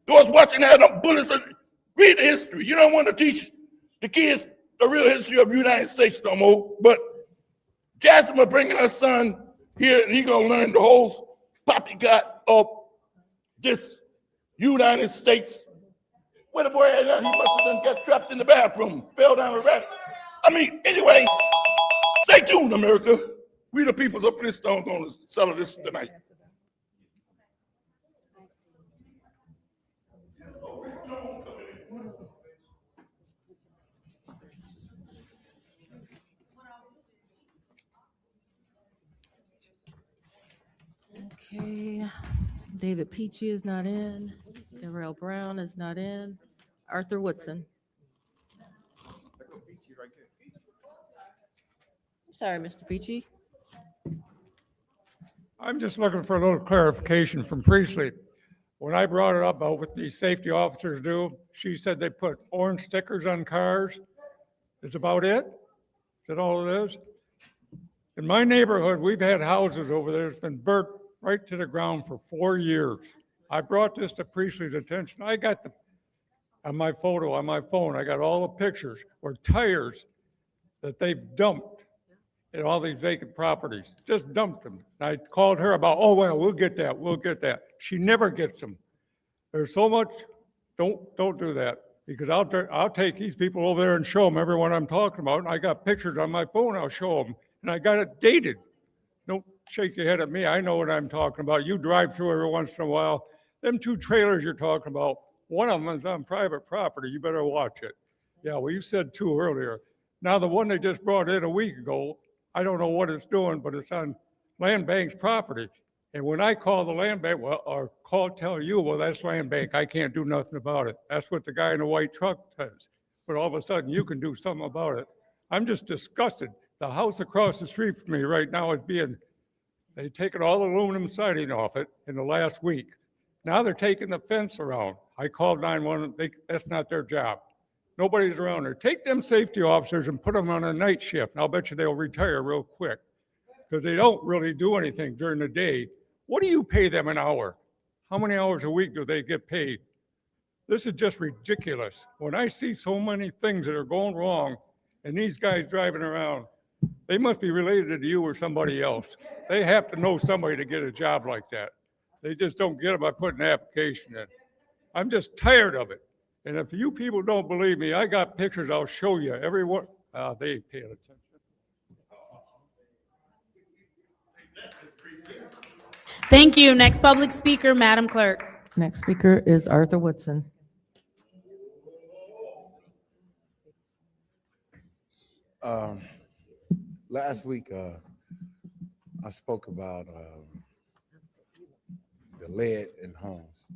George Washington had no bullets. Read the history. You don't want to teach the kids the real history of the United States no more. But Jasmine bringing her son here, and he's going to learn the whole poppycock of this United States. Where the boy at? He must have done got trapped in the bathroom, fell down a rabbit. Anyway, stay tuned, America. We the people of Flintstone going to settle this tonight. Okay, David Peachy is not in. Darrell Brown is not in. Arthur Woodson. Sorry, Mr. Peachy. I'm just looking for a little clarification from Priestley. When I brought it up about what these safety officers do, she said they put orange stickers on cars. Is about it? Is that all it is? In my neighborhood, we've had houses over there that's been burnt right to the ground for 4 years. I brought this to Priestley's attention. I got on my photo, on my phone, I got all the pictures where tires that they've dumped in all these vacant properties, just dumped them. I called her about, oh, well, we'll get that. She never gets them. There's so much, don't do that, because I'll take these people over there and show them everyone I'm talking about, and I got pictures on my phone, I'll show them, and I got it dated. Don't shake your head at me, I know what I'm talking about. You drive through every once in a while. Them 2 trailers you're talking about, one of them is on private property, you better watch it. Yeah, well, you said 2 earlier. Now the one they just brought in a week ago, I don't know what it's doing, but it's on Land Bank's property. And when I call the land bank, tell you, well, that's Land Bank, I can't do nothing about it. That's what the guy in the white truck says. But all of a sudden, you can do something about it. I'm just disgusted. The house across the street from me right now is they've taken all the aluminum siding off it in the last week. Now they're taking the fence around. I called 911, that's not their job. Nobody's around there. Take them safety officers and put them on a night shift, and I'll bet you they'll retire real quick, because they don't really do anything during the day. What do you pay them an hour? How many hours a week do they get paid? This is just ridiculous. When I see so many things that are going wrong, and these guys driving around, they must be related to you or somebody else. They have to know somebody to get a job like that. They just don't get it by putting an application in. I'm just tired of it. And if you people don't believe me, I got pictures I'll show you. Everyone, they ain't paying attention. Thank you. Next public speaker, Madam Clerk. Next speaker is Arthur Woodson. Last week, I spoke about the lead in homes.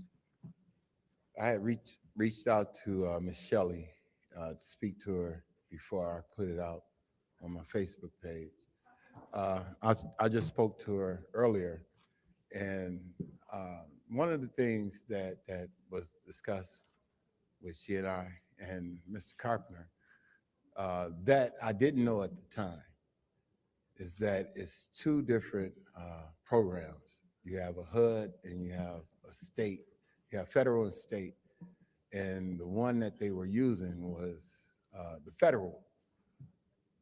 I had reached out to Miss Shelley to speak to her before I put it out on my Facebook page. I just spoke to her earlier, and one of the things that was discussed with she and I and Mr. Carpenter that I didn't know at the time is that it's two different programs. You have a HUD and you have a state. You have federal and state. And the one that they were using was the federal.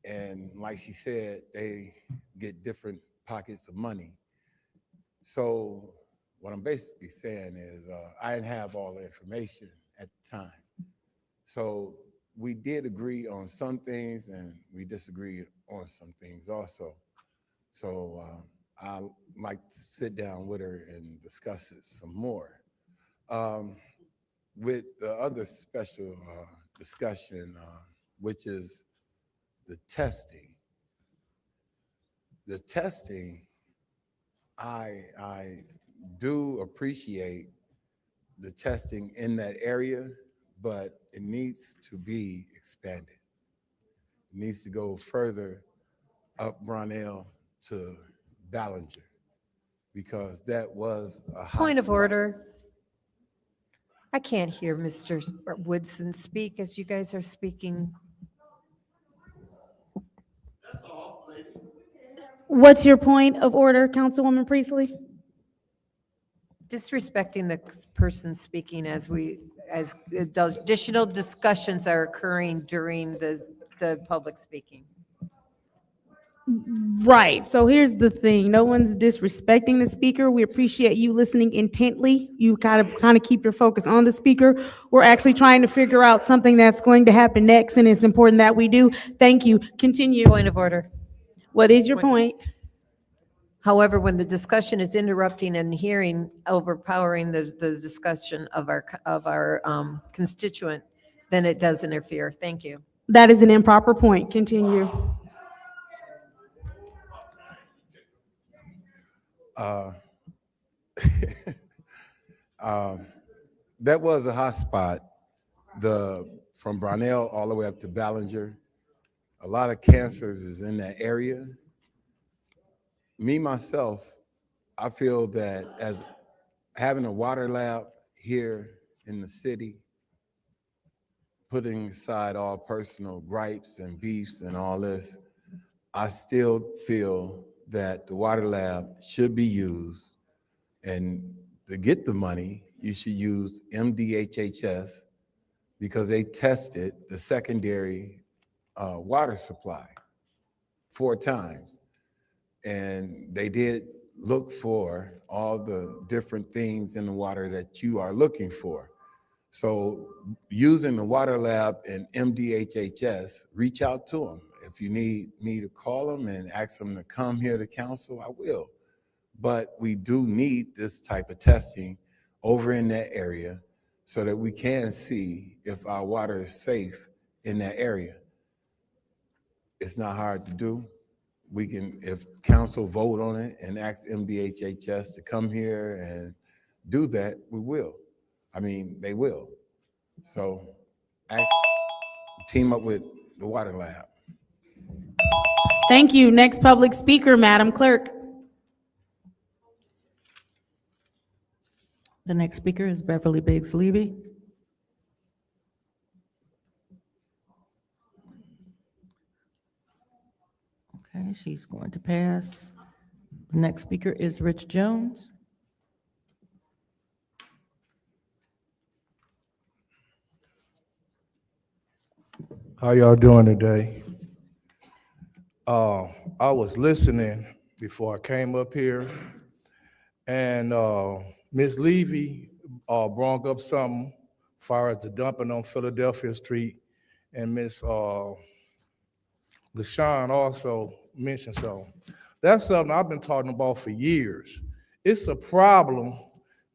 And like she said, they get different pockets of money. So what I'm basically saying is I didn't have all the information at the time. So we did agree on some things and we disagreed on some things also. So I like to sit down with her and discuss it some more. With the other special discussion, which is the testing. The testing, I do appreciate the testing in that area, but it needs to be expanded. It needs to go further up Brownell to Ballinger, because that was a hot Point of spot. order. I can't hear Mr. Woodson speak as you guys are speaking. What's your point of order, Councilwoman Priestley? Disrespecting the person speaking as additional discussions are occurring during the public speaking. Right. So here's the thing. No one's disrespecting the speaker. We appreciate you listening intently. You kind of keep your focus on the speaker. We're actually trying to figure out something that's going to happen next, and it's important that we do. Thank you. Continue. Point of order. What is your point? However, when the discussion is interrupting and overpowering the discussion of our constituent, then it does interfere. Thank you. That is an improper point. Continue. That was a hot spot, from Brownell all the way up to Ballinger. A lot of cancers is in that area. Me, myself, I feel that as having a water lab here in the city, putting aside all personal gripes and beefs and all this, I still feel that the water lab should be used, and to get the money, you should use MDHHS because they tested the secondary water supply 4 times. And they did look for all the different things in the water that you are looking for. So using the water lab and MDHHS, reach out to them. If you need me to call them and ask them to come here to council, I will. But we do need this type of testing over in that area so that we can see if our water is safe in that area. It's not hard to do. We can, if council vote on it and ask MDHHS to come here and do that, we will. I mean, they will. So team up with the water lab. Thank you. Next public speaker, Madam Clerk. The next speaker is Beverly Biggs Levy. Okay, she's going to pass. The next speaker is Rich Jones. How y'all doing today? I was listening before I came up here, and Ms. Levy brought up something as far as the dumping on Philadelphia Street, and Ms. LaShawn also mentioned so. That's something I've been talking about for years. It's a problem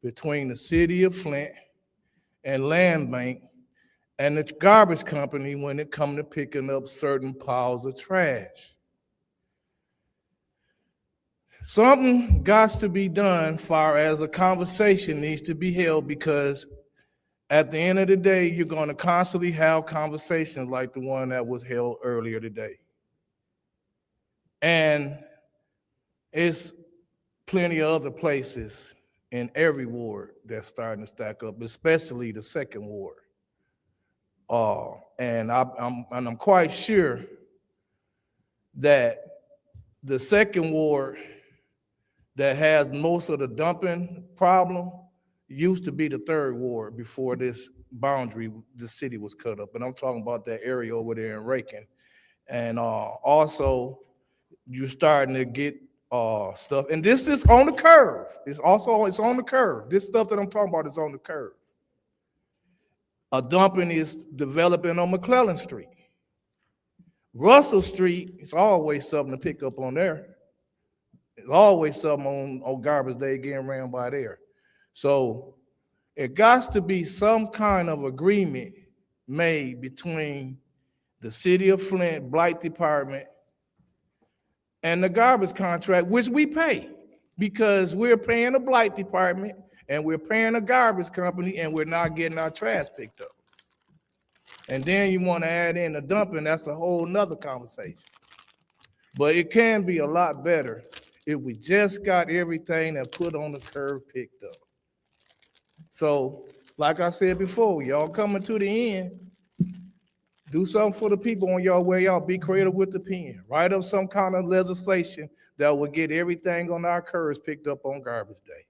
between the city of Flint and Land Bank and the garbage company when it comes to picking up certain piles of trash. Something got to be done far as a conversation needs to be held, because at the end of the day, you're going to constantly have conversations like the one that was held earlier today. And it's plenty of other places in every ward that's starting to stack up, especially the second ward. And I'm quite sure that the second ward that has most of the dumping problem used to be the third ward before this boundary, the city was cut up. And I'm talking about that area over there in Rankin. And also, you're starting to get stuff, and this is on the curve. It's on the curve. This stuff that I'm talking about is on the curve. A dumping is developing on McClellan Street. Russell Street, it's always something to pick up on there. There's always something on garbage day getting ran by there. So it got to be some kind of agreement made between the city of Flint, Blight Department, and the garbage contract, which we pay, because we're paying the Blight Department and we're paying the garbage company and we're not getting our trash picked up. And then you want to add in the dumping, that's a whole nother conversation. But it can be a lot better if we just got everything that put on the curve picked up. So, like I said before, y'all coming to the end, do something for the people on your way out. Be creative with the pen. Write up some kind of legislation that will get everything on our curves picked up on garbage day.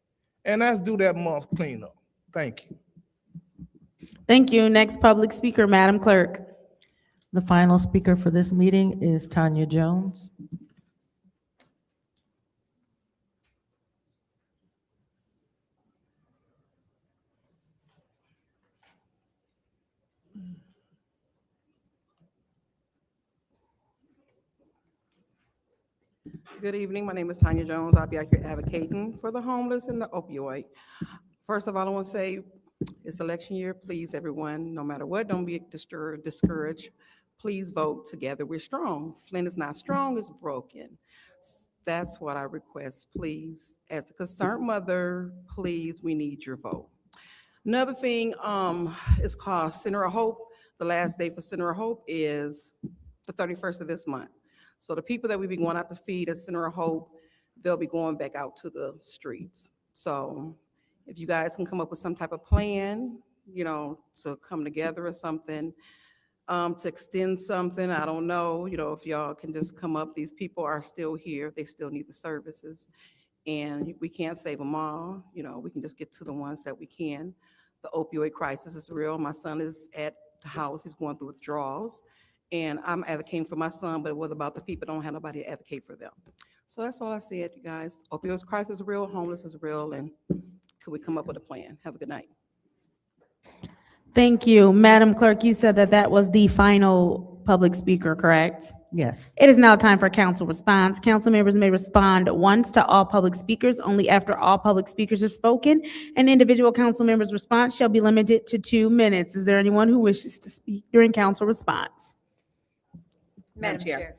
And let's do that month cleanup. Thank you. Thank you. Next public speaker, Madam Clerk. The final speaker for this meeting is Tanya Jones. Good evening. My name is Tanya Jones. I'll be out here advocating for the homeless and the opioid. First of all, I want to say it's election year. Please, everyone, no matter what, don't be discouraged. Please vote together. We're strong. Flint is not strong, it's broken. That's what I request, please. As a concerned mother, please, we need your vote. Another thing is called Center of Hope. The last day for Center of Hope is the 31st of this month. So the people that we be going out to feed at Center of Hope, they'll be going back out to the streets. So if you guys can come up with some type of plan, you know, to come together or something, to extend something, I don't know, you know, if y'all can just come up, these people are still here, they still need the services, and we can't save them all, you know, we can just get to the ones that we can. The opioid crisis is real. My son is at the house, he's going through withdrawals, and I'm advocating for my son, but what about the people that don't have nobody to advocate for them? So that's all I said, you guys. Opioid crisis is real, homeless is real, and could we come up with a plan? Have a good night. Thank you. Madam Clerk, you said that that was the final public speaker, correct? Yes. It is now time for council response. Council members may respond once to all public speakers, only after all public speakers have spoken. An individual council member's response shall be limited to 2 minutes. Is there anyone who wishes to speak during council response? Madam Chair.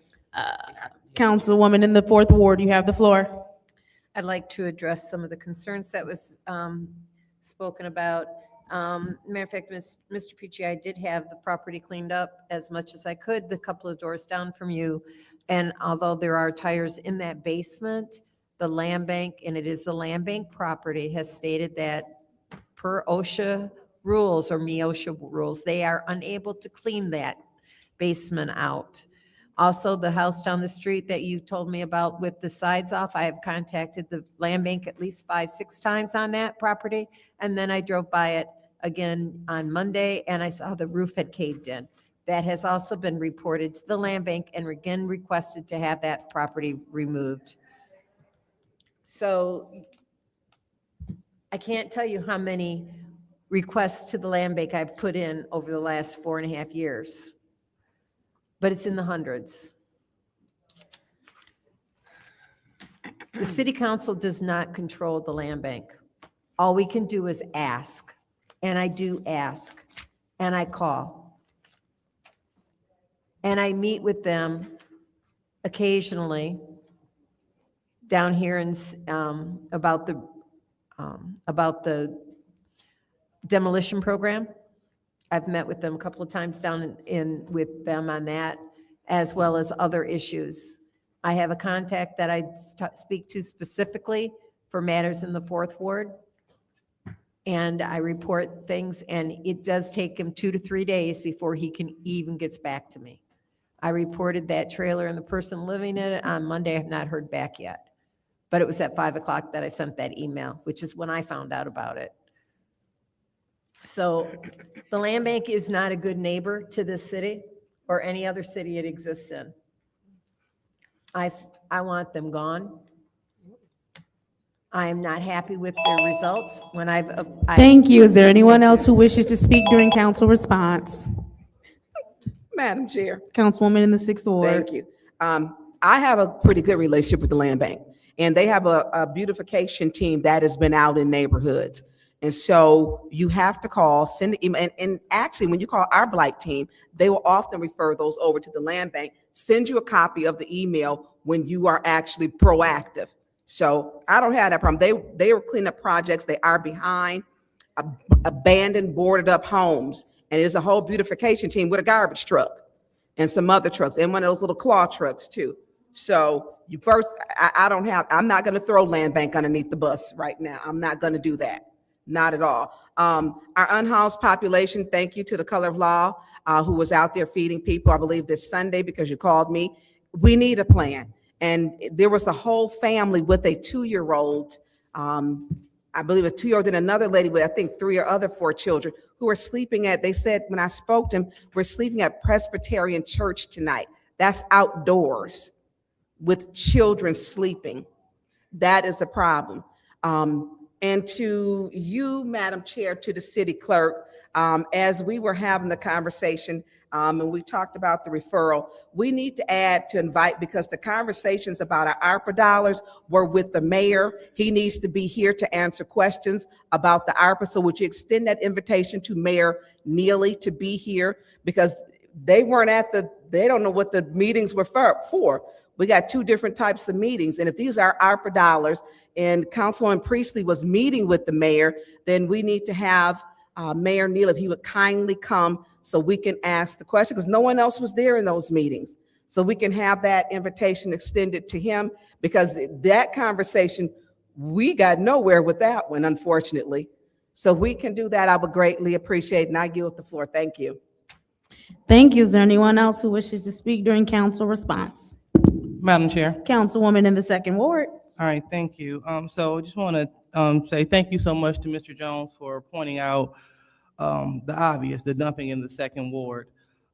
Councilwoman in the 4th Ward, you have the floor. I'd like to address some of the concerns that was spoken about. Matter of fact, Mr. Peachy, I did have the property cleaned up as much as I could, the couple of doors down from you. And although there are tires in that basement, the land bank, and it is the land bank property, has stated that per OSHA rules or MIOSHA rules, they are unable to clean that basement out. Also, the house down the street that you told me about with the sides off, I have contacted the land bank at least 5-6 times on that property. And then I drove by it again on Monday and I saw the roof had caved in. That has also been reported to the land bank and again requested to have that property removed. So I can't tell you how many requests to the land bank I've put in over the last 4.5 years. But it's in the hundreds. The city council does not control the land bank. All we can do is ask, and I do ask, and I call. And I meet with them occasionally down here about the demolition program. I've met with them a couple of times down with them on that, as well as other issues. I have a contact that I speak to specifically for matters in the 4th Ward. And I report things, and it does take him 2 to 3 days before he can even gets back to me. I reported that trailer and the person living in it on Monday. I have not heard back yet. But it was at 5 o'clock that I sent that email, which is when I found out about it. So the land bank is not a good neighbor to this city or any other city it exists in. I want them gone. I am not happy with their results. When Thank you. Is there anyone else who wishes to speak during council response? Madam Chair. Councilwoman in the 6th Ward. Thank you. I have a pretty good relationship with the land bank, and they have a beautification team that has been out in neighborhoods. And so you have to call, send an email, and actually when you call our blight team, they will often refer those over to the land bank, send you a copy of the email when you are actually proactive. So I don't have that problem. They were cleaning up projects. They are behind abandoned, boarded up homes. And there's a whole beautification team with a garbage truck and some other trucks and one of those little claw trucks too. So I'm not going to throw land bank underneath the bus right now. I'm not going to do that. Not at all. Our unhoused population, thank you to the Color of Law, who was out there feeding people, I believe this Sunday, because you called me. We need a plan. And there was a whole family with a 2-year-old, I believe a 2-year-old and another lady with, I think, 3 or other 4 children who were sleeping they said, when I spoke to them, we're sleeping at Presbyterian Church tonight. That's outdoors with children sleeping. That is a problem. And to you, Madam Chair, to the city clerk, as we were having the conversation, and we talked about the referral, we need to add to invite, because the conversations about our ARPA dollars were with the mayor. He needs to be here to answer questions about the ARPA. So would you extend that invitation to Mayor Neely to be here? Because they weren't they don't know what the meetings were for. We got 2 different types of meetings. And if these are ARPA dollars and Councilwoman Priestley was meeting with the mayor, then we need to have Mayor Neal, if he would kindly come so we can ask the question, because no one else was there in those meetings. So we can have that invitation extended to him, because that conversation, we got nowhere with that one, unfortunately. So if we can do that, I would greatly appreciate it. And I yield the floor. Thank you. Thank you. Is there anyone else who wishes to speak during council response? Madam Chair. Councilwoman in the 2nd Ward. All right, thank you. So I just want to say thank you so much to Mr. Jones for pointing out the obvious, the dumping in the 2nd Ward.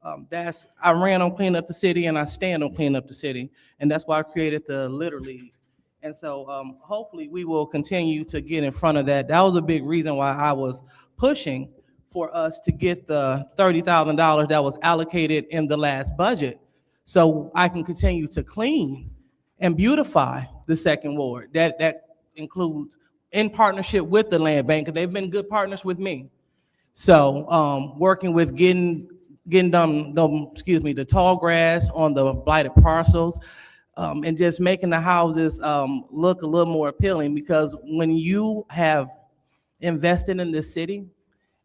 I ran on Clean Up the City, and I stand on Clean Up the City, and that's why I created the Litter League. And so hopefully we will continue to get in front of that. That was a big reason why I was pushing for us to get the $30,000 that was allocated in the last budget, so I can continue to clean and beautify the 2nd Ward. That includes in partnership with the land bank, because they've been good partners with me. So working with getting the tall grass on the blighted parcels, and just making the houses look a little more appealing, because when you have invested in this city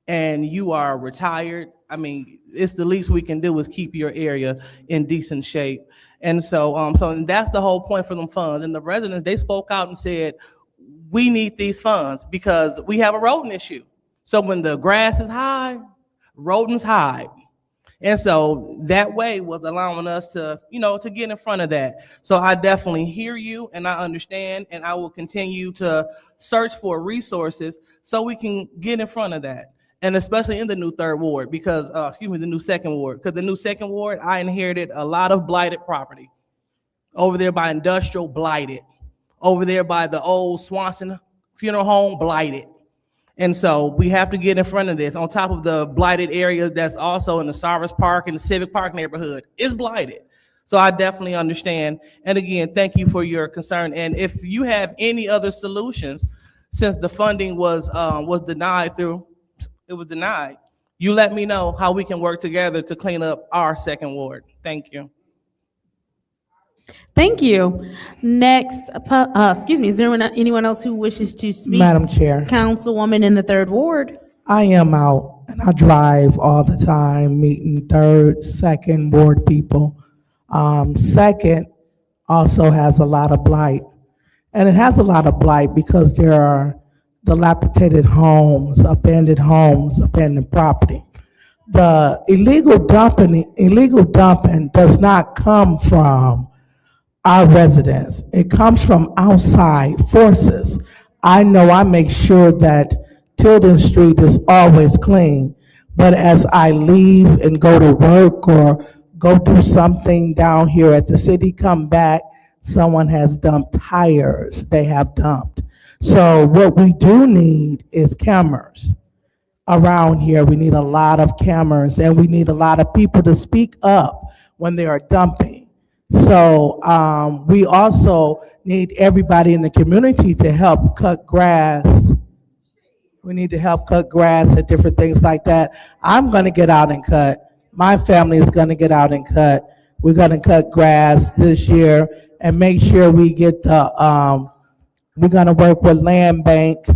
and you are retired, I mean, it's the least we can do is keep your area in decent shape. And so that's the whole point for them funds. And the residents, they spoke out and said, we need these funds because we have a rodent issue. So when the grass is high, rodents hide. And so that way was allowing us to, to get in front of that. So I definitely hear you and I understand, and I will continue to search for resources so we can get in front of that. And especially in the new 3rd Ward, because, the new 2nd Ward, because the new 2nd Ward, I inherited a lot of blighted property. Over there by Industrial, blighted. Over there by the old Swanson Funeral Home, blighted. And so we have to get in front of this. On top of the blighted area that's also in the Sarvis Park and the Civic Park neighborhood is blighted. So I definitely understand. And again, thank you for your concern. And if you have any other solutions, since the funding was denied, you let me know how we can work together to clean up our second ward. Thank you. Thank you. Next, is there anyone else who wishes to speak? Madam Chair. Councilwoman in the third ward. I am out and I drive all the time, meeting third, second ward people. Second also has a lot of blight. And it has a lot of blight because there are dilapidated homes, abandoned property. The illegal dumping does not come from our residents. It comes from outside forces. I know I make sure that Tilden Street is always clean, but as I leave and go to work or go do something down here at the city, come back, someone has dumped tires they have dumped. So what we do need is cameras around here. We need a lot of cameras and we need a lot of people to speak up when they are dumping. So we also need everybody in the community to help cut grass. We need to help cut grass and different things like that. I'm gonna get out and cut. My family is gonna get out and cut. We're gonna cut grass this year and make sure we get the, we're gonna work with Land Bank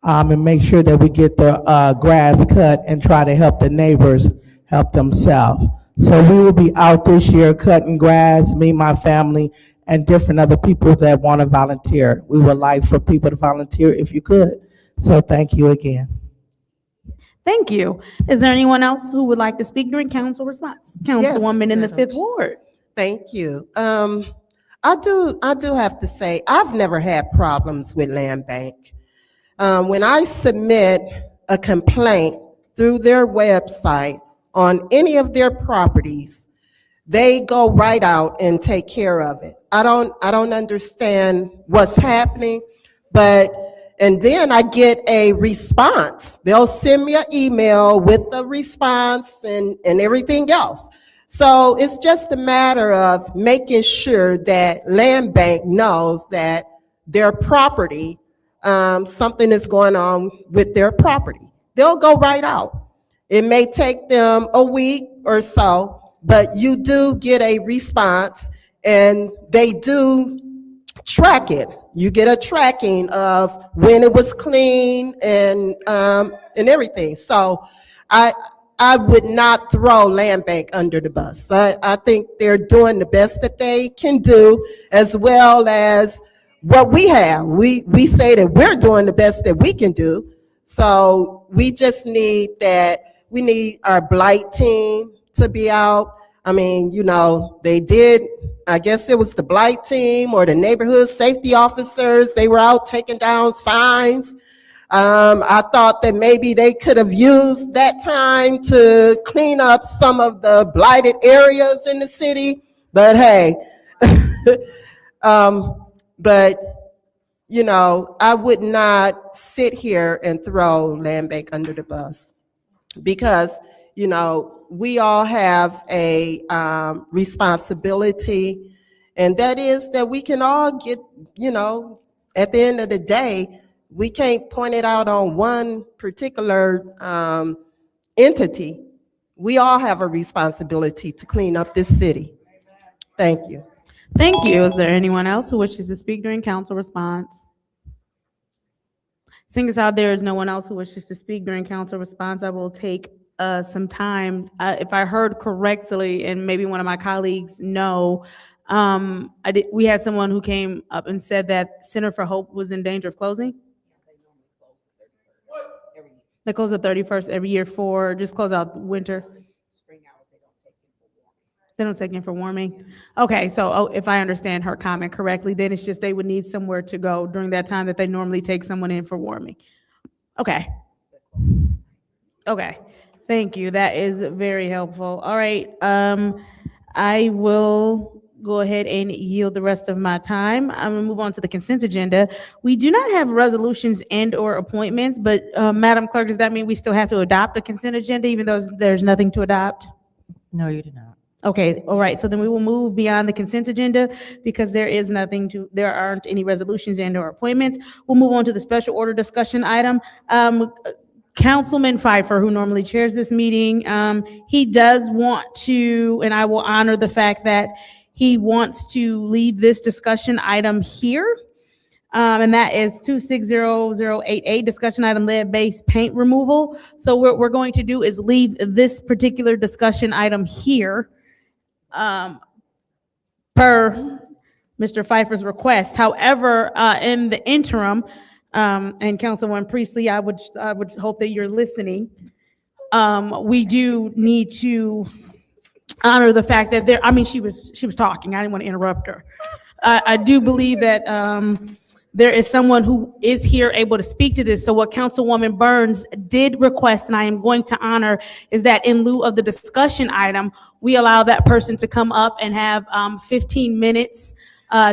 and make sure that we get the grass cut and try to help the neighbors help themselves. So we will be out this year cutting grass, me, my family, and different other people that want to volunteer. We would like for people to volunteer if you could. So thank you again. Thank you. Is there anyone else who would like to speak during council response? Councilwoman in the Madam fifth ward. Thank you. I do have to say, I've never had problems with Land Bank. When I submit a complaint through their website on any of their properties, they go right out and take care of it. I don't understand what's happening, and then I get a response. They'll send me an email with the response and everything else. So it's just a matter of making sure that Land Bank knows that their property, something is going on with their property. They'll go right out. It may take them a week or so, but you do get a response and they do track it. You get a tracking of when it was clean and everything. So I would not throw Land Bank under the bus. I think they're doing the best that they can do, as well as what we have. We say that we're doing the best that we can do. So we just need that. We need our blight team to be out. I mean, they did, I guess it was the blight team or the neighborhood safety officers. They were out taking down signs. I thought that maybe they could have used that time to clean up some of the blighted areas in the city, but hey, I would not sit here and throw Land Bank under the bus because, we all have a responsibility, and that is that we can all get, at the end of the day, we can't point it out on one particular entity. We all have a responsibility to clean up this city. Thank you. Thank you. Is there anyone else who wishes to speak during council response? Seeing as how there is no one else who wishes to speak during council response, I will take some time. If I heard correctly, and maybe one of my colleagues know, we had someone who came up and said that Center for Hope was in danger of closing. They close the 31st every year for, just close out winter. They don't take in for warming. Okay, so if I understand her comment correctly, then it's just they would need somewhere to go during that time that they normally take someone in for warming. Okay. Okay, thank you. That is very helpful. All right, I will go ahead and yield the rest of my time. I'm gonna move on to the consent agenda. We do not have resolutions and/or appointments, but Madam Clerk, does that mean we still have to adopt a consent agenda even though there's nothing to adopt? No, you do not. Okay, all right, so then we will move beyond the consent agenda because there aren't any resolutions and/or appointments. We'll move on to the special order discussion item. Councilman Pfeiffer, who normally chairs this meeting, he does want to, and I will honor the fact that he wants to leave this discussion item here. And that is 260088, discussion item lead-based paint removal. So what we're going to do is leave this particular discussion item here, per Mr. Pfeiffer's request. However, in the interim, and Councilwoman Priestley, I would hope that you're listening. We do need to honor the fact that she was talking. I didn't want to interrupt her. I do believe that there is someone who is here able to speak to this. So what Councilwoman Burns did request, and I am going to honor, is that in lieu of the discussion item, we allow that person to come up and have 15 minutes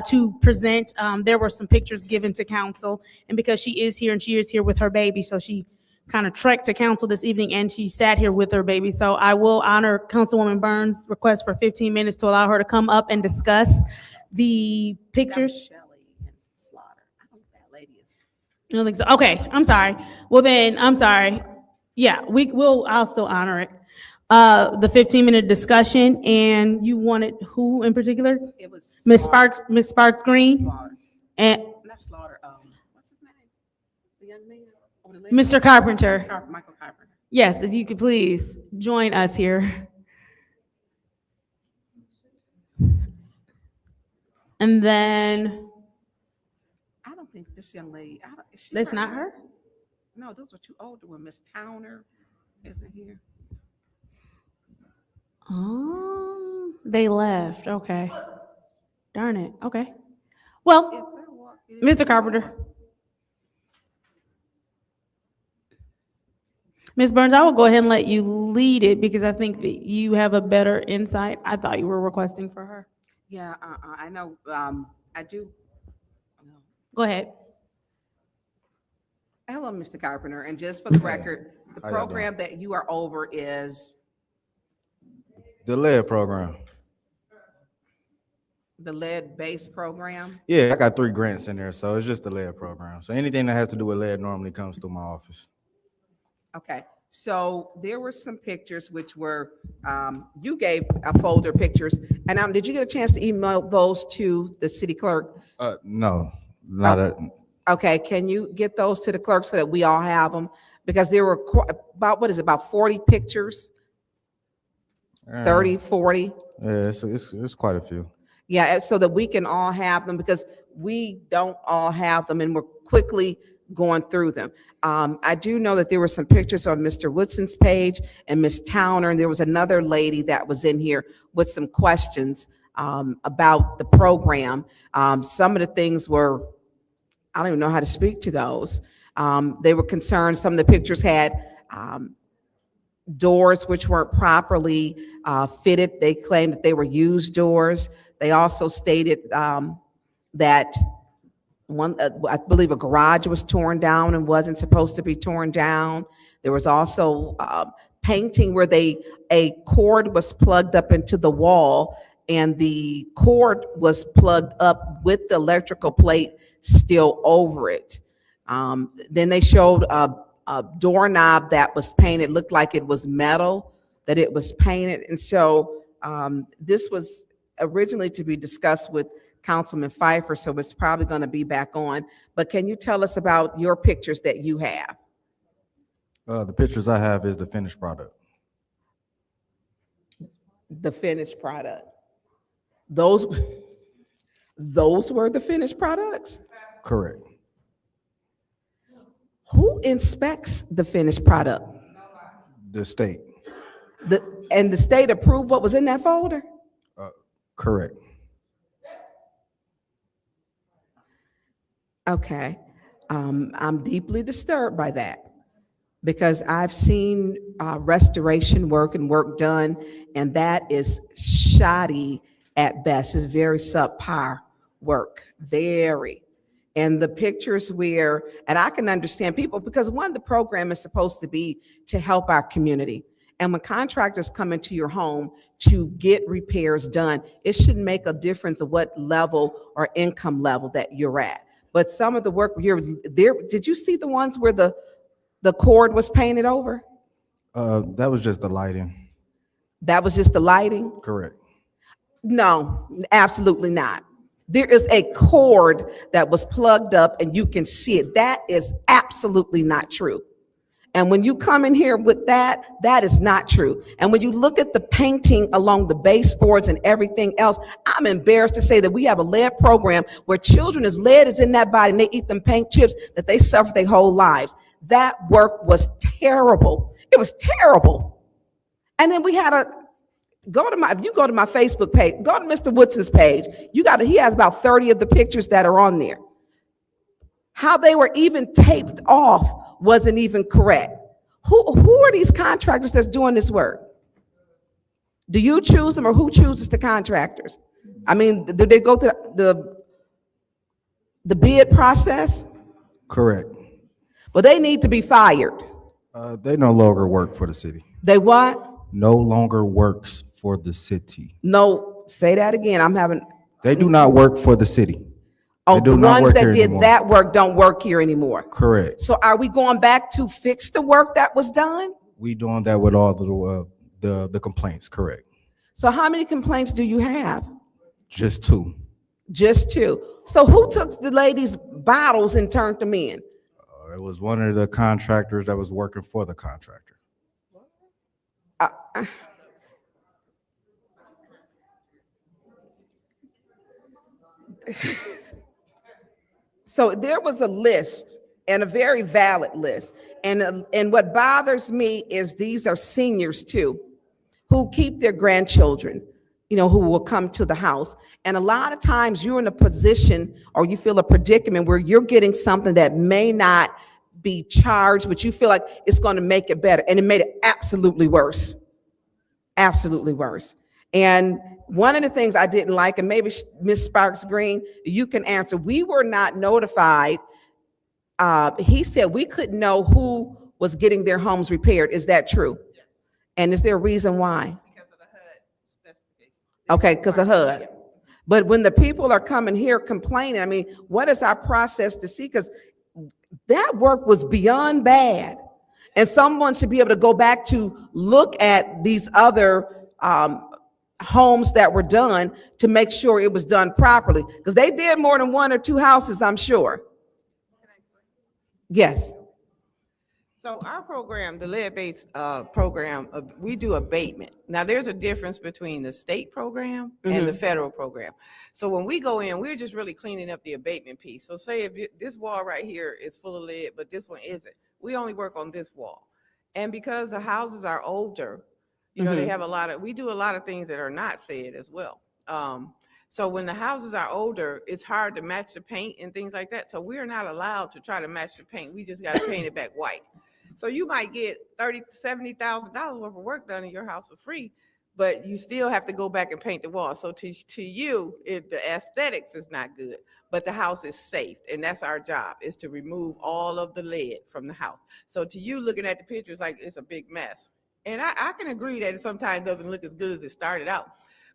to present. There were some pictures given to council, and because she is here and she is here with her baby, so she kind of trekked to council this evening and she sat here with her baby. So I will honor Councilwoman Burns' request for 15 minutes to allow her to come up and discuss the pictures. You don't think so? Okay, I'm sorry. Well then, I'm sorry. Yeah, I'll still honor it. The 15-minute discussion, and you wanted who in particular? It was Ms. Sparks Green? Slaughter. And Not Slaughter, what's his name? The young man over the lady? Mr. Carpenter. Michael Carpenter. Yes, if you could please join us here. And then, I don't think this young lady, is she that's right? not her? No, those are two older ones. Miss Towner isn't here. They left, okay. Darn it, okay. Well, Mr. Carpenter. Ms. Burns, I will go ahead and let you lead it because I think that you have a better insight. I thought you were requesting for her. Yeah, I know, I do. Go ahead. Hello, Mr. Carpenter, and just for the record, the How y'all program that you are over is The lead program. the lead-based program? Yeah, I got 3 grants in there, so it's just the lead program. So anything that has to do with lead normally comes through my office. Okay, so there were some pictures which were, you gave a folder pictures, and did you get a chance to email those to the city clerk? No, not a, Okay, can you get those to the clerk so that we all have them? Because there were about 40 pictures? 30, 40? Yeah, it's quite a few. Yeah, so that we can all have them, because we don't all have them and we're quickly going through them. I do know that there were some pictures on Mr. Woodson's page and Miss Towner, and there was another lady that was in here with some questions about the program. Some of the things were, I don't even know how to speak to those. They were concerned, some of the pictures had doors which weren't properly fitted. They claimed that they were used doors. They also stated that I believe a garage was torn down and wasn't supposed to be torn down. There was also painting where a cord was plugged up into the wall and the cord was plugged up with the electrical plate still over it. Then they showed a doorknob that was painted, looked like it was metal, that it was painted. And so this was originally to be discussed with Councilman Pfeiffer, so it's probably going to be back on. But can you tell us about your pictures that you have? The pictures I have is the finished product. The finished product. Those were the finished products? Correct. Who inspects the finished product? The state. And the state approved what was in that folder? Correct. Okay. I'm deeply disturbed by that because I've seen restoration work and work done, and that is shoddy at best. It's very subpar work, very. And the pictures where, and I can understand people, because one, the program is supposed to be to help our community. And when contractors come into your home to get repairs done, it shouldn't make a difference of what level or income level that you're at. But some of the work you're there, did you see the ones where The cord was painted over? That was just the lighting. That was just the lighting? Correct. No, absolutely not. There is a cord that was plugged up and you can see it. That is absolutely not true. And when you come in here with that, that is not true. And when you look at the painting along the baseboards and everything else, I'm embarrassed to say that we have a lead program where lead is in that body and they eat them paint chips that they suffer their whole lives. That work was terrible. It was terrible. And then we had if you go to my Facebook page, go to Mr. Woodson's page. He has about 30 of the pictures that are on there. How they were even taped off wasn't even correct. Who are these contractors that's doing this work? Do you choose them or who chooses the contractors? I mean, do they go through the bid process? Correct. Well, they need to be fired. They no longer work for the city. They what? No longer works for the city. No, say that again. They do not work for the city. Oh, They do the not ones work that here did anymore. that work don't work here anymore. Correct. So are we going back to fix the work that was done? We doing that with all the complaints. Correct. So how many complaints do you have? Just 2. Just 2. So who took the lady's bottles and turned them in? It was one of the contractors that was working for the contractor. So there was a list, and a very valid list. And what bothers me is these are seniors too, who keep their grandchildren, who will come to the house. And a lot of times you're in a position or you feel a predicament where you're getting something that may not be charged, but you feel like it's going to make it better. And it made it absolutely worse. Absolutely worse. And one of the things I didn't like, and maybe Ms. Sparks Green, you can answer, we were not notified. He said we couldn't know who was getting their homes repaired. Is that true? Yes. And is there a reason why? Because of the HUD specification. Okay, because of HUD. But when the people are coming here complaining, I mean, what is our process to see? Because that work was beyond bad. And someone should be able to go back to look at these other homes that were done to make sure it was done properly, because they did more than 1 or 2 houses, I'm sure. Yes. So our program, the lead-based program, we do abatement. Now, there's a difference between the state program and the federal program. So when we go in, we're just really cleaning up the abatement piece. So say if this wall right here is full of lead, but this one isn't, we only work on this wall. And because the houses are older, they have we do a lot of things that are not said as well. So when the houses are older, it's hard to match the paint and things like that. So we're not allowed to try to match the paint. We just got to paint it back white. So you might get $30,000 to $70,000 worth of work done in your house for free, but you still have to go back and paint the wall. So to you, the aesthetics is not good, but the house is safe. And that's our job, is to remove all of the lead from the house. So to you, looking at the pictures like it's a big mess. And I can agree that it sometimes doesn't look as good as it started out,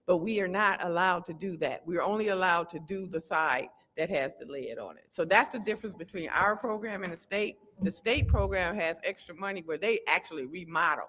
but we are not allowed to do that. We're only allowed to do the side that has the lead on it. So that's the difference between our program and the state. The state program has extra money where they actually remodel.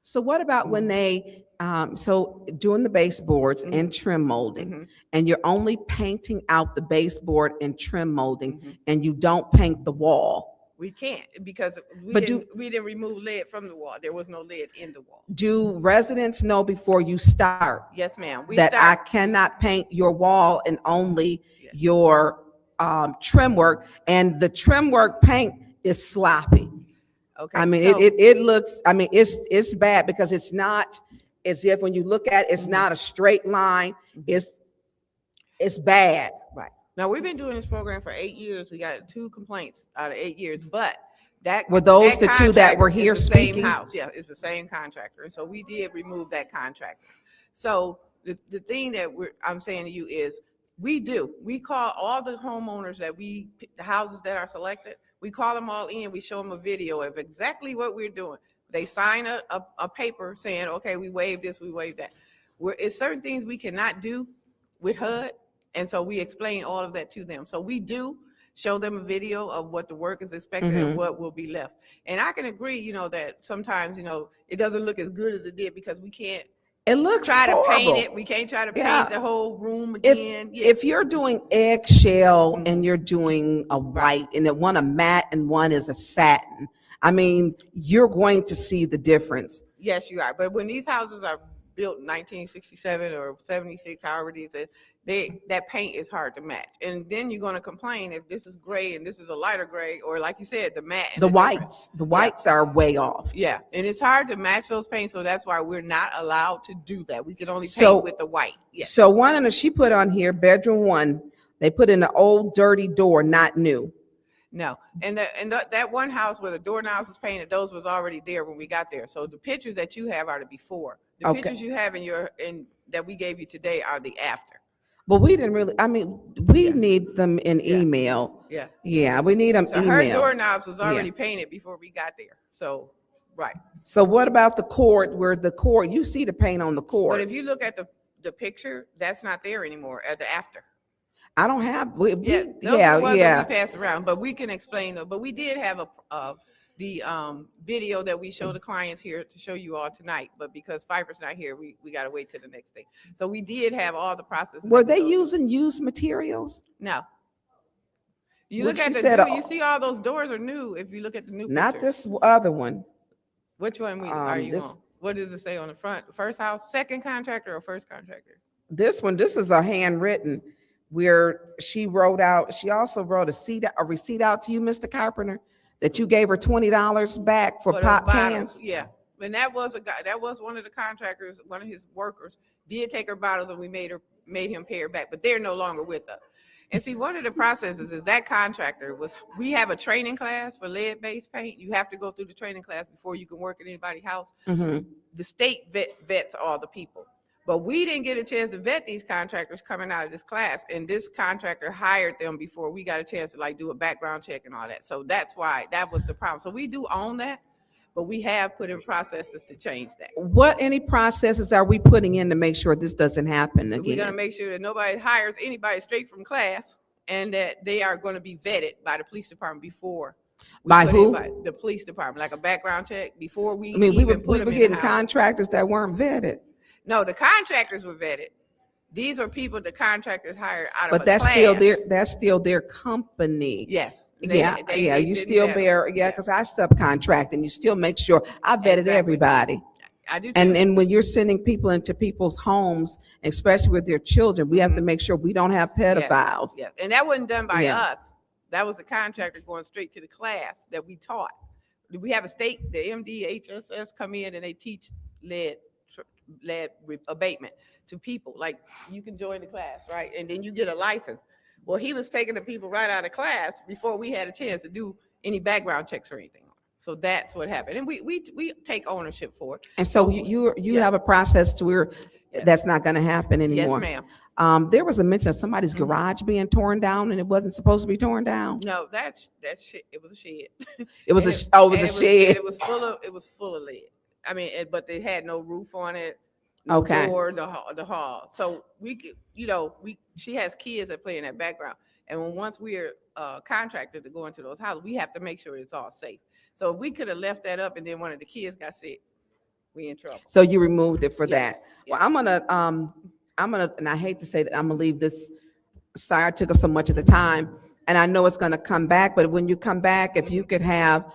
So what about when they, doing the baseboards and trim molding, and you're only painting out the baseboard and trim molding, and you don't paint the wall? We can't, because we didn't remove lead from the wall. There was no lead in the wall. Do residents know before you start? Yes, ma'am. I cannot paint your wall and only your trim work, and the trim work paint is sloppy. Okay. I mean, it looks, I mean, it's bad because it's not as if when you look at it, it's not a straight line. It's bad. Right. Now, we've been doing this program for 8 years. We got 2 complaints out of 8 years, but were those the 2 that were here speaking? Same house. Yeah, it's the same contractor. And so we did remove that contractor. So the thing that I'm saying to you is we call all the homeowners the houses that are selected, we call them all in, we show them a video of exactly what we're doing. They sign a paper saying, okay, we waive this, we waive that. It's certain things we cannot do with HUD. And so we explain all of that to them. So we do. show them a video of what the work is expected and what will be left. And I can agree, you know, that sometimes, you know, it doesn't look as good as it did because we can't It looks try to paint horrible. it. We can't try to Yeah. paint the whole room again. If you're doing eggshell and you're doing a white and then one a matte and one is a satin, I mean, you're going to see the difference. Yes, you are. But when these houses are built in 1967 or 76, however it is, that paint is hard to match. And then you're going to complain if this is gray and this is a lighter gray, or like you said, the matte. And The whites are way off. Yeah, and it's hard to match those paints, so that's why we're not allowed to do that. We can only paint So- with the white. Yes. So one of the, she put on here, bedroom one, they put in the old dirty door, not new. No, and that one house where the doorknobs was painted, those was already there when we got there. So the pictures that you have are the before. The Okay. pictures you have in that we gave you today are the after. But we didn't really, I mean, we need them in email. Yeah. Yeah, we need them So her email. doorknobs was already Yeah. painted before we got there. So, right. So what about the cord, where the cord, you see the paint on the But cord. if you look at the picture, that's not there anymore at the after. I don't have, Yeah, those are the ones that we passed around, but we can explain them. But we did have the video that we show the clients here to show you all tonight. But because Pfeiffer's not here, we got to wait till the next day. So we did have all the processes. Were that we they go- using used materials? No. You What look at she the said, new, you see all those doors are new if you look at the new Not picture. this other one. Which one are you this- on? What does it say on the front? First house, second contractor, or first contractor? This one, this is a handwritten where she wrote out, she also wrote a receipt out to you, Mr. Carpenter, that you gave her $20 back for the pop bottles, cans. yeah. And that was a guy, that was one of the contractors, one of his workers, did take her bottles and we made him pay her back, but they're no longer with us. And see, one of the processes is that contractor we have a training class for lead-based paint. You have to go through the training class before you can work at anybody's house. Mhm. The state vets all the people. But we didn't get a chance to vet these contractors coming out of this class. And this contractor hired them before we got a chance to like do a background check and all that. So that's why that was the problem. So we do own that, but we have put in processes to change that. Any processes are we putting in to make sure this doesn't happen We're gonna again? make sure that nobody hires anybody straight from class and that they are gonna be vetted by the police department before. we By put who? anybody- The police department, like a background check before we I mean, we even were put them in getting the house. contractors that weren't vetted, No, the contractors were vetted. These are people the contractors hired out of but a that's class. still their company. Yes. Yeah, they you didn't still vet 'em. bear, yeah, because I subcontract and you still make sure I vetted Exactly. everybody. I do too. And when you're sending people into people's homes, especially with their children, we have to make sure we don't have pedophiles. Yeah, and that wasn't done by Yeah. us. That was a contractor going straight to the class that we taught. We have a state, the MDHSS come in and they teach lead abatement to people. Like you can join the class, right? And then you get a license. Well, he was taking the people right out of class before we had a chance to do any background checks or anything. So that's what happened. And we take ownership for it. And so you have a process to where that's not going to happen anymore. ma'am. There was a mention of somebody's garage being torn down and it wasn't supposed to be torn down. No, that shit, it was a shed. It was And it was a and shed. It was full of lead. I mean, but they had no roof on it. No Okay. door, the hall. So we could, she has kids that play in that background. And once we're contracted to go into those houses, we have to make sure it's all safe. So if we could have left that up and then one of the kids got sick, we in trouble. So you removed it for Yes, that. Well, I'm gonna, and I hate to say that, I'm gonna leave this, sorry I took us so much of the time, and I know it's gonna come back, but when you come back, if you could have,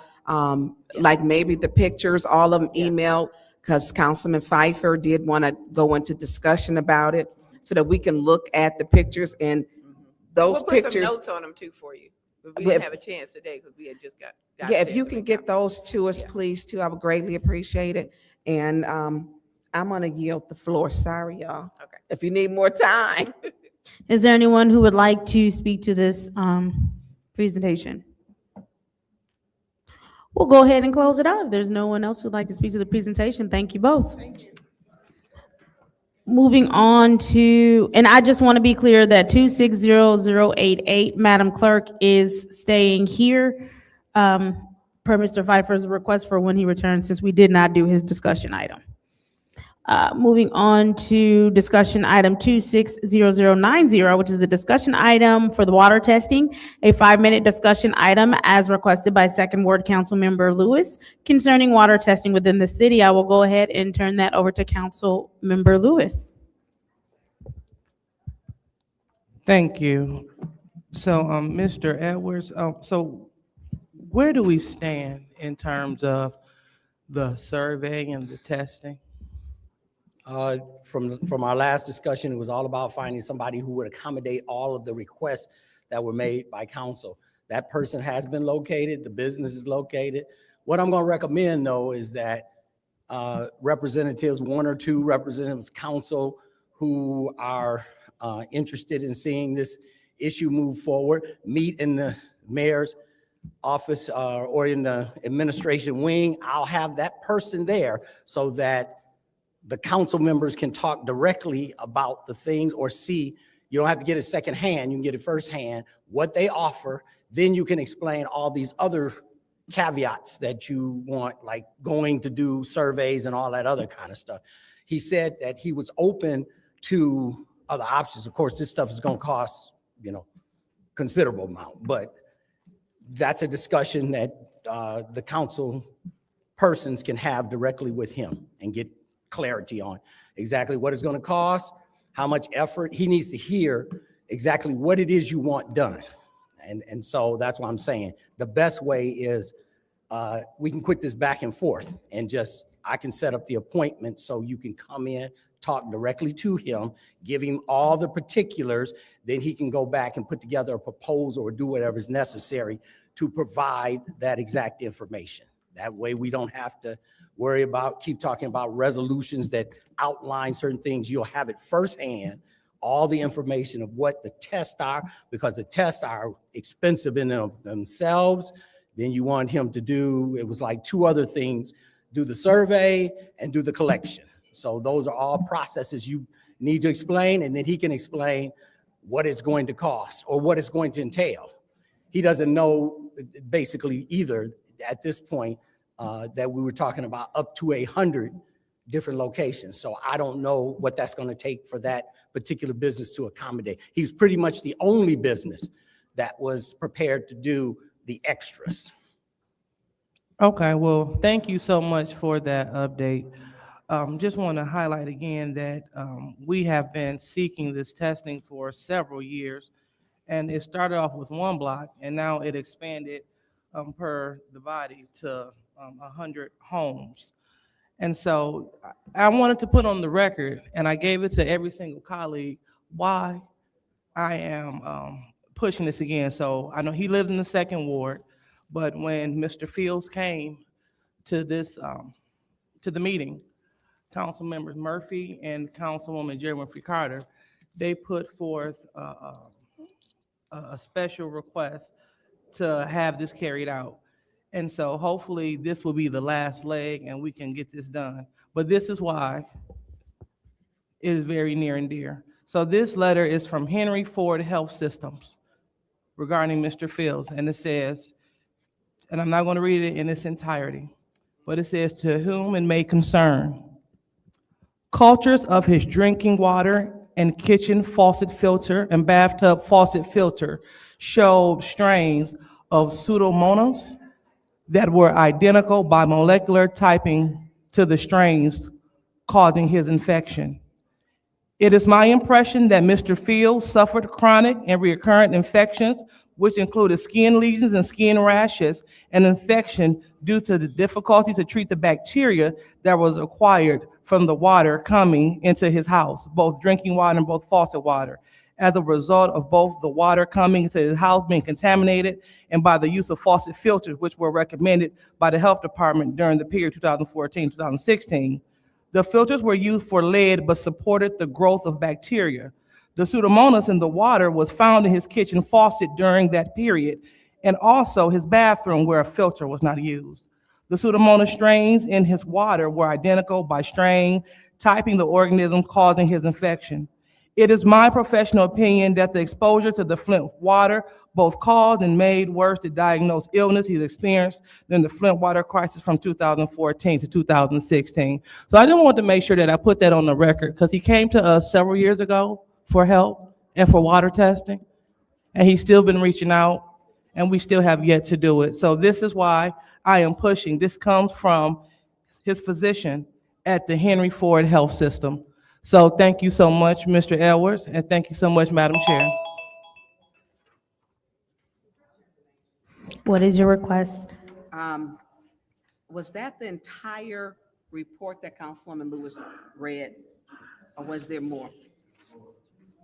like maybe the pictures, all of them emailed, because Councilman Pfeiffer did want to go into discussion about it, so that we can look at the pictures and those We'll put pictures. some notes on them too for you. But we If- didn't have a chance today because we had just got. Yeah, if you can get those to us, please, too, I would greatly appreciate it. And I'm gonna yield the floor. Sorry, y'all. Okay. If you need more time. Is there anyone who would like to speak to this presentation? We'll go ahead and close it out. If there's no one else who'd like to speak to the presentation, thank you both. Thank you. Moving on to, and I just want to be clear that 260088, Madam Clerk, is staying here per Mr. Pfeiffer's request for when he returns, since we did not do his discussion item. Moving on to discussion item 260090, which is a discussion item for the water testing, a 5-minute discussion item as requested by Second Ward Council Member Lewis concerning water testing within the city. I will go ahead and turn that over to Council Member Lewis. Thank you. So, Mr. Edwards, so where do we stand in terms of the survey and the testing? From our last discussion, it was all about finding somebody who would accommodate all of the requests that were made by council. That person has been located, the business is located. What I'm gonna recommend though is that representatives, 1 or 2 representatives, council who are interested in seeing this issue move forward, meet in the mayor's office or in the administration wing. I'll have that person there so that the council members can talk directly about the things or see. You don't have to get it secondhand, you can get it firsthand, what they offer. Then you can explain all these other caveats that you want, like going to do surveys and all that other kind of stuff. He said that he was open to other options. Of course, this stuff is gonna cost, considerable amount, but that's a discussion that the council persons can have directly with him and get clarity on exactly what it's going to cost, how much effort. He needs to hear exactly what it is you want done. And so that's what I'm saying. The best way is we can quit this back and forth and I can set up the appointment so you can come in, talk directly to him, give him all the particulars, then he can go back and put together a proposal or do whatever is necessary to provide that exact information. That way we don't have to worry about, keep talking about resolutions that outline certain things. You'll have it firsthand, all the information of what the tests are, because the tests are expensive in themselves. Then you want him to do, it was like 2 other things, do the survey and do the collection. So those are all processes you need to explain, and then he can explain what it's going to cost or what it's going to entail. He doesn't know basically either at this point that we were talking about up to 100 different locations. So I don't know what that's going to take for that particular business to accommodate. He was pretty much the only business that was prepared to do the extras. Okay, well, thank you so much for that update. Just want to highlight again that we have been seeking this testing for several years, and it started off with 1 block, and now it expanded per the body to 100 homes. And so I wanted to put on the record, and I gave it to every single colleague, why I am pushing this again. So I know he lives in the 2nd Ward, but when Mr. Fields came to this, to the meeting, Council Members Murphy and Councilwoman Jerry Winfrey Carter, they put forth a special request to have this carried out. And so hopefully this will be the last leg and we can get this done. But this is why it is very near and dear. So this letter is from Henry Ford Health Systems regarding Mr. Fields. And it says, and I'm not going to read it in its entirety, but it says, to whom it may concern, cultures of his drinking water and kitchen faucet filter and bathtub faucet filter showed strains of Pseudomonas that were identical by molecular typing to the strains causing his infection. It is my impression that Mr. Fields suffered chronic and recurrent infections, which included skin lesions and skin rashes, and infection due to the difficulty to treat the bacteria that was acquired from the water coming into his house, both drinking water and both faucet water, as a result of both the water coming into his house being contaminated and by the use of faucet filters, which were recommended by the health department during the period 2014-2016. The filters were used for lead, but supported the growth of bacteria. The Pseudomonas in the water was found in his kitchen faucet during that period, and also his bathroom where a filter was not used. The Pseudomonas strains in his water were identical by strain, typing the organism causing his infection. It is my professional opinion that the exposure to the Flint water both caused and made worse the diagnosed illness he's experienced during the Flint water crisis from 2014 to 2016. So I just want to make sure that I put that on the record, because he came to us several years ago for help and for water testing, and he's still been reaching out, and we still have yet to do it. So this is why I am pushing. This comes from his physician at the Henry Ford Health System. So thank you so much, Mr. Edwards, and thank you so much, Madam Chair. What is your request? Was that the entire report that Councilwoman Lewis read, or was there more?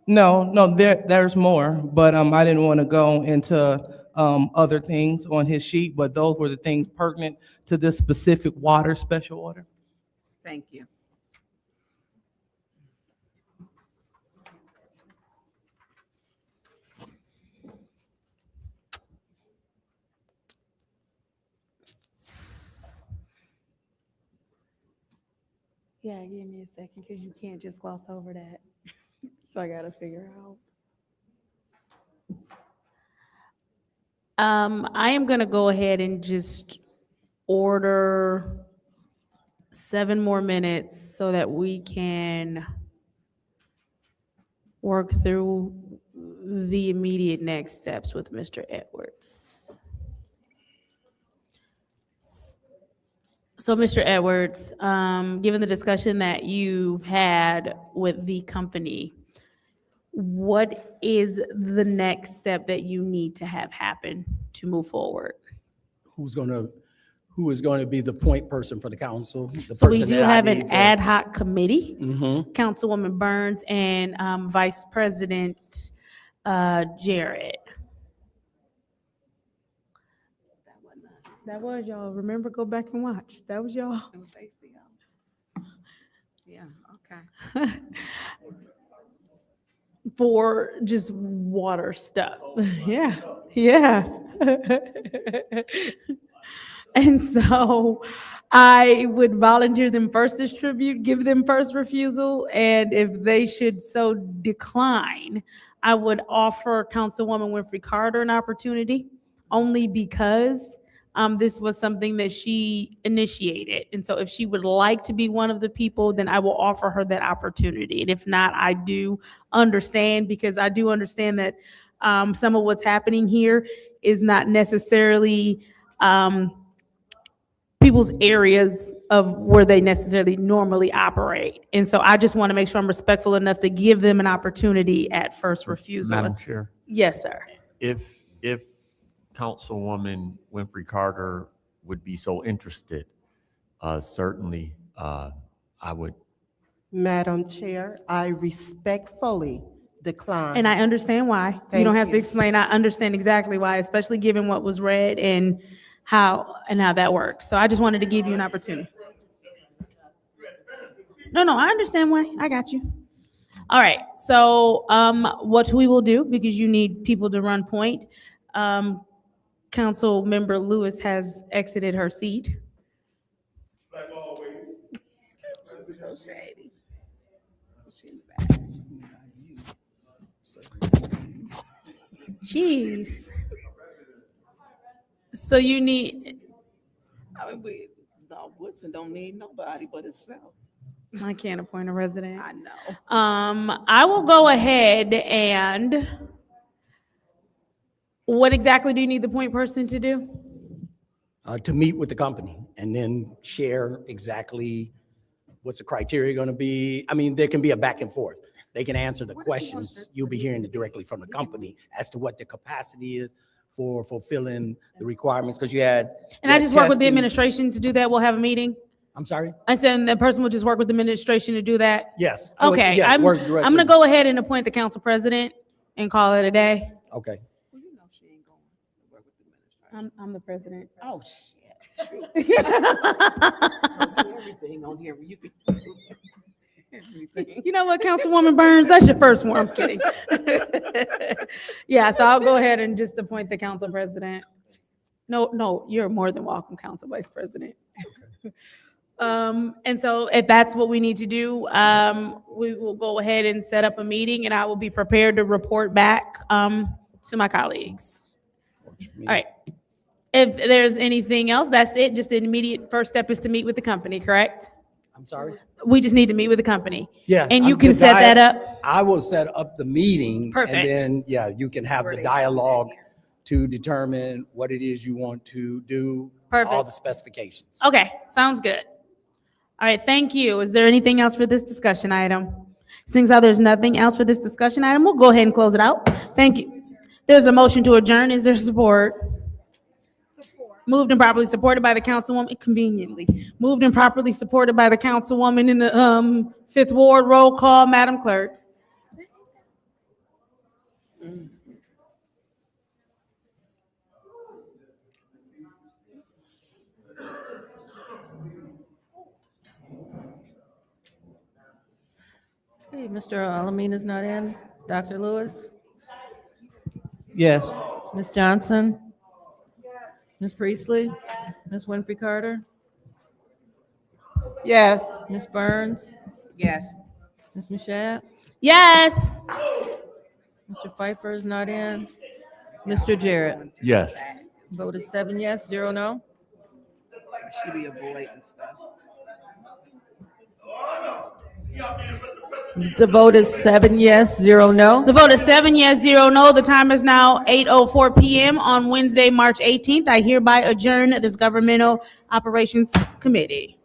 No, there's more, but I didn't want to go into other things on his sheet, but those were the things pertinent to this specific water special order. Thank you. Yeah, give me a second, because you can't just gloss over that. So I gotta figure out. I am gonna go ahead and just order 7 more minutes so that we can work through the immediate next steps with Mr. Edwards. So, Mr. Edwards, given the discussion that you've had with the company, what is the next step that you need to have happen to move forward? Who is going to be the point person for the council? The So we person do that I have need an to- ad hoc committee, Mhm. Councilwoman Burns and Vice President Jarrett. That was y'all. Remember, go back and watch. That was y'all. It was ACO. Yeah, okay. For just water stuff. Yeah, yeah. And so I would volunteer them first distribute, give them first refusal, and if they should so decline, I would offer Councilwoman Winfrey Carter an opportunity, only because this was something that she initiated. And so if she would like to be one of the people, then I will offer her that opportunity. And if not, I do understand, because I do understand that some of what's happening here is not necessarily people's areas of where they necessarily normally operate. And so I just want to make sure I'm respectful enough to give them an opportunity at first refusal. Madam Chair, Yes, sir. if Councilwoman Winfrey Carter would be so interested, certainly I would. Madam Chair, I respectfully decline. And I understand why. You don't have to explain. I understand exactly why, especially given what was read and how that works. So I just wanted to give you an opportunity. No, I understand why. I got you. All right. So what we will do, because you need people to run point, Council Member Lewis has exited her seat. So shady. Jeez. So you need, I mean, Woodson don't need nobody but itself. I can't appoint a resident. I know. I will go ahead and, what exactly do you need the point person to do? To meet with the company and then share exactly what's the criteria going to be. I mean, there can be a back and forth. They can answer the questions. You'll be hearing it directly from the company as to what the capacity is for fulfilling the requirements, because you had. And I just work with the testing. administration to do that. We'll have a meeting. I'm sorry? I said the person will just work with the administration to do that. Yes. Okay, Yes, I'm work directly. going to go ahead and appoint the council president and call it a day. Okay. I'm the president. Oh, shit. True. Everything on here. You can do everything. You know what, Councilwoman Burns, that's your first one. I'm just kidding. Yeah, so I'll go ahead and just appoint the council president. No, you're more than welcome, Council Vice President. And so if that's what we need to do, we will go ahead and set up a meeting, and I will be prepared to report back to my colleagues. All right. If there's anything else, that's it. Just the immediate first step is to meet with the company, correct? I'm sorry? We just need to meet with the company. Yeah. And you I'm- can the set that up? I will set up the meeting. Perfect. And then, yeah, you can have the dialogue to determine what it is you want to do. All Perfect. the specifications. Okay, sounds good. All right, thank you. Is there anything else for this discussion item? Since there's nothing else for this discussion item, we'll go ahead and close it out. Thank you. There's a motion to adjourn. Is there support? Moved and properly supported by the councilwoman, conveniently. Moved and properly supported by the councilwoman in the Fifth Ward. Roll call, Madam Clerk. Okay, Mr. Alamina's not in. Dr. Lewis? Yes. Ms. Johnson? Ms. Priestley? Ms. Winfrey Carter? Yes. Ms. Burns? Yes. Ms. Mashat? Yes. Mr. Pfeiffer is not in. Mr. Jarrett? Yes. Vote is 7 yes, 0 no. She be avoiding stuff. The vote is 7 yes, 0 no. The vote is 7 yes, 0 no. The time is now 8:04 p.m. on Wednesday, March 18th. I hereby adjourn this Governmental Operations Committee.